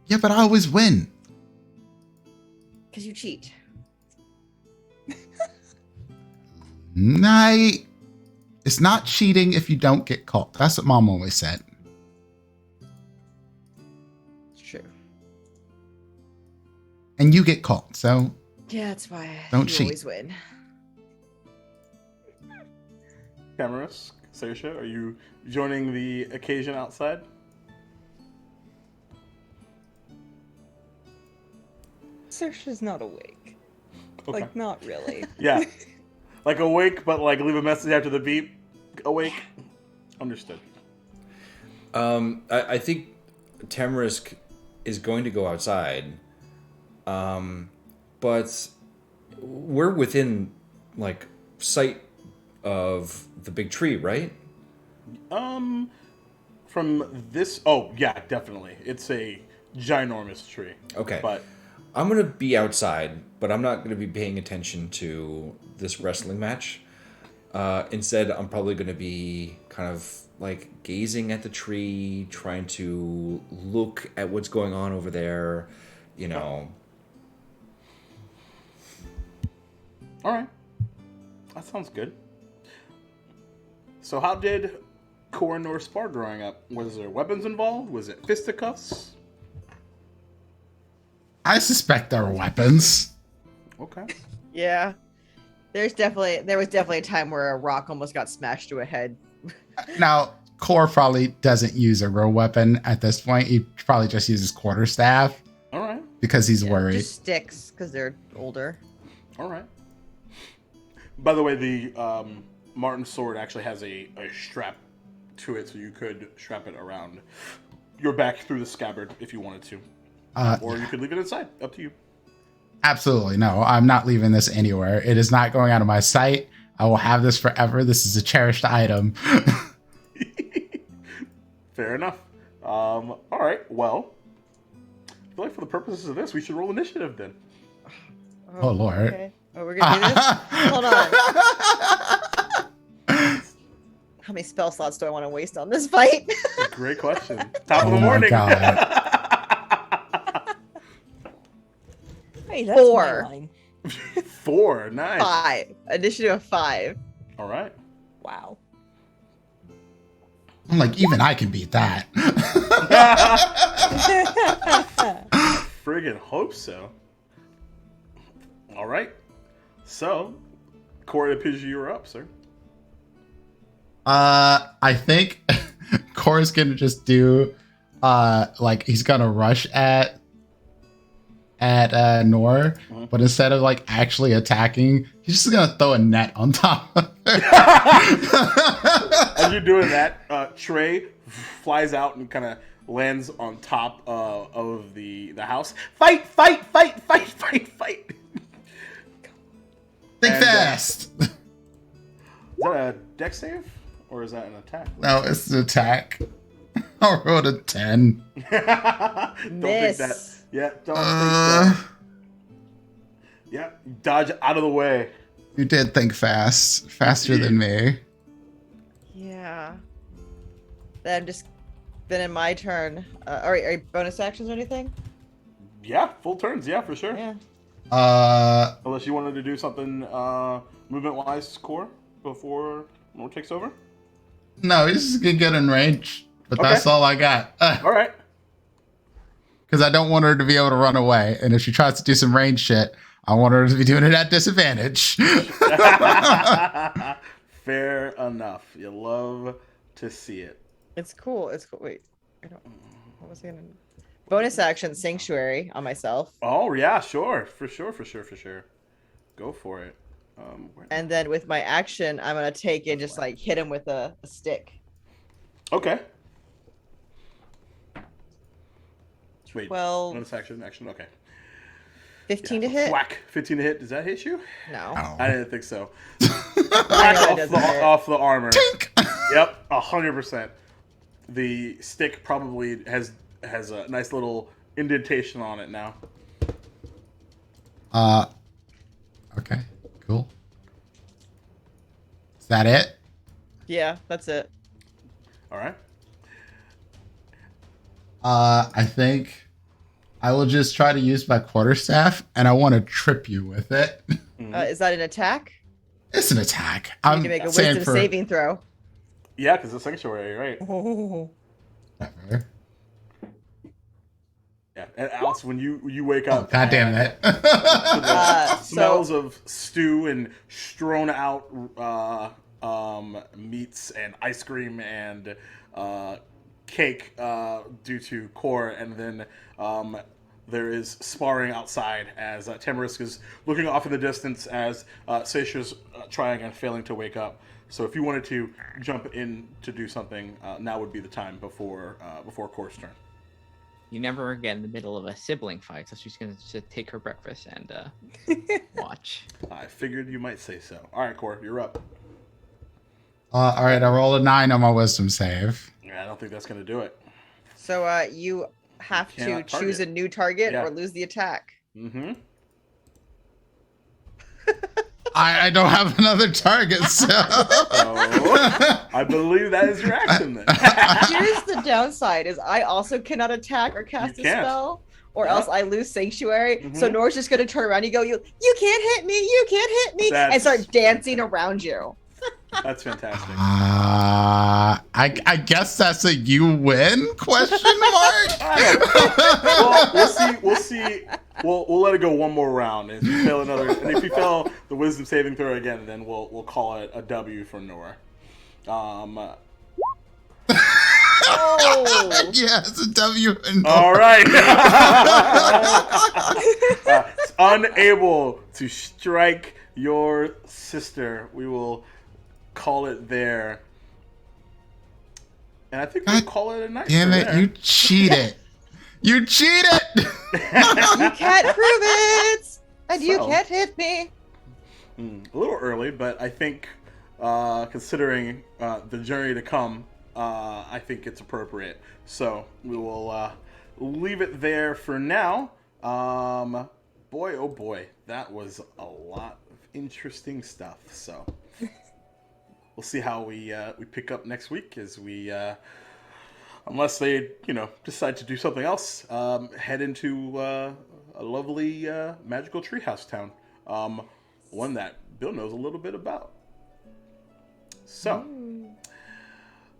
Yeah, but I always win. Because you cheat. It's not cheating if you don't get caught. That's what Mom always said. It's true. And you get caught, so Yeah, that's why Don't you cheat. always win. Camarus, Saoirse, are you joining the occasion outside? Saoirse's not awake. Okay. Like, not really. Yeah. Like awake, but like leave a message after the beep. Awake. Understood. I think Tamarisk is going to go outside, but we're within like sight of the big tree, right? From this, oh yeah, definitely. It's a ginormous tree. Okay. But I'm going to be outside, but I'm not going to be paying attention to this wrestling match. Instead, I'm probably going to be kind of like gazing at the tree, trying to look at what's going on over there, you know. All right. That sounds good. So how did Korinor spar growing up? Was there weapons involved? Was it fisticuffs? I suspect there were weapons. Okay. Yeah. There was definitely a time where a rock almost got smashed to a head. Now, Core probably doesn't use a real weapon at this point. He probably just uses quarterstaff All right. because he's Yeah, worried. just sticks because they're older. All right. By the way, the Martin sword actually has a strap to it, so you could strap it around your back through the scabbard if you wanted to. Or you could leave it inside. Up to you. Absolutely no. I'm not leaving this anywhere. It is not going out of my sight. I will have this forever. This is a cherished item. Fair enough. All right. Well, I feel like for the purposes of this, we should roll initiative then. Oh, Lord. Okay. Oh, we're gonna do this? Hold on. How many spell slots do I want to waste on this fight? Great question. Top of Oh the my morning. God. Hey, that's 4. my line. 4. Nice. 5. Initiative of 5. All right. Wow. I'm like, even I can beat that. Friggin' hope so. All right. So, Corey Pidgey, you're up, sir. I think Core's gonna just do, like he's gonna rush at Nor, but instead of like actually attacking, he's just gonna throw a net on top of it. As you're doing that, Trey flies out and kind of lands on top of the house. Fight! Fight! Fight! Fight! Fight! Fight! Think And, fast. Is that a dex save? Or is that an attack? No, it's an attack. I rolled a 10. Don't Miss. think that. Yeah, don't think so. Yeah, dodge out of the way. You did think fast. Faster than me. Yeah. Then in my turn. Are bonus actions or anything? Yeah, full turns. Yeah, for sure. Yeah. Unless you wanted to do something movement-wise, Core, before Nor takes over. No, he's just gonna get in range. But Okay. that's all I got. All right. Because I don't want her to be able to run away. And if she tries to do some range shit, I want her to be doing it at disadvantage. Fair enough. You love to see it. It's cool. It's cool. Wait. What was I gonna bonus action sanctuary on myself. Oh, yeah, sure. For sure. Go for it. And then with my action, I'm gonna take and just like hit him with a stick. Okay. Wait. 12. Bonus action. Okay. 15 Yeah, to hit? Whack. 15 to hit. Does that hit you? No. Oh. I didn't think so. I know it doesn't hit. off the armor. Yep, 100%. The stick probably has a nice little indentation on it now. Okay, cool. Is that it? Yeah, that's it. All right. I think I will just try to use my quarterstaff, and I want to trip you with it. Is that an attack? It's an attack. You I'm need to make a saying wisdom saving throw. Yeah, because it's sanctuary, right? Oh. Whatever. Yeah. And Alex, when you wake Oh, up, God damn it. smells of stew and strewn out meats and ice cream and cake due to Core, and then there is sparring outside as Tamarisk is looking off in the distance as Seisha's trying and failing to wake up. So if you wanted to jump in to do something, now would be the time before Core's turn. You never get in the middle of a sibling fight, so she's gonna just take her breakfast and watch. I figured you might say so. All right, Core, you're up. All right, I rolled a 9 on my wisdom save. Yeah, I don't think that's going to do it. So you have You to cannot choose a target. new target Yeah. or lose the attack. Mm-hmm. I don't have another target, so. I believe that is your action then. Here's the downside: is I also cannot attack or cast a can't. spell, or Yeah. else I lose sanctuary. Mhm. So Nora's just gonna turn around and go, "You can't hit me! You can't hit me!" That's- and start dancing around you. That's fantastic. I guess that's a you win question mark. Well, we'll see. We'll let it go one more round. If you fail another, and if you fail the wisdom saving throw again, then we'll call it a W for Nora. Oh, Yeah, it's a W. And All right. Unable to strike your sister. We will call it there. And I think we'll God call it a night. damn for it, there. you cheated. You cheated. you can't prove it, and you So- can't hit me. A little early, but I think considering the journey to come, I think it's appropriate. So we will leave it there for now. Boy, oh boy, that was a lot of interesting stuff. So we'll see how we pick up next week as we, unless they decide to do something else, head into a lovely magical treehouse town. One that Bill knows a little bit about. So,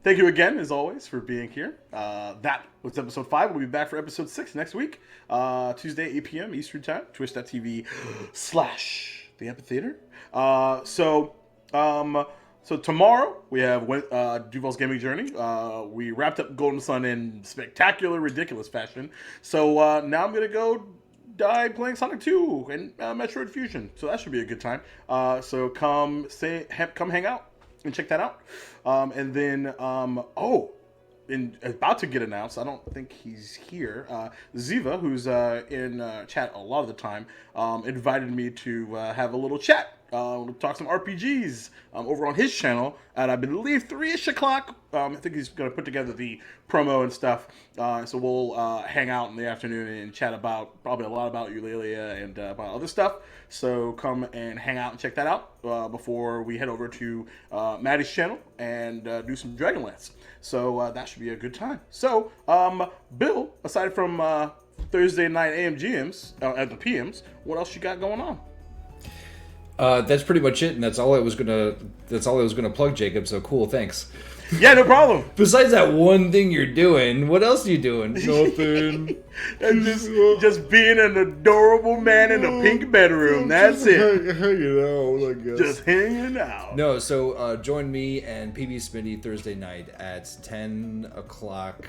thank you again, as always, for being here. That was episode 5. We'll be back for episode 6 next week, Tuesday, 8 p.m. Eastern Time, twitch.tv/The Amphitheater. So tomorrow, we have Duval's Gaming Journey. We wrapped up Golden Sun in spectacular, ridiculous fashion. So now I'm going to go die playing Sonic 2 and Metroid Fusion. So that should be a good time. So come hang out and check that out. And then, about to get announced, I don't think he's here. Ziva, who's in chat a lot of the time, invited me to have a little chat. Talk some RPGs over on his channel at, I believe, 3-ish o'clock. I think he's going to put together the promo and stuff. So we'll hang out in the afternoon and chat probably a lot about Eulalia and about other stuff. So come and hang out and check that out before we head over to Maddie's channel and do some Dragonlance. So that should be a good time. So, Bill, aside from Thursday night AMGMs at the PMs, what else you got going on? That's pretty much it, and that's all I was gonna plug, Jacob. So cool, thanks. Yeah, no problem. Besides that one thing you're doing, what else are you doing? Nothing. And just being an adorable man in a pink bedroom. That's it. Hanging out, I guess. Just hanging out. No, so join me and PB Smitty Thursday night at 10 o'clock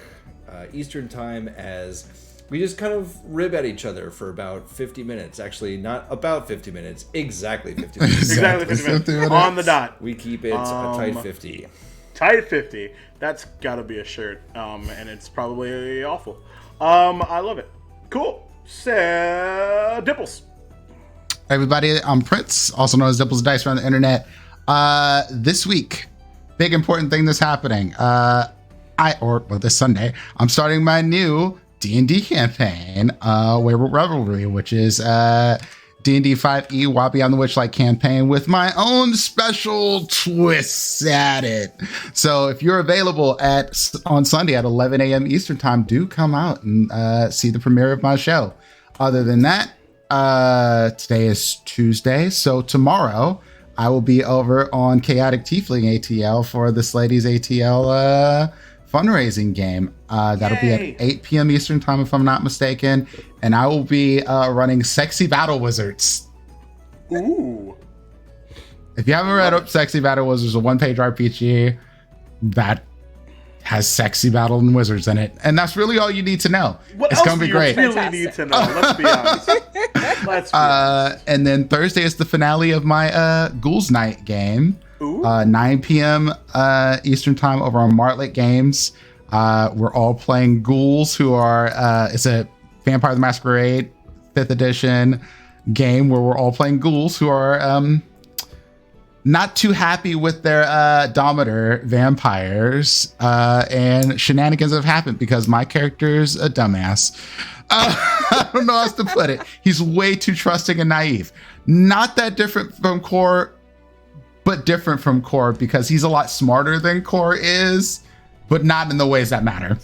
Eastern Time as we just kind of rib at each other for about 50 minutes. Actually, not about 50 minutes, exactly 50 minutes. Exactly 50 minutes. On the dot. We keep it a tight 50. Tight 50. That's got to be a shirt. And it's probably awful. I love it. Cool. So, Dipples. Everybody, I'm Prince, also known as Dipples Dice around the internet. This week, big important thing that's happening. This Sunday, I'm starting my new D&D campaign, Werewolf Revelry, which is D&D 5e Wild Beyond the Witchlight campaign with my own special twists at it. So if you're available on Sunday at 11 a.m. Eastern Time, do come out and see the premiere of my show. Other than that, today is Tuesday, so tomorrow I will be over on Chaotic Tiefling ATL for this lady's ATL fundraising game. That'll be at 8 p.m. Eastern Time, if I'm not mistaken. And I will be running Sexy Battle Wizards. Ooh. If you haven't read up Sexy Battle Wizards, a one-page RPG that has sexy battle and wizards in it. And that's really all you need to know. What It's else going to do be you great. really need to know? Let's be honest. Let's be honest. And then Thursday is the finale of my Ghouls Night game. 9 p.m. Eastern Time over on Martlet Games. We're all playing ghouls who are, it's a Vampire the Masquerade 5th edition game where we're all playing ghouls who are not too happy with their Dominator vampires. And shenanigans have happened because my character's a dumbass. I don't know how else to put it. He's way too trusting and naive. Not that different from Core, but different from Core because he's a lot smarter than Core is, but not in the ways that matter.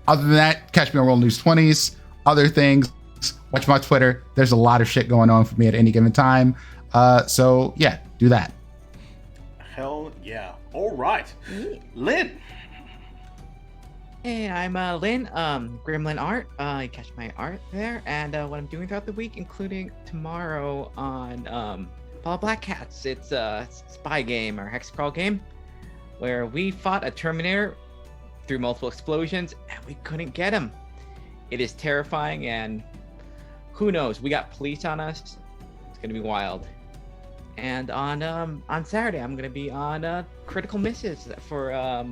Other than that, catch me on World News 20s, other things, watch my Twitter. There's a lot of shit going on for me at any given time. So yeah, do that. Hell yeah. All right. Lynn. Hey, I'm Lynn, Gremlin Art. You catch my art there, and what I'm doing throughout the week, including tomorrow on Follow Black Cats. It's a spy game or hex crawl game where we fought a Terminator through multiple explosions, and we couldn't get him. It is terrifying, and who knows? We got police on us. It's gonna be wild. And on Saturday, I'm gonna be on Critical Misses for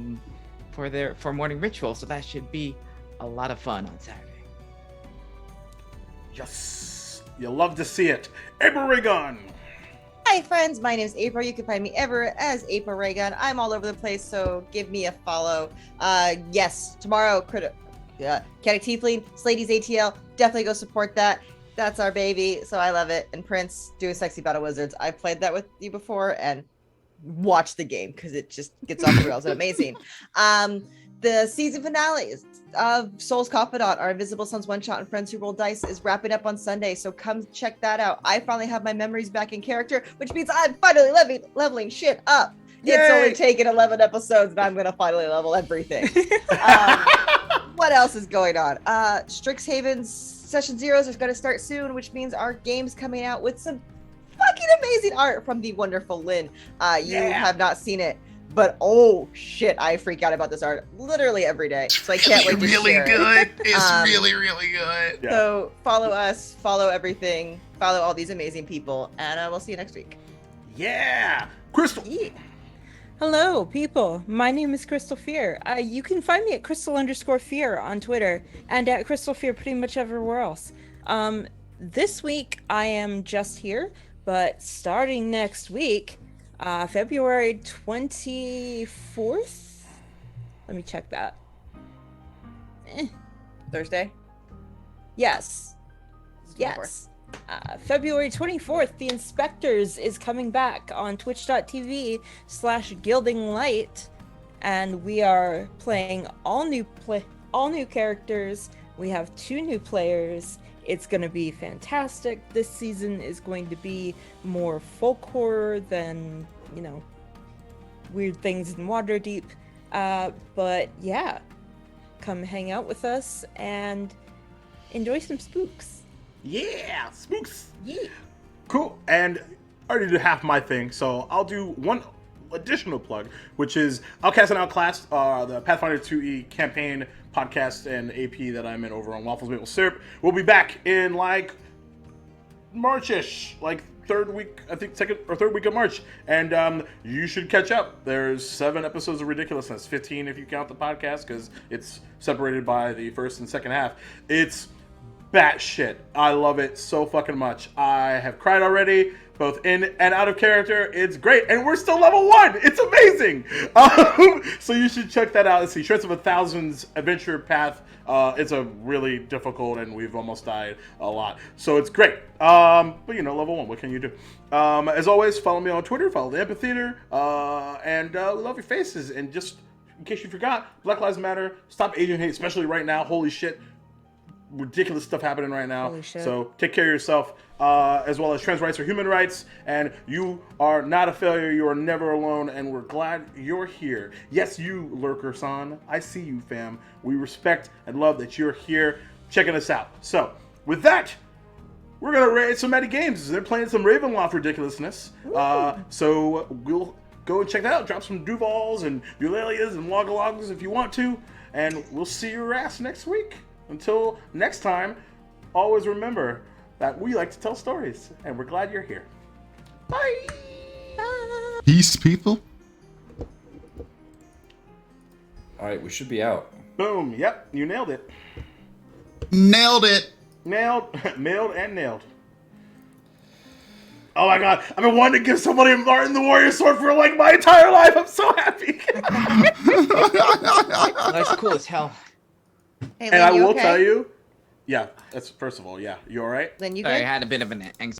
morning ritual, so that should be a lot of fun on Saturday. Yes, you love to see it. April Raygun. Hi friends, my name is April. You can find me everywhere as April Raygun. I'm all over the place, so give me a follow. Yes, tomorrow, Chaotic Tiefling, Slady's ATL. Definitely go support that. That's our baby, so I love it. And Prince doing Sexy Battle Wizards. I've played that with you before, and watch the game because it just gets off the rails and amazing. The season finales of Soul's Confidant, our Invisible Sons one shot and Friends Who Roll Dice is wrapping up on Sunday, so come check that out. I finally have my memories back in character, which means I'm finally leveling shit up. Yay! It's only taken 11 episodes, and I'm gonna finally level everything. What else is going on? Strixhaven's Session Zeros is gonna start soon, which means our game's coming out with some fucking amazing art from the wonderful Lynn. You have not seen it, but oh shit, I freak out about this art literally every day. So I can't wait to share it. It's really, really good. Yeah. So follow us, follow everything, follow all these amazing people, and we'll see you next week. Yeah. Crystal. Yeah. Hello, people. My name is Crystal Fear. You can find me at Crystal_Fear on Twitter and at Crystal Fear pretty much everywhere else. This week I am just here, but starting next week, February 24th. Let me check that. Thursday? Yes. Yes. February 24th, The Inspectors is coming back on twitch.tv/gildinglight, and we are playing all new characters. We have 2 new players. It's going to be fantastic. This season is going to be more folk horror than, weird things in Waterdeep. But yeah, come hang out with us and enjoy some spooks. Yeah, spooks. Yeah. Cool. And I already did half my thing, so I'll do one additional plug, which is Outcast and Outclassed, the Pathfinder 2e campaign podcast and AP that I'm in over on Waffles Maple Syrup. We'll be back in like March-ish, like third week, I think second or third week of March, and you should catch up. There's 7 episodes of Ridiculousness, 15 if you count the podcast, because it's separated by the first and second half. It's batshit. I love it so fucking much. I have cried already, both in and out of character. It's great, and we're still level 1. It's amazing. So you should check that out. It's the Shreds of a Thousand's adventure path. It's a really difficult, and we've almost died a lot. So it's great. But level 1. What can you do? As always, follow me on Twitter. Follow the Amphitheater. And we love your faces. And just in case you forgot, Black Lives Matter. Stop Asian hate, especially right now. Holy shit. Ridiculous stuff happening right now. Holy shit. So take care of yourself, as well as trans rights are human rights, and you are not a failure. You are never alone, and we're glad you're here. Yes, you, Lurker-san. I see you, fam. We respect and love that you're here checking us out. So with that, we're going to rate some Meta Games. They're playing some Ravenloft ridiculousness. So we'll go and check that out. Drop some Duvals and Eulalias and Logalogs if you want to, and we'll see your ass next week. Until next time, always remember that we like to tell stories, and we're glad you're here. Bye! Peace, people. All right, we should be out. Boom. Yep, you nailed it. Nailed it. Nailed and nailed. Oh my god, I've been wanting to give somebody a Martin the Warrior sword for like my entire life. I'm so happy. That's cool as hell. Hey, And I Lynn, you will okay? tell you, Yeah, that's first of all. Yeah, you all right? Then you Sorry, I good? had a bit of an anxiety.